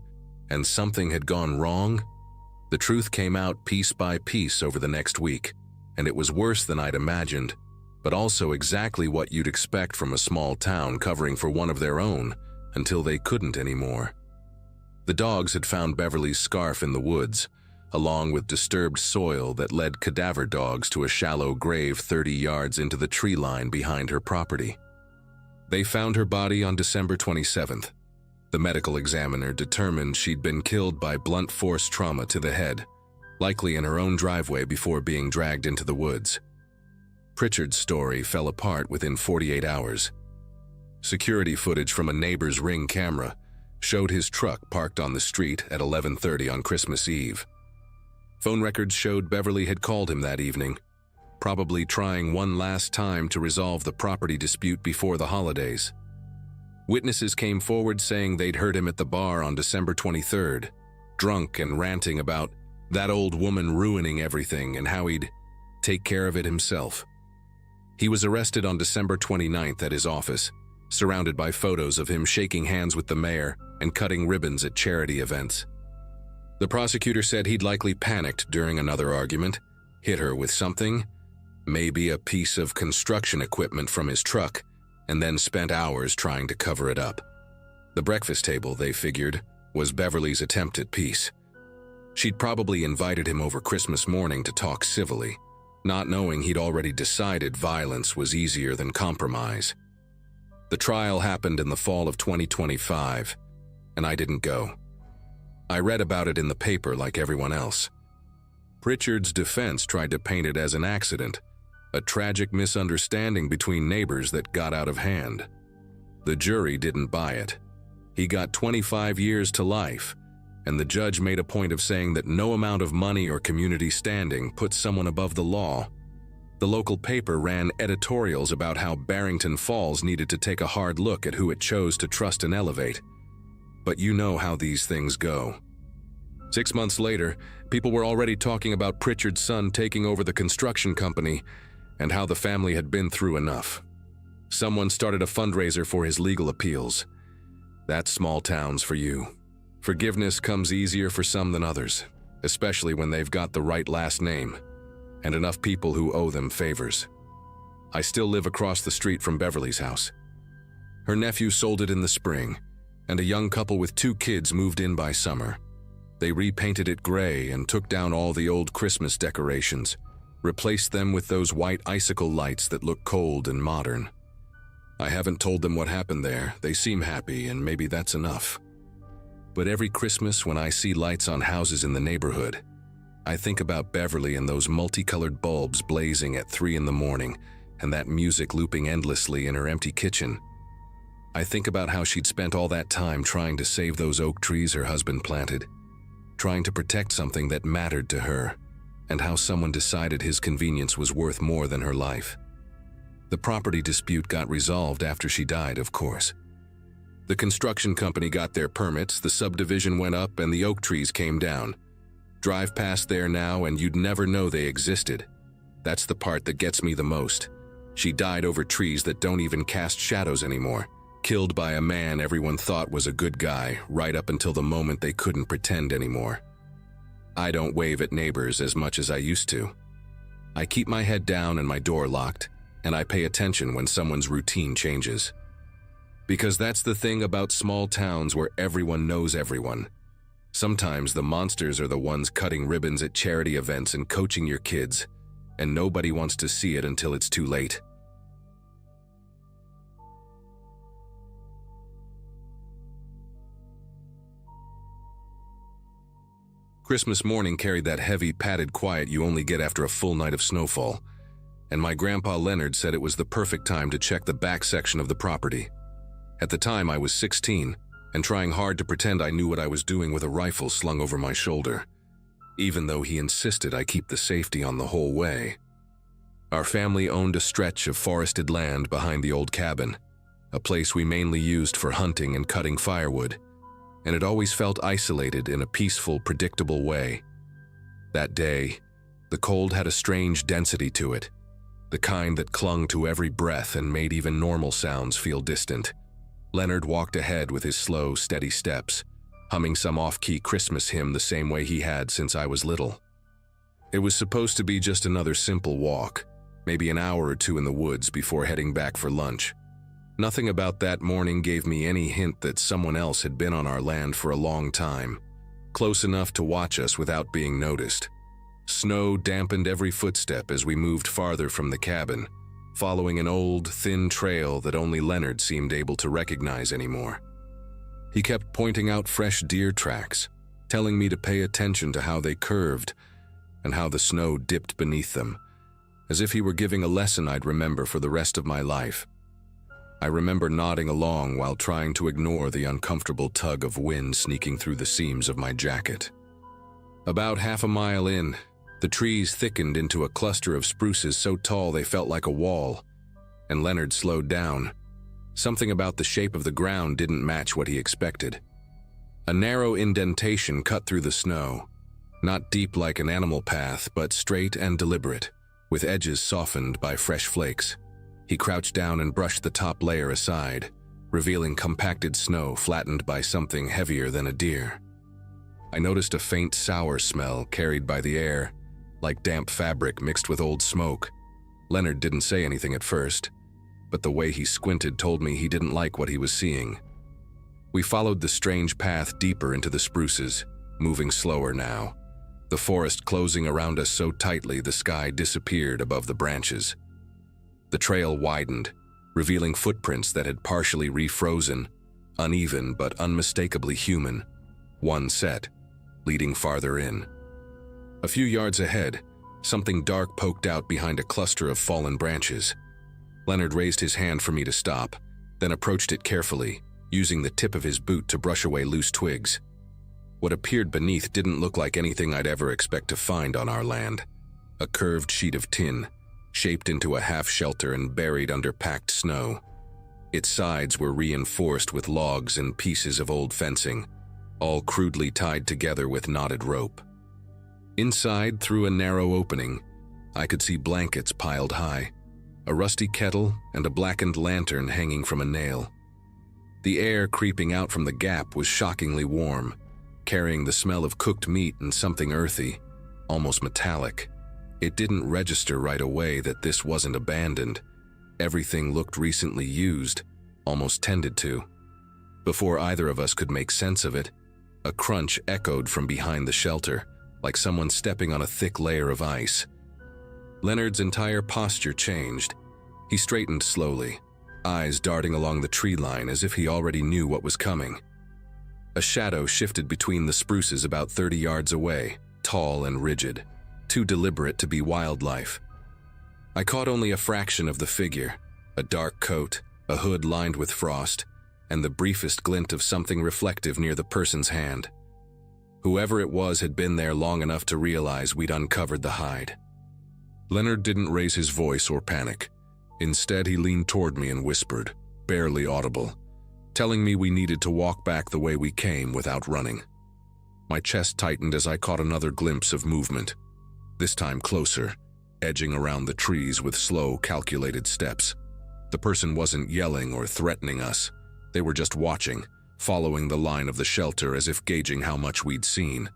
and something had gone wrong? The truth came out piece by piece over the next week, and it was worse than I'd imagined, but also exactly what you'd expect from a small town covering for one of their own until they couldn't anymore. The dogs had found Beverly's scarf in the woods, along with disturbed soil that led cadaver dogs to a shallow grave 30 yards into the tree line behind her property. They found her body on December 27th. The medical examiner determined she'd been killed by blunt force trauma to the head, likely in her own driveway before being dragged into the woods. Pritchard's story fell apart within 48 hours. Security footage from a neighbor's Ring camera showed his truck parked on the street at 11:30 on Christmas Eve. Phone records showed Beverly had called him that evening, probably trying one last time to resolve the property dispute before the holidays. Witnesses came forward saying they'd heard him at the bar on December 23rd, drunk and ranting about that old woman ruining everything and how he'd take care of it himself. He was arrested on December 29th at his office, surrounded by photos of him shaking hands with the mayor and cutting ribbons at charity events. The prosecutor said he'd likely panicked during another argument, hit her with something, maybe a piece of construction equipment from his truck, and then spent hours trying to cover it up. The breakfast table, they figured, was Beverly's attempt at peace. She'd probably invited him over Christmas morning to talk civilly, not knowing he'd already decided violence was easier than compromise. The trial happened in the fall of 2025, and I didn't go. I read about it in the paper like everyone else. Pritchard's defense tried to paint it as an accident, a tragic misunderstanding between neighbors that got out of hand. The jury didn't buy it. He got 25 years to life, and the judge made a point of saying that no amount of money or community standing puts someone above the law. The local paper ran editorials about how Barrington Falls needed to take a hard look at who it chose to trust and elevate. But you know how these things go. 6 months later, people were already talking about Pritchard's son taking over the construction company and how the family had been through enough. Someone started a fundraiser for his legal appeals. That's small towns for you. Forgiveness comes easier for some than others, especially when they've got the right last name and enough people who owe them favors. I still live across the street from Beverly's house. Her nephew sold it in the spring, and a young couple with 2 kids moved in by summer. They repainted it gray and took down all the old Christmas decorations, replaced them with those white icicle lights that look cold and modern. I haven't told them what happened there. They seem happy, and maybe that's enough. But every Christmas when I see lights on houses in the neighborhood, I think about Beverly and those multicolored bulbs blazing at 3 in the morning and that music looping endlessly in her empty kitchen. I think about how she'd spent all that time trying to save those oak trees her husband planted, trying to protect something that mattered to her, and how someone decided his convenience was worth more than her life. The property dispute got resolved after she died, of course. The construction company got their permits, the subdivision went up, and the oak trees came down. Drive past there now and you'd never know they existed. That's the part that gets me the most. She died over trees that don't even cast shadows anymore, killed by a man everyone thought was a good guy, right up until the moment they couldn't pretend anymore. I don't wave at neighbors as much as I used to. I keep my head down and my door locked, and I pay attention when someone's routine changes. Because that's the thing about small towns where everyone knows everyone. Sometimes the monsters are the ones cutting ribbons at charity events and coaching your kids, and nobody wants to see it until it's too late. Christmas morning carried that heavy, padded quiet you only get after a full night of snowfall, and my grandpa Leonard said it was the perfect time to check the back section of the property. At the time, I was 16, and trying hard to pretend I knew what I was doing with a rifle slung over my shoulder, even though he insisted I keep the safety on the whole way. Our family owned a stretch of forested land behind the old cabin, a place we mainly used for hunting and cutting firewood, and it always felt isolated in a peaceful, predictable way. That day, the cold had a strange density to it, the kind that clung to every breath and made even normal sounds feel distant. Leonard walked ahead with his slow, steady steps, humming some off-key Christmas hymn the same way he had since I was little. It was supposed to be just another simple walk, maybe an hour or 2 in the woods before heading back for lunch. Nothing about that morning gave me any hint that someone else had been on our land for a long time, close enough to watch us without being noticed. Snow dampened every footstep as we moved farther from the cabin, following an old, thin trail that only Leonard seemed able to recognize anymore. He kept pointing out fresh deer tracks, telling me to pay attention to how they curved and how the snow dipped beneath them, as if he were giving a lesson I'd remember for the rest of my life. I remember nodding along while trying to ignore the uncomfortable tug of wind sneaking through the seams of my jacket. About half a mile in, the trees thickened into a cluster of spruces so tall they felt like a wall, and Leonard slowed down. Something about the shape of the ground didn't match what he expected. A narrow indentation cut through the snow, not deep like an animal path, but straight and deliberate, with edges softened by fresh flakes. He crouched down and brushed the top layer aside, revealing compacted snow flattened by something heavier than a deer. I noticed a faint sour smell carried by the air, like damp fabric mixed with old smoke. Leonard didn't say anything at first, but the way he squinted told me he didn't like what he was seeing. We followed the strange path deeper into the spruces, moving slower now, the forest closing around us so tightly the sky disappeared above the branches. The trail widened, revealing footprints that had partially refrozen, uneven but unmistakably human, one set, leading farther in. A few yards ahead, something dark poked out behind a cluster of fallen branches. Leonard raised his hand for me to stop, then approached it carefully, using the tip of his boot to brush away loose twigs. What appeared beneath didn't look like anything I'd ever expect to find on our land. A curved sheet of tin, shaped into a half-shelter and buried under packed snow. Its sides were reinforced with logs and pieces of old fencing, all crudely tied together with knotted rope. Inside, through a narrow opening, I could see blankets piled high, a rusty kettle, and a blackened lantern hanging from a nail. The air creeping out from the gap was shockingly warm, carrying the smell of cooked meat and something earthy, almost metallic. It didn't register right away that this wasn't abandoned. Everything looked recently used, almost tended to. Before either of us could make sense of it, a crunch echoed from behind the shelter, like someone stepping on a thick layer of ice. Leonard's entire posture changed. He straightened slowly, eyes darting along the tree line as if he already knew what was coming. A shadow shifted between the spruces about 30 yards away, tall and rigid, too deliberate to be wildlife. I caught only a fraction of the figure, a dark coat, a hood lined with frost, and the briefest glint of something reflective near the person's hand. Whoever it was had been there long enough to realize we'd uncovered the hide. Leonard didn't raise his voice or panic. Instead, he leaned toward me and whispered, barely audible, telling me we needed to walk back the way we came without running. My chest tightened as I caught another glimpse of movement, this time closer, edging around the trees with slow, calculated steps. The person wasn't yelling or threatening us. They were just watching, following the line of the shelter as if gauging how much we'd seen.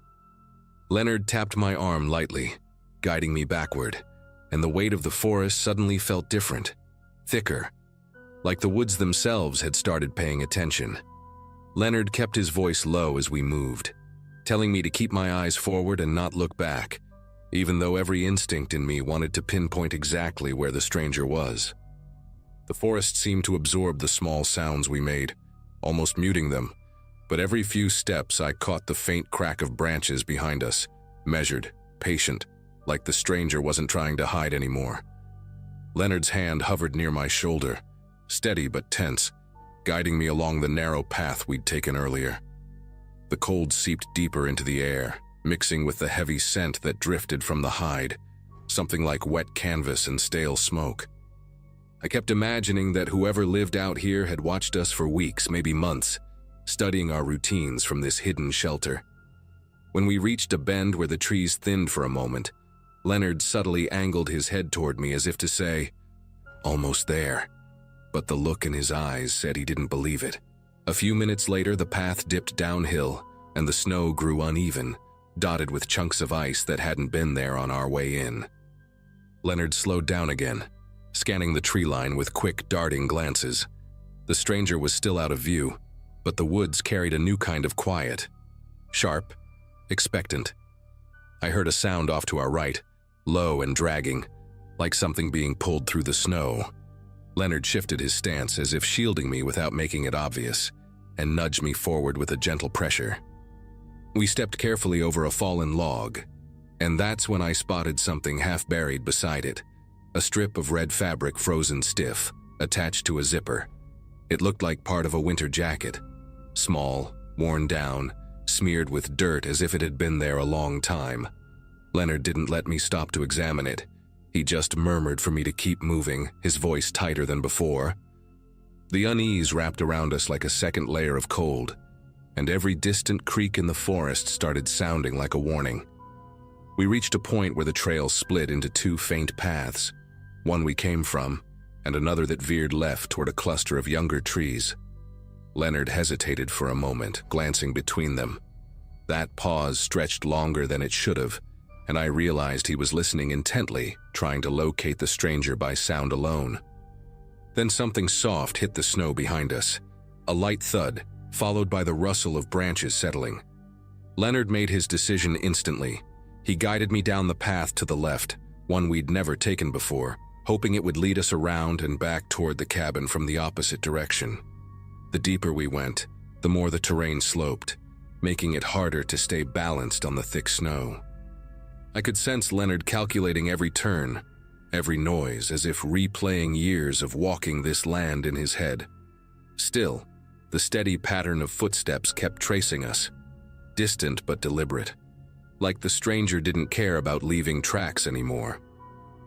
Leonard tapped my arm lightly, guiding me backward, and the weight of the forest suddenly felt different, thicker, like the woods themselves had started paying attention. Leonard kept his voice low as we moved, telling me to keep my eyes forward and not look back, even though every instinct in me wanted to pinpoint exactly where the stranger was. The forest seemed to absorb the small sounds we made, almost muting them, but every few steps I caught the faint crack of branches behind us, measured, patient, like the stranger wasn't trying to hide anymore. Leonard's hand hovered near my shoulder, steady but tense, guiding me along the narrow path we'd taken earlier. The cold seeped deeper into the air, mixing with the heavy scent that drifted from the hide, something like wet canvas and stale smoke. I kept imagining that whoever lived out here had watched us for weeks, maybe months, studying our routines from this hidden shelter. When we reached a bend where the trees thinned for a moment, Leonard subtly angled his head toward me as if to say, "Almost there." But the look in his eyes said he didn't believe it. A few minutes later, the path dipped downhill, and the snow grew uneven, dotted with chunks of ice that hadn't been there on our way in. Leonard slowed down again, scanning the tree line with quick, darting glances. The stranger was still out of view, but the woods carried a new kind of quiet. Sharp, expectant. I heard a sound off to our right, low and dragging, like something being pulled through the snow. Leonard shifted his stance as if shielding me without making it obvious, and nudged me forward with a gentle pressure. We stepped carefully over a fallen log, and that's when I spotted something half buried beside it, a strip of red fabric frozen stiff, attached to a zipper. It looked like part of a winter jacket, small, worn down, smeared with dirt as if it had been there a long time. Leonard didn't let me stop to examine it. He just murmured for me to keep moving, his voice tighter than before. The unease wrapped around us like a second layer of cold, and every distant creak in the forest started sounding like a warning. We reached a point where the trail split into two faint paths, one we came from, and another that veered left toward a cluster of younger trees. Leonard hesitated for a moment, glancing between them. That pause stretched longer than it should have, and I realized he was listening intently, trying to locate the stranger by sound alone. Then something soft hit the snow behind us, a light thud, followed by the rustle of branches settling. Leonard made his decision instantly. He guided me down the path to the left, one we'd never taken before, hoping it would lead us around and back toward the cabin from the opposite direction. The deeper we went, the more the terrain sloped, making it harder to stay balanced on the thick snow. I could sense Leonard calculating every turn, every noise, as if replaying years of walking this land in his head. Still, The steady pattern of footsteps kept tracing us, distant but deliberate, like the stranger didn't care about leaving tracks anymore.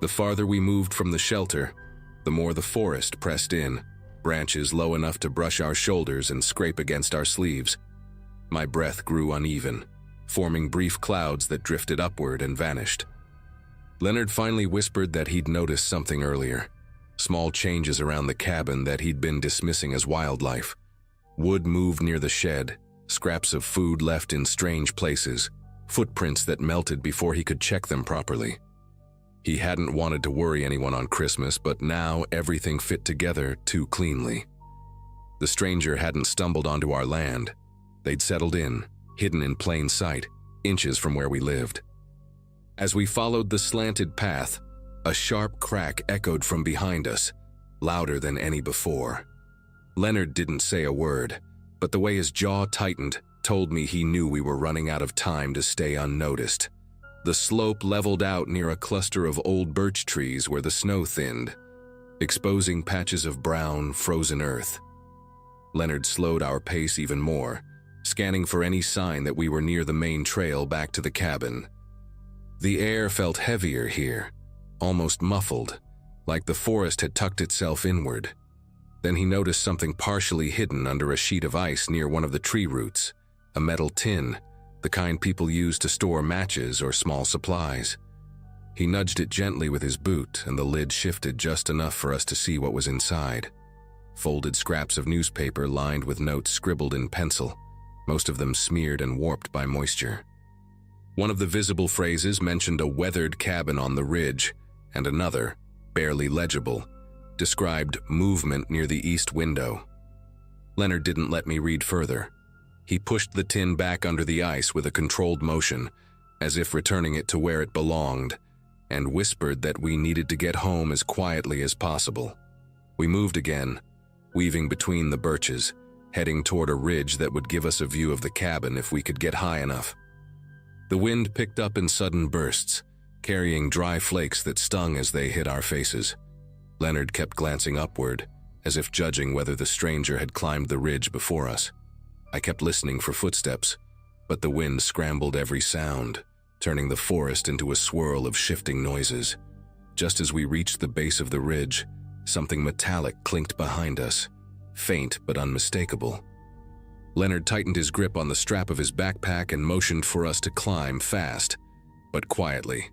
The farther we moved from the shelter, the more the forest pressed in, branches low enough to brush our shoulders and scrape against our sleeves. My breath grew uneven, forming brief clouds that drifted upward and vanished. Leonard finally whispered that he'd noticed something earlier, small changes around the cabin that he'd been dismissing as wildlife. Wood moved near the shed, scraps of food left in strange places, footprints that melted before he could check them properly. He hadn't wanted to worry anyone on Christmas, but now everything fit together too cleanly. The stranger hadn't stumbled onto our land. They'd settled in, hidden in plain sight, inches from where we lived. As we followed the slanted path, a sharp crack echoed from behind us, louder than any before. Leonard didn't say a word, but the way his jaw tightened told me he knew we were running out of time to stay unnoticed. The slope leveled out near a cluster of old birch trees where the snow thinned, exposing patches of brown, frozen earth. Leonard slowed our pace even more, scanning for any sign that we were near the main trail back to the cabin. The air felt heavier here, almost muffled, like the forest had tucked itself inward. Then he noticed something partially hidden under a sheet of ice near one of the tree roots, a metal tin, the kind people use to store matches or small supplies. He nudged it gently with his boot, and the lid shifted just enough for us to see what was inside. Folded scraps of newspaper lined with notes scribbled in pencil, most of them smeared and warped by moisture. One of the visible phrases mentioned a weathered cabin on the ridge, and another, barely legible, described movement near the east window. Leonard didn't let me read further. He pushed the tin back under the ice with a controlled motion, as if returning it to where it belonged, and whispered that we needed to get home as quietly as possible. We moved again, weaving between the birches, heading toward a ridge that would give us a view of the cabin if we could get high enough. The wind picked up in sudden bursts, carrying dry flakes that stung as they hit our faces. Leonard kept glancing upward, as if judging whether the stranger had climbed the ridge before us. I kept listening for footsteps, but the wind scrambled every sound, turning the forest into a swirl of shifting noises. Just as we reached the base of the ridge, something metallic clinked behind us, faint but unmistakable. Leonard tightened his grip on the strap of his backpack and motioned for us to climb fast, but quietly.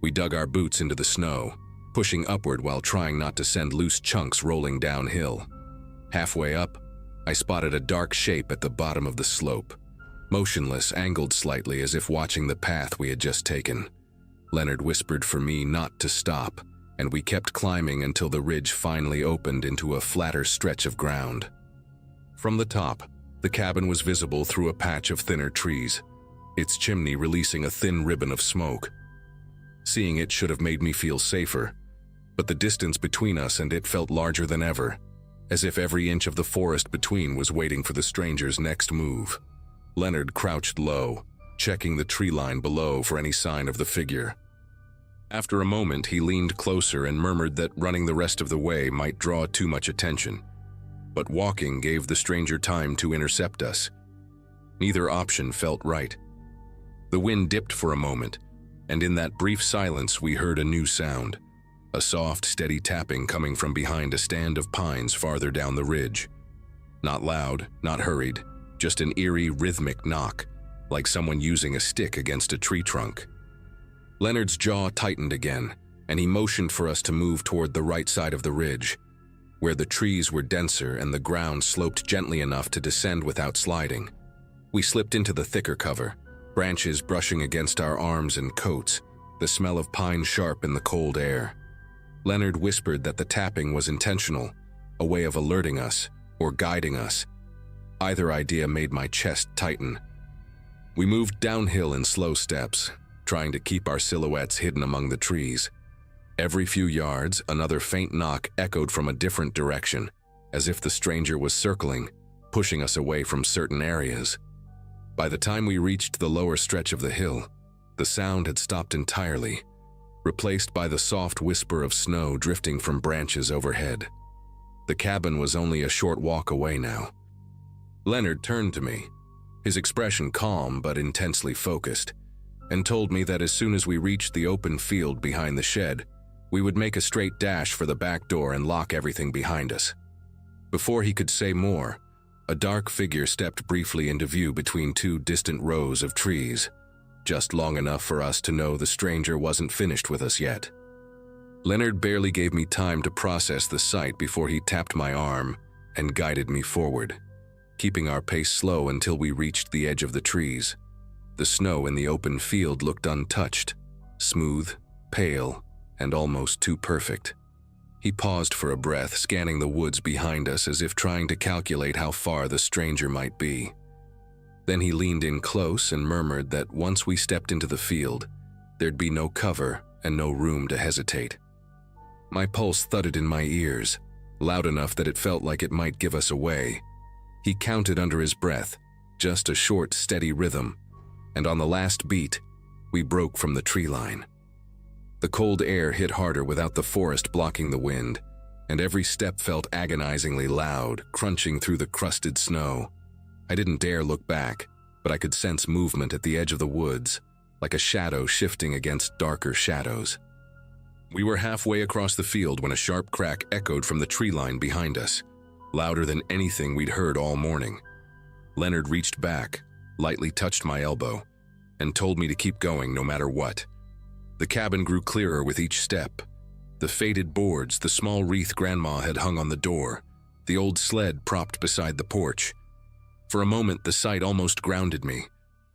We dug our boots into the snow, pushing upward while trying not to send loose chunks rolling downhill. Halfway up, I spotted a dark shape at the bottom of the slope, motionless, angled slightly as if watching the path we had just taken. Leonard whispered for me not to stop, and we kept climbing until the ridge finally opened into a flatter stretch of ground. From the top, the cabin was visible through a patch of thinner trees, its chimney releasing a thin ribbon of smoke. Seeing it should have made me feel safer, but the distance between us and it felt larger than ever, as if every inch of the forest between was waiting for the stranger's next move. Leonard crouched low, checking the tree line below for any sign of the figure. After a moment, he leaned closer and murmured that running the rest of the way might draw too much attention. But walking gave the stranger time to intercept us. Neither option felt right. The wind dipped for a moment, and in that brief silence we heard a new sound, a soft, steady tapping coming from behind a stand of pines farther down the ridge. Not loud, not hurried, just an eerie, rhythmic knock, like someone using a stick against a tree trunk. Leonard's jaw tightened again, and he motioned for us to move toward the right side of the ridge, where the trees were denser and the ground sloped gently enough to descend without sliding. We slipped into the thicker cover, branches brushing against our arms and coats, the smell of pine sharp in the cold air. Leonard whispered that the tapping was intentional, a way of alerting us or guiding us. Either idea made my chest tighten. We moved downhill in slow steps, trying to keep our silhouettes hidden among the trees. Every few yards, another faint knock echoed from a different direction, as if the stranger was circling, pushing us away from certain areas. By the time we reached the lower stretch of the hill, the sound had stopped entirely, replaced by the soft whisper of snow drifting from branches overhead. The cabin was only a short walk away now, Leonard turned to me, his expression calm but intensely focused, and told me that as soon as we reached the open field behind the shed, we would make a straight dash for the back door and lock everything behind us. Before he could say more, a dark figure stepped briefly into view between two distant rows of trees, just long enough for us to know the stranger wasn't finished with us yet. Leonard barely gave me time to process the sight before he tapped my arm and guided me forward, keeping our pace slow until we reached the edge of the trees. The snow in the open field looked untouched, smooth, pale, and almost too perfect. He paused for a breath, scanning the woods behind us as if trying to calculate how far the stranger might be. Then he leaned in close and murmured that once we stepped into the field, there'd be no cover and no room to hesitate. My pulse thudded in my ears, loud enough that it felt like it might give us away. He counted under his breath, just a short, steady rhythm, and on the last beat, we broke from the tree line. The cold air hit harder without the forest blocking the wind, and every step felt agonizingly loud, crunching through the crusted snow. I didn't dare look back, but I could sense movement at the edge of the woods, like a shadow shifting against darker shadows. We were halfway across the field when a sharp crack echoed from the tree line behind us, louder than anything we'd heard all morning. Leonard reached back, lightly touched my elbow, and told me to keep going no matter what. The cabin grew clearer with each step. The faded boards, the small wreath Grandma had hung on the door, the old sled propped beside the porch. For a moment, the sight almost grounded me,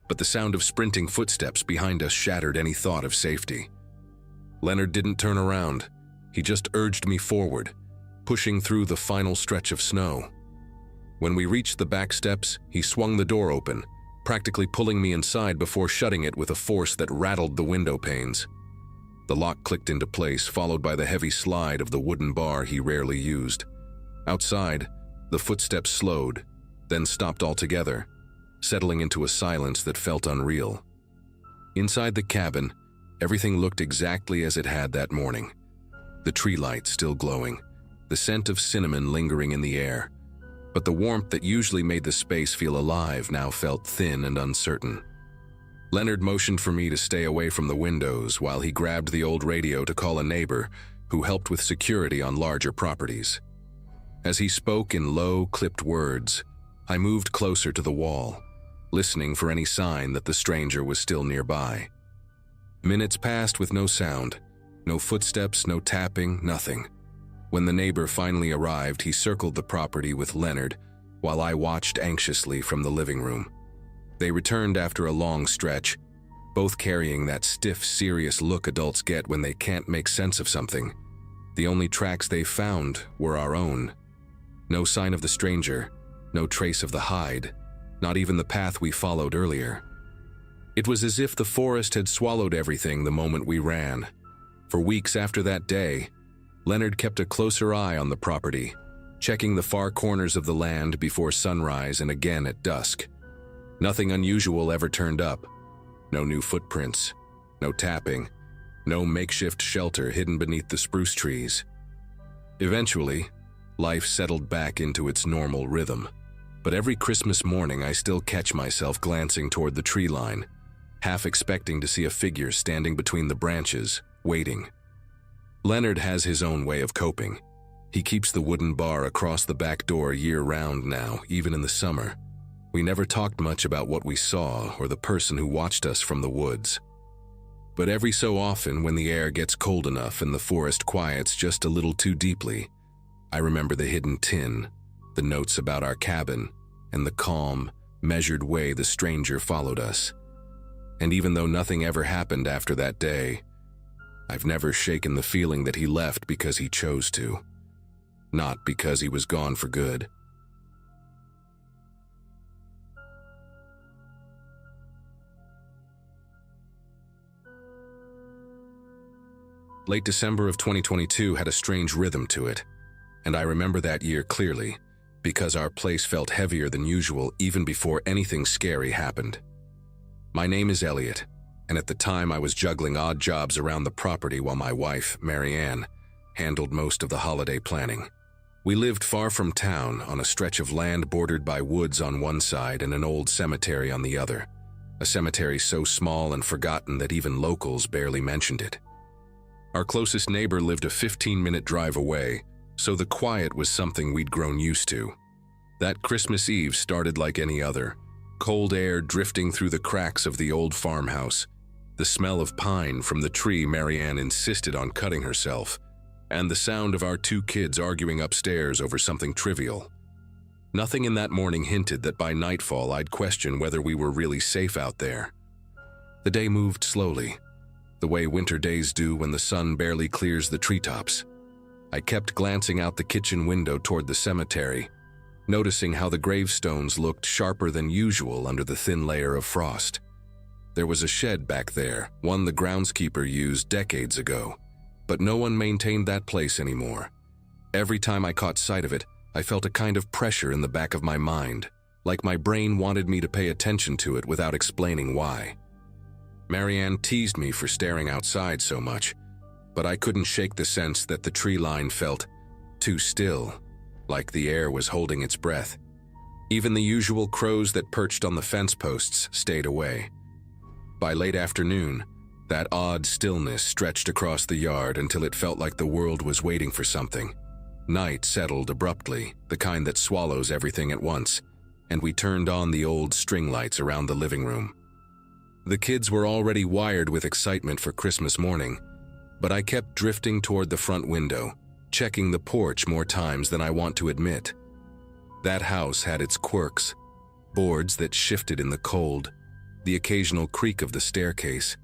but the sound of sprinting footsteps behind us shattered any thought of safety. Leonard didn't turn around. He just urged me forward, pushing through the final stretch of snow. When we reached the back steps, he swung the door open, practically pulling me inside before shutting it with a force that rattled the window panes. The lock clicked into place, followed by the heavy slide of the wooden bar he rarely used. Outside, the footsteps slowed, then stopped altogether, settling into a silence that felt unreal. Inside the cabin, everything looked exactly as it had that morning. The tree light still glowing, the scent of cinnamon lingering in the air, but the warmth that usually made the space feel alive now felt thin and uncertain. Leonard motioned for me to stay away from the windows while he grabbed the old radio to call a neighbor who helped with security on larger properties. As he spoke in low, clipped words, I moved closer to the wall, listening for any sign that the stranger was still nearby. Minutes passed with no sound, no footsteps, no tapping, nothing. When the neighbor finally arrived, he circled the property with Leonard while I watched anxiously from the living room. They returned after a long stretch, both carrying that stiff, serious look adults get when they can't make sense of something. The only tracks they found were our own. No sign of the stranger, no trace of the hide, not even the path we followed earlier. It was as if the forest had swallowed everything the moment we ran. For weeks after that day, Leonard kept a closer eye on the property, checking the far corners of the land before sunrise and again at dusk. Nothing unusual ever turned up. No new footprints, no tapping, no makeshift shelter hidden beneath the spruce trees. Eventually, life settled back into its normal rhythm, but every Christmas morning I still catch myself glancing toward the tree line, half expecting to see a figure standing between the branches, waiting. Leonard has his own way of coping. He keeps the wooden bar across the back door year-round now, even in the summer. We never talked much about what we saw or the person who watched us from the woods. But every so often, when the air gets cold enough and the forest quiets just a little too deeply, I remember the hidden tin, the notes about our cabin, and the calm, measured way the stranger followed us. And even though nothing ever happened after that day, I've never shaken the feeling that he left because he chose to, not because he was gone for good. Late December of 2022 had a strange rhythm to it, and I remember that year clearly because our place felt heavier than usual even before anything scary happened. My name is Elliot, and at the time I was juggling odd jobs around the property while my wife, Marianne, handled most of the holiday planning. We lived far from town, on a stretch of land bordered by woods on one side and an old cemetery on the other. A cemetery so small and forgotten that even locals barely mentioned it. Our closest neighbor lived a 15-minute drive away, so the quiet was something we'd grown used to. That Christmas Eve started like any other. Cold air drifting through the cracks of the old farmhouse, the smell of pine from the tree Marianne insisted on cutting herself, and the sound of our two kids arguing upstairs over something trivial. Nothing in that morning hinted that by nightfall I'd question whether we were really safe out there. The day moved slowly, the way winter days do when the sun barely clears the treetops. I kept glancing out the kitchen window toward the cemetery, noticing how the gravestones looked sharper than usual under the thin layer of frost. There was a shed back there, one the groundskeeper used decades ago, but no one maintained that place anymore. Every time I caught sight of it, I felt a kind of pressure in the back of my mind, like my brain wanted me to pay attention to it without explaining why. Marianne teased me for staring outside so much, but I couldn't shake the sense that the tree line felt too still, like the air was holding its breath. Even the usual crows that perched on the fence posts stayed away. By late afternoon, that odd stillness stretched across the yard until it felt like the world was waiting for something. Night settled abruptly, the kind that swallows everything at once, and we turned on the old string lights around the living room. The kids were already wired with excitement for Christmas morning, but I kept drifting toward the front window, checking the porch more times than I want to admit. That house had its quirks, boards that shifted in the cold, the occasional creak of the staircase,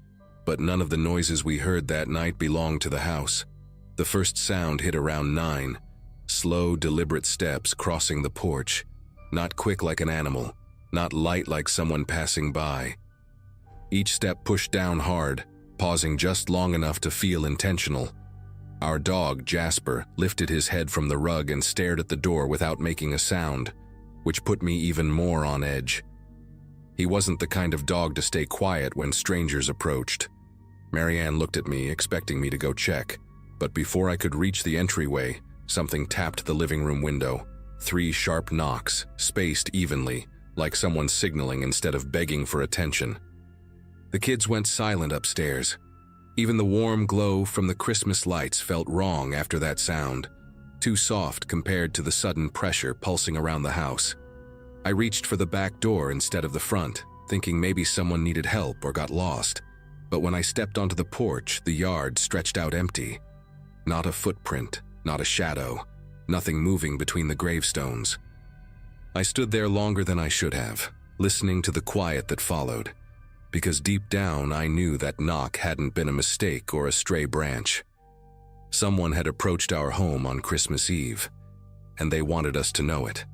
but none of the noises we heard that night belonged to the house. The first sound hit around 9, slow, deliberate steps crossing the porch, not quick like an animal, not light like someone passing by. Each step pushed down hard, pausing just long enough to feel intentional. Our dog, Jasper, lifted his head from the rug and stared at the door without making a sound, which put me even more on edge. He wasn't the kind of dog to stay quiet when strangers approached. Marianne looked at me, expecting me to go check, but before I could reach the entryway, something tapped the living room window. 3 sharp knocks, spaced evenly, like someone signaling instead of begging for attention. The kids went silent upstairs. Even the warm glow from the Christmas lights felt wrong after that sound, too soft compared to the sudden pressure pulsing around the house. I reached for the back door instead of the front, thinking maybe someone needed help or got lost. But when I stepped onto the porch, the yard stretched out empty. Not a footprint, not a shadow, nothing moving between the gravestones. I stood there longer than I should have, listening to the quiet that followed, because deep down I knew that knock hadn't been a mistake or a stray branch. Someone had approached our home on Christmas Eve, and they wanted us to know it.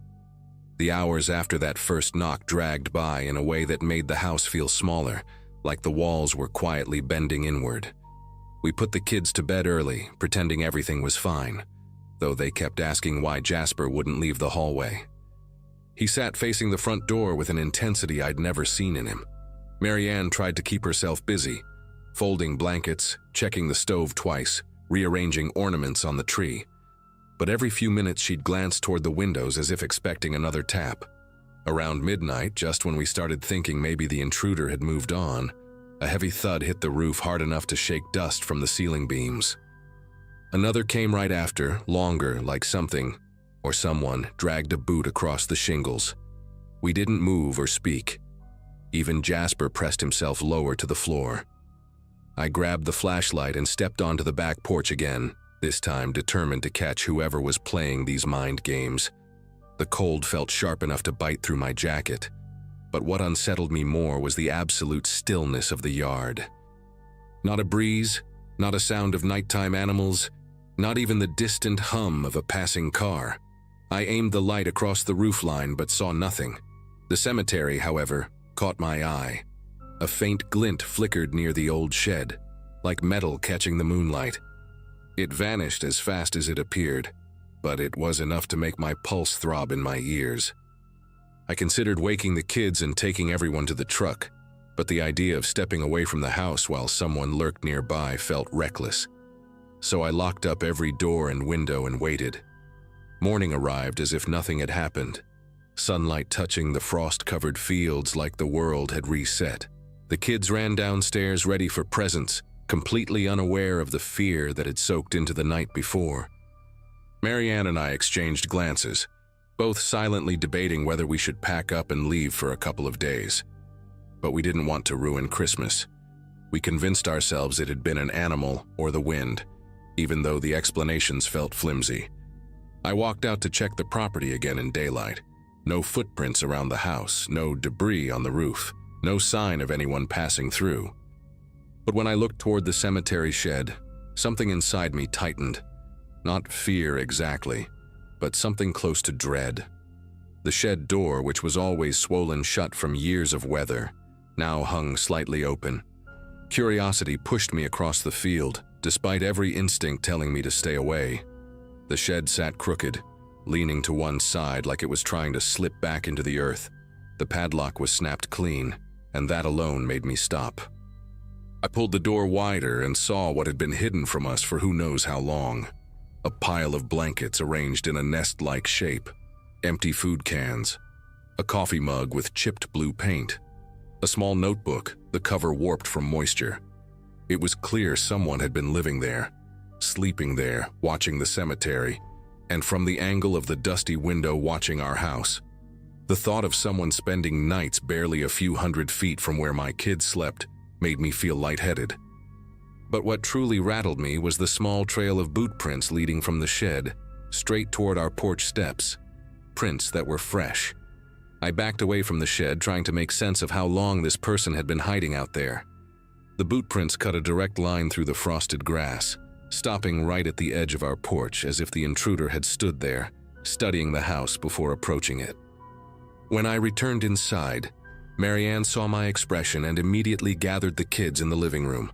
The hours after that first knock dragged by in a way that made the house feel smaller, like the walls were quietly bending inward. We put the kids to bed early, pretending everything was fine, though they kept asking why Jasper wouldn't leave the hallway. He sat facing the front door with an intensity I'd never seen in him. Marianne tried to keep herself busy, folding blankets, checking the stove twice, rearranging ornaments on the tree. But every few minutes she'd glance toward the windows as if expecting another tap. Around midnight, just when we started thinking maybe the intruder had moved on, a heavy thud hit the roof hard enough to shake dust from the ceiling beams. Another came right after, longer, like something, or someone, dragged a boot across the shingles. We didn't move or speak. Even Jasper pressed himself lower to the floor. I grabbed the flashlight and stepped onto the back porch again, this time determined to catch whoever was playing these mind games. The cold felt sharp enough to bite through my jacket, but what unsettled me more was the absolute stillness of the yard. Not a breeze, not a sound of nighttime animals, not even the distant hum of a passing car. I aimed the light across the roofline but saw nothing. The cemetery, however, caught my eye. A faint glint flickered near the old shed, like metal catching the moonlight. It vanished as fast as it appeared, but it was enough to make my pulse throb in my ears. I considered waking the kids and taking everyone to the truck, but the idea of stepping away from the house while someone lurked nearby felt reckless. So I locked up every door and window and waited. Morning arrived as if nothing had happened, sunlight touching the frost-covered fields like the world had reset. The kids ran downstairs ready for presents, completely unaware of the fear that had soaked into the night before. Marianne and I exchanged glances, both silently debating whether we should pack up and leave for a couple of days. But we didn't want to ruin Christmas. We convinced ourselves it had been an animal or the wind, even though the explanations felt flimsy. I walked out to check the property again in daylight. No footprints around the house, no debris on the roof, no sign of anyone passing through. But when I looked toward the cemetery shed, something inside me tightened. Not fear exactly, but something close to dread. The shed door, which was always swollen shut from years of weather, now hung slightly open. Curiosity pushed me across the field, despite every instinct telling me to stay away. The shed sat crooked, leaning to one side like it was trying to slip back into the earth. The padlock was snapped clean, and that alone made me stop. I pulled the door wider and saw what had been hidden from us for who knows how long. A pile of blankets arranged in a nest-like shape, empty food cans, a coffee mug with chipped blue paint, a small notebook, the cover warped from moisture. It was clear someone had been living there, sleeping there, watching the cemetery, and from the angle of the dusty window watching our house. The thought of someone spending nights barely a few hundred feet from where my kids slept made me feel lightheaded. But what truly rattled me was the small trail of boot prints leading from the shed, straight toward our porch steps. Prints that were fresh. I backed away from the shed, trying to make sense of how long this person had been hiding out there. The boot prints cut a direct line through the frosted grass, stopping right at the edge of our porch as if the intruder had stood there, studying the house before approaching it. When I returned inside, Marianne saw my expression and immediately gathered the kids in the living room.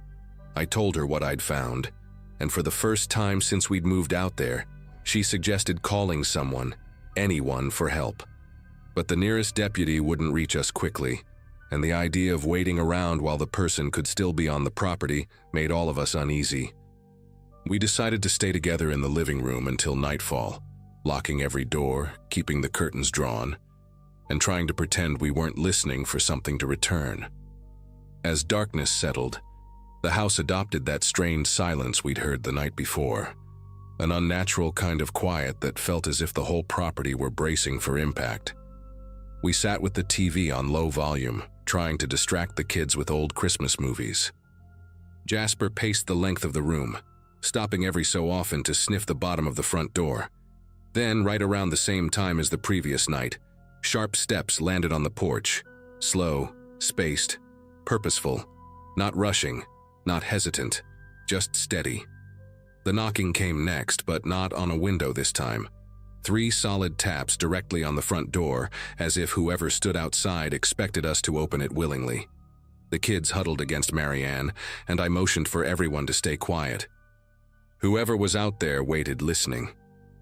I told her what I'd found, and for the first time since we'd moved out there, she suggested calling someone, anyone, for help. But the nearest deputy wouldn't reach us quickly, and the idea of waiting around while the person could still be on the property made all of us uneasy. We decided to stay together in the living room until nightfall, locking every door, keeping the curtains drawn, and trying to pretend we weren't listening for something to return. As darkness settled, the house adopted that strained silence we'd heard the night before, an unnatural kind of quiet that felt as if the whole property were bracing for impact. We sat with the TV on low volume, trying to distract the kids with old Christmas movies. Jasper paced the length of the room, stopping every so often to sniff the bottom of the front door. Then, right around the same time as the previous night, sharp steps landed on the porch, slow, spaced, purposeful, not rushing, not hesitant, just steady. The knocking came next, but not on a window this time. 3 solid taps directly on the front door, as if whoever stood outside expected us to open it willingly. The kids huddled against Marianne, and I motioned for everyone to stay quiet. Whoever was out there waited, listening.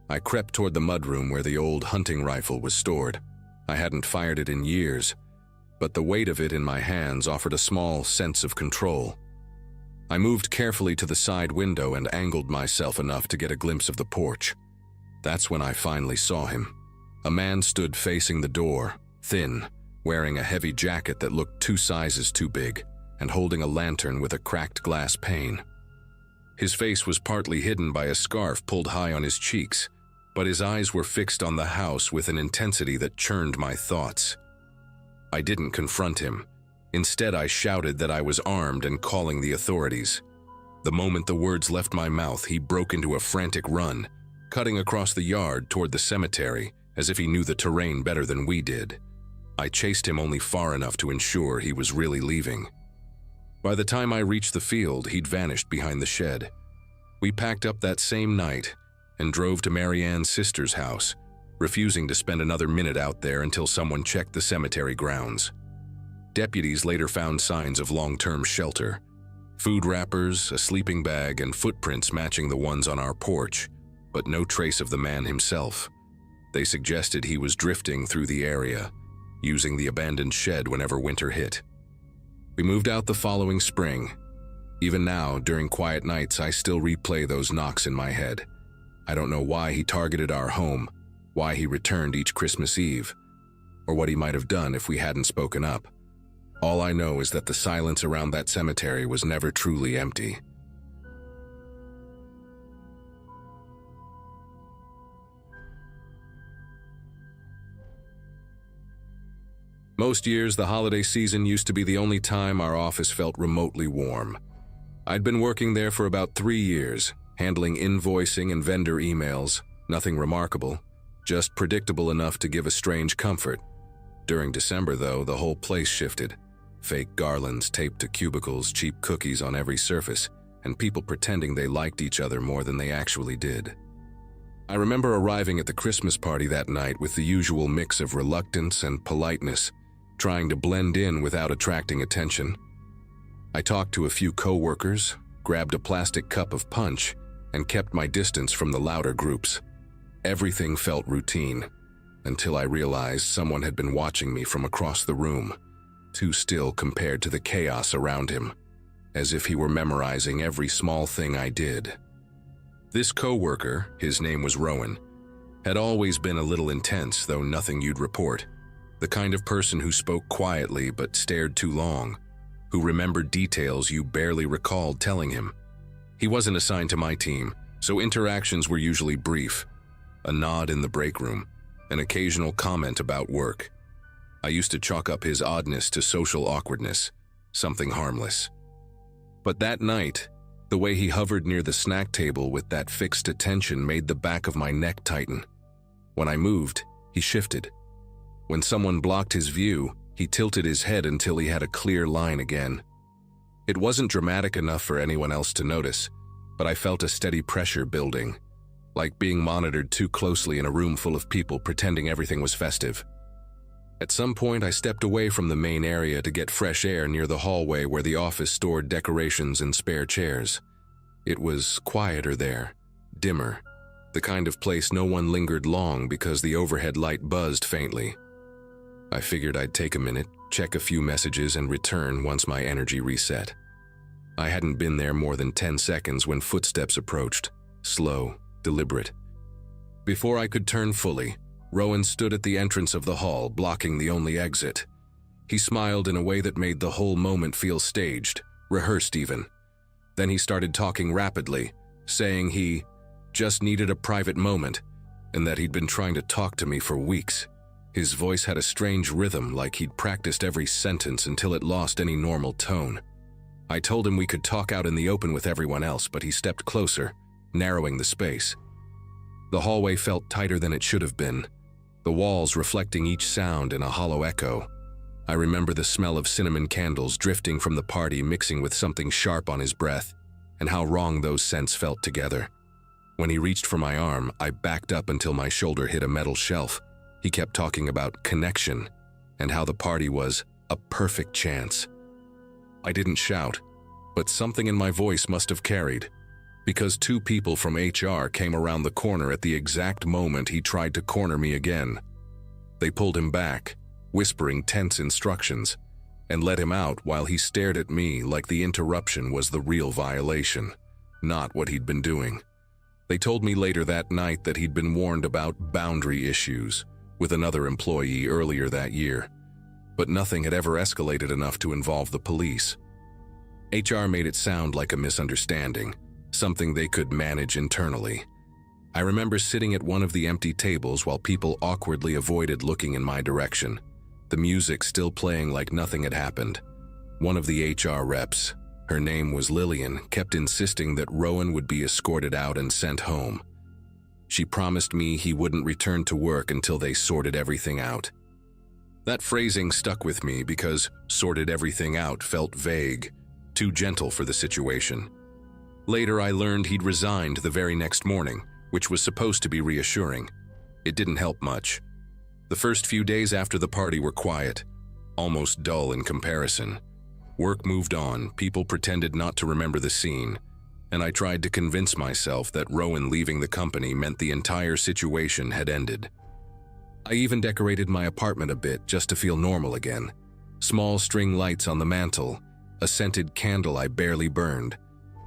I crept toward the mudroom where the old hunting rifle was stored. I hadn't fired it in years, but the weight of it in my hands offered a small sense of control. I moved carefully to the side window and angled myself enough to get a glimpse of the porch. That's when I finally saw him. A man stood facing the door, thin, wearing a heavy jacket that looked 2 sizes too big, and holding a lantern with a cracked glass pane. His face was partly hidden by a scarf pulled high on his cheeks, but his eyes were fixed on the house with an intensity that churned my thoughts. I didn't confront him. Instead, I shouted that I was armed and calling the authorities. The moment the words left my mouth, he broke into a frantic run, cutting across the yard toward the cemetery as if he knew the terrain better than we did. I chased him only far enough to ensure he was really leaving. By the time I reached the field, he'd vanished behind the shed. We packed up that same night and drove to Marianne's sister's house, refusing to spend another minute out there until someone checked the cemetery grounds. Deputies later found signs of long-term shelter, food wrappers, a sleeping bag, and footprints matching the ones on our porch, but no trace of the man himself. They suggested he was drifting through the area, using the abandoned shed whenever winter hit. We moved out the following spring. Even now, during quiet nights, I still replay those knocks in my head. I don't know why he targeted our home, why he returned each Christmas Eve, or what he might have done if we hadn't spoken up. All I know is that the silence around that cemetery was never truly empty. Most years, the holiday season used to be the only time our office felt remotely warm. I'd been working there for about 3 years, handling invoicing and vendor emails, nothing remarkable, just predictable enough to give a strange comfort. During December, though, the whole place shifted. Fake garlands taped to cubicles, cheap cookies on every surface, and people pretending they liked each other more than they actually did. I remember arriving at the Christmas party that night with the usual mix of reluctance and politeness, trying to blend in without attracting attention. I talked to a few coworkers, grabbed a plastic cup of punch, and kept my distance from the louder groups. Everything felt routine, until I realized someone had been watching me from across the room, too still compared to the chaos around him, as if he were memorizing every small thing I did. This coworker, his name was Rowan, had always been a little intense, though nothing you'd report. The kind of person who spoke quietly but stared too long, who remembered details you barely recalled telling him. He wasn't assigned to my team, so interactions were usually brief. A nod in the break room, an occasional comment about work. I used to chalk up his oddness to social awkwardness, something harmless. But that night, the way he hovered near the snack table with that fixed attention made the back of my neck tighten. When I moved, he shifted. When someone blocked his view, he tilted his head until he had a clear line again. It wasn't dramatic enough for anyone else to notice, but I felt a steady pressure building, like being monitored too closely in a room full of people pretending everything was festive. At some point, I stepped away from the main area to get fresh air near the hallway where the office stored decorations and spare chairs. It was quieter there, dimmer, the kind of place no one lingered long because the overhead light buzzed faintly. I figured I'd take a minute, check a few messages, and return once my energy reset. I hadn't been there more than 10 seconds when footsteps approached, slow, deliberate. Before I could turn fully, Rowan stood at the entrance of the hall, blocking the only exit. He smiled in a way that made the whole moment feel staged, rehearsed even. Then he started talking rapidly, saying he just needed a private moment, and that he'd been trying to talk to me for weeks. His voice had a strange rhythm, like he'd practiced every sentence until it lost any normal tone. I told him we could talk out in the open with everyone else, but he stepped closer, narrowing the space. The hallway felt tighter than it should have been, the walls reflecting each sound in a hollow echo. I remember the smell of cinnamon candles drifting from the party mixing with something sharp on his breath, and how wrong those scents felt together. When he reached for my arm, I backed up until my shoulder hit a metal shelf. He kept talking about connection and how the party was a perfect chance. I didn't shout, but something in my voice must have carried, because 2 people from HR came around the corner at the exact moment he tried to corner me again. They pulled him back, whispering tense instructions, and let him out while he stared at me like the interruption was the real violation, not what he'd been doing. They told me later that night that he'd been warned about boundary issues with another employee earlier that year, but nothing had ever escalated enough to involve the police. HR made it sound like a misunderstanding, something they could manage internally. I remember sitting at one of the empty tables while people awkwardly avoided looking in my direction, the music still playing like nothing had happened. One of the HR reps, her name was Lillian, kept insisting that Rowan would be escorted out and sent home. She promised me he wouldn't return to work until they sorted everything out. That phrasing stuck with me because sorted everything out felt vague, too gentle for the situation. Later, I learned he'd resigned the very next morning, which was supposed to be reassuring. It didn't help much. The first few days after the party were quiet, almost dull in comparison. Work moved on, people pretended not to remember the scene, and I tried to convince myself that Rowan leaving the company meant the entire situation had ended. I even decorated my apartment a bit just to feel normal again. Small string lights on the mantle, a scented candle I barely burned,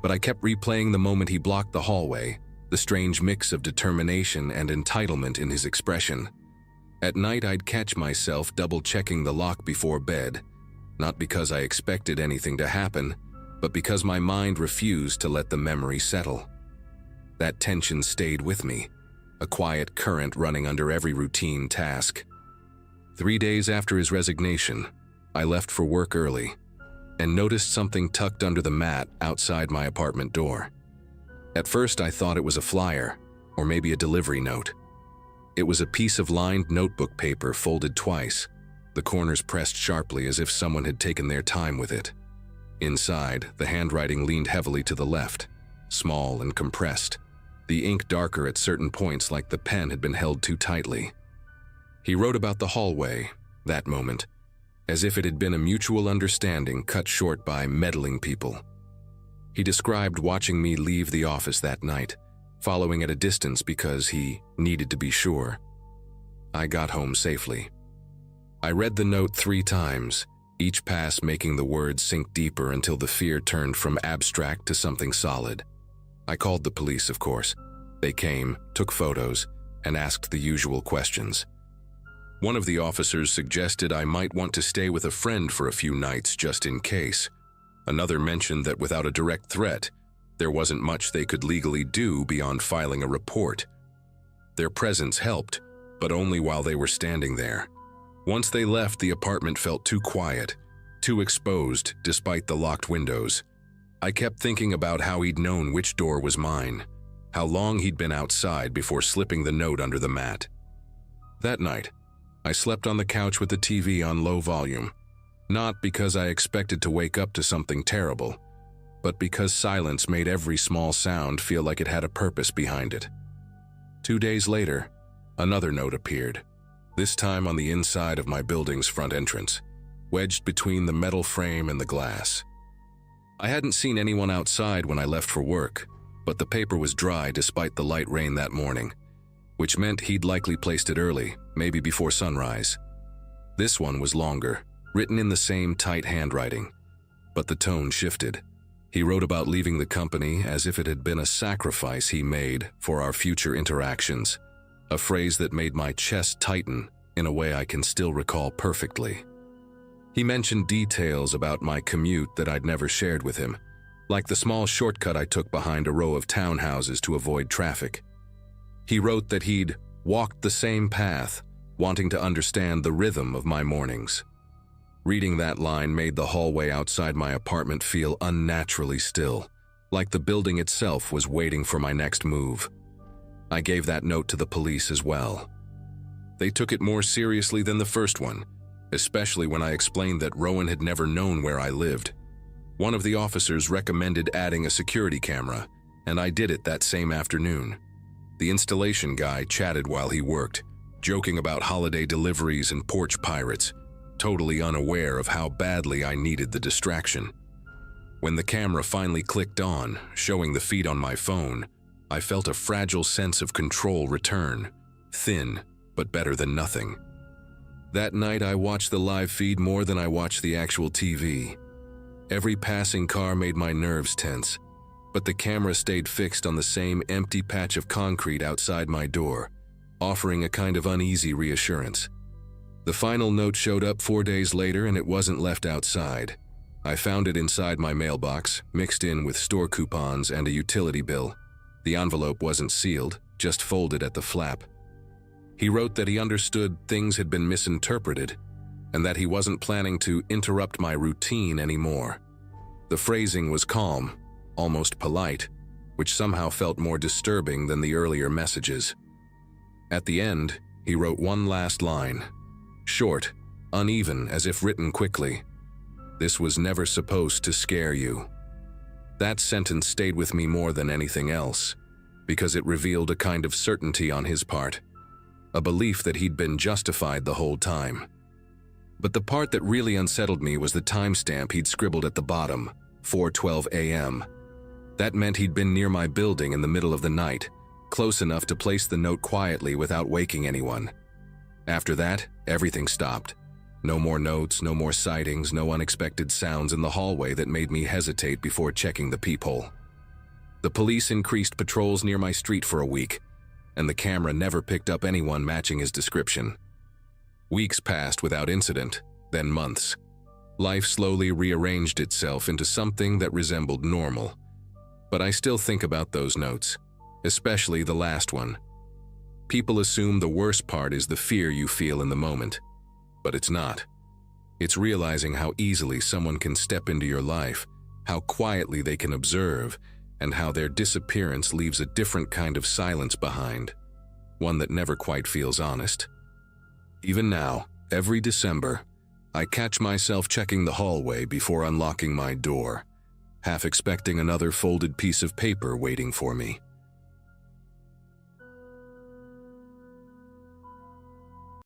but I kept replaying the moment he blocked the hallway, the strange mix of determination and entitlement in his expression. At night, I'd catch myself double-checking the lock before bed, not because I expected anything to happen, but because my mind refused to let the memory settle. That tension stayed with me, a quiet current running under every routine task. 3 days after his resignation, I left for work early and noticed something tucked under the mat outside my apartment door. At first, I thought it was a flyer, or maybe a delivery note. It was a piece of lined notebook paper folded twice, the corners pressed sharply as if someone had taken their time with it. Inside, the handwriting leaned heavily to the left, small and compressed, the ink darker at certain points like the pen had been held too tightly. He wrote about the hallway, that moment, as if it had been a mutual understanding cut short by meddling people. He described watching me leave the office that night, following at a distance because he needed to be sure. I got home safely. I read the note 3 times, each pass making the words sink deeper until the fear turned from abstract to something solid. I called the police, of course. They came, took photos, and asked the usual questions. One of the officers suggested I might want to stay with a friend for a few nights just in case. Another mentioned that without a direct threat, there wasn't much they could legally do beyond filing a report. Their presence helped, but only while they were standing there. Once they left, the apartment felt too quiet, too exposed despite the locked windows. I kept thinking about how he'd known which door was mine, how long he'd been outside before slipping the note under the mat. That night, I slept on the couch with the TV on low volume, not because I expected to wake up to something terrible, but because silence made every small sound feel like it had a purpose behind it. 2 days later, another note appeared, this time on the inside of my building's front entrance, wedged between the metal frame and the glass. I hadn't seen anyone outside when I left for work, but the paper was dry despite the light rain that morning, which meant he'd likely placed it early, maybe before sunrise. This one was longer, written in the same tight handwriting, but the tone shifted. He wrote about leaving the company as if it had been a sacrifice he made for our future interactions, a phrase that made my chest tighten in a way I can still recall perfectly. He mentioned details about my commute that I'd never shared with him, like the small shortcut I took behind a row of townhouses to avoid traffic. He wrote that he'd walked the same path, wanting to understand the rhythm of my mornings. Reading that line made the hallway outside my apartment feel unnaturally still, like the building itself was waiting for my next move. I gave that note to the police as well. They took it more seriously than the first one, especially when I explained that Rowan had never known where I lived. One of the officers recommended adding a security camera, and I did it that same afternoon. The installation guy chatted while he worked, joking about holiday deliveries and porch pirates, totally unaware of how badly I needed the distraction. When the camera finally clicked on, showing the feed on my phone, I felt a fragile sense of control return, thin, but better than nothing. That night, I watched the live feed more than I watched the actual TV. Every passing car made my nerves tense, but the camera stayed fixed on the same empty patch of concrete outside my door, offering a kind of uneasy reassurance. The final note showed up 4 days later, and it wasn't left outside. I found it inside my mailbox, mixed in with store coupons and a utility bill. The envelope wasn't sealed, just folded at the flap. He wrote that he understood things had been misinterpreted, and that he wasn't planning to interrupt my routine anymore. The phrasing was calm, almost polite, which somehow felt more disturbing than the earlier messages. At the end, he wrote one last line, short, uneven, as if written quickly. "This was never supposed to scare you." That sentence stayed with me more than anything else, because it revealed a kind of certainty on his part, a belief that he'd been justified the whole time. But the part that really unsettled me was the timestamp he'd scribbled at the bottom, 4:12 a.m. That meant he'd been near my building in the middle of the night, close enough to place the note quietly without waking anyone. After that, everything stopped. No more notes, no more sightings, no unexpected sounds in the hallway that made me hesitate before checking the peephole. The police increased patrols near my street for a week, and the camera never picked up anyone matching his description. Weeks passed without incident, then months. Life slowly rearranged itself into something that resembled normal. But I still think about those notes, especially the last one. People assume the worst part is the fear you feel in the moment, but it's not. It's realizing how easily someone can step into your life, how quietly they can observe, and how their disappearance leaves a different kind of silence behind, one that never quite feels honest. Even now, every December, I catch myself checking the hallway before unlocking my door, half expecting another folded piece of paper waiting for me.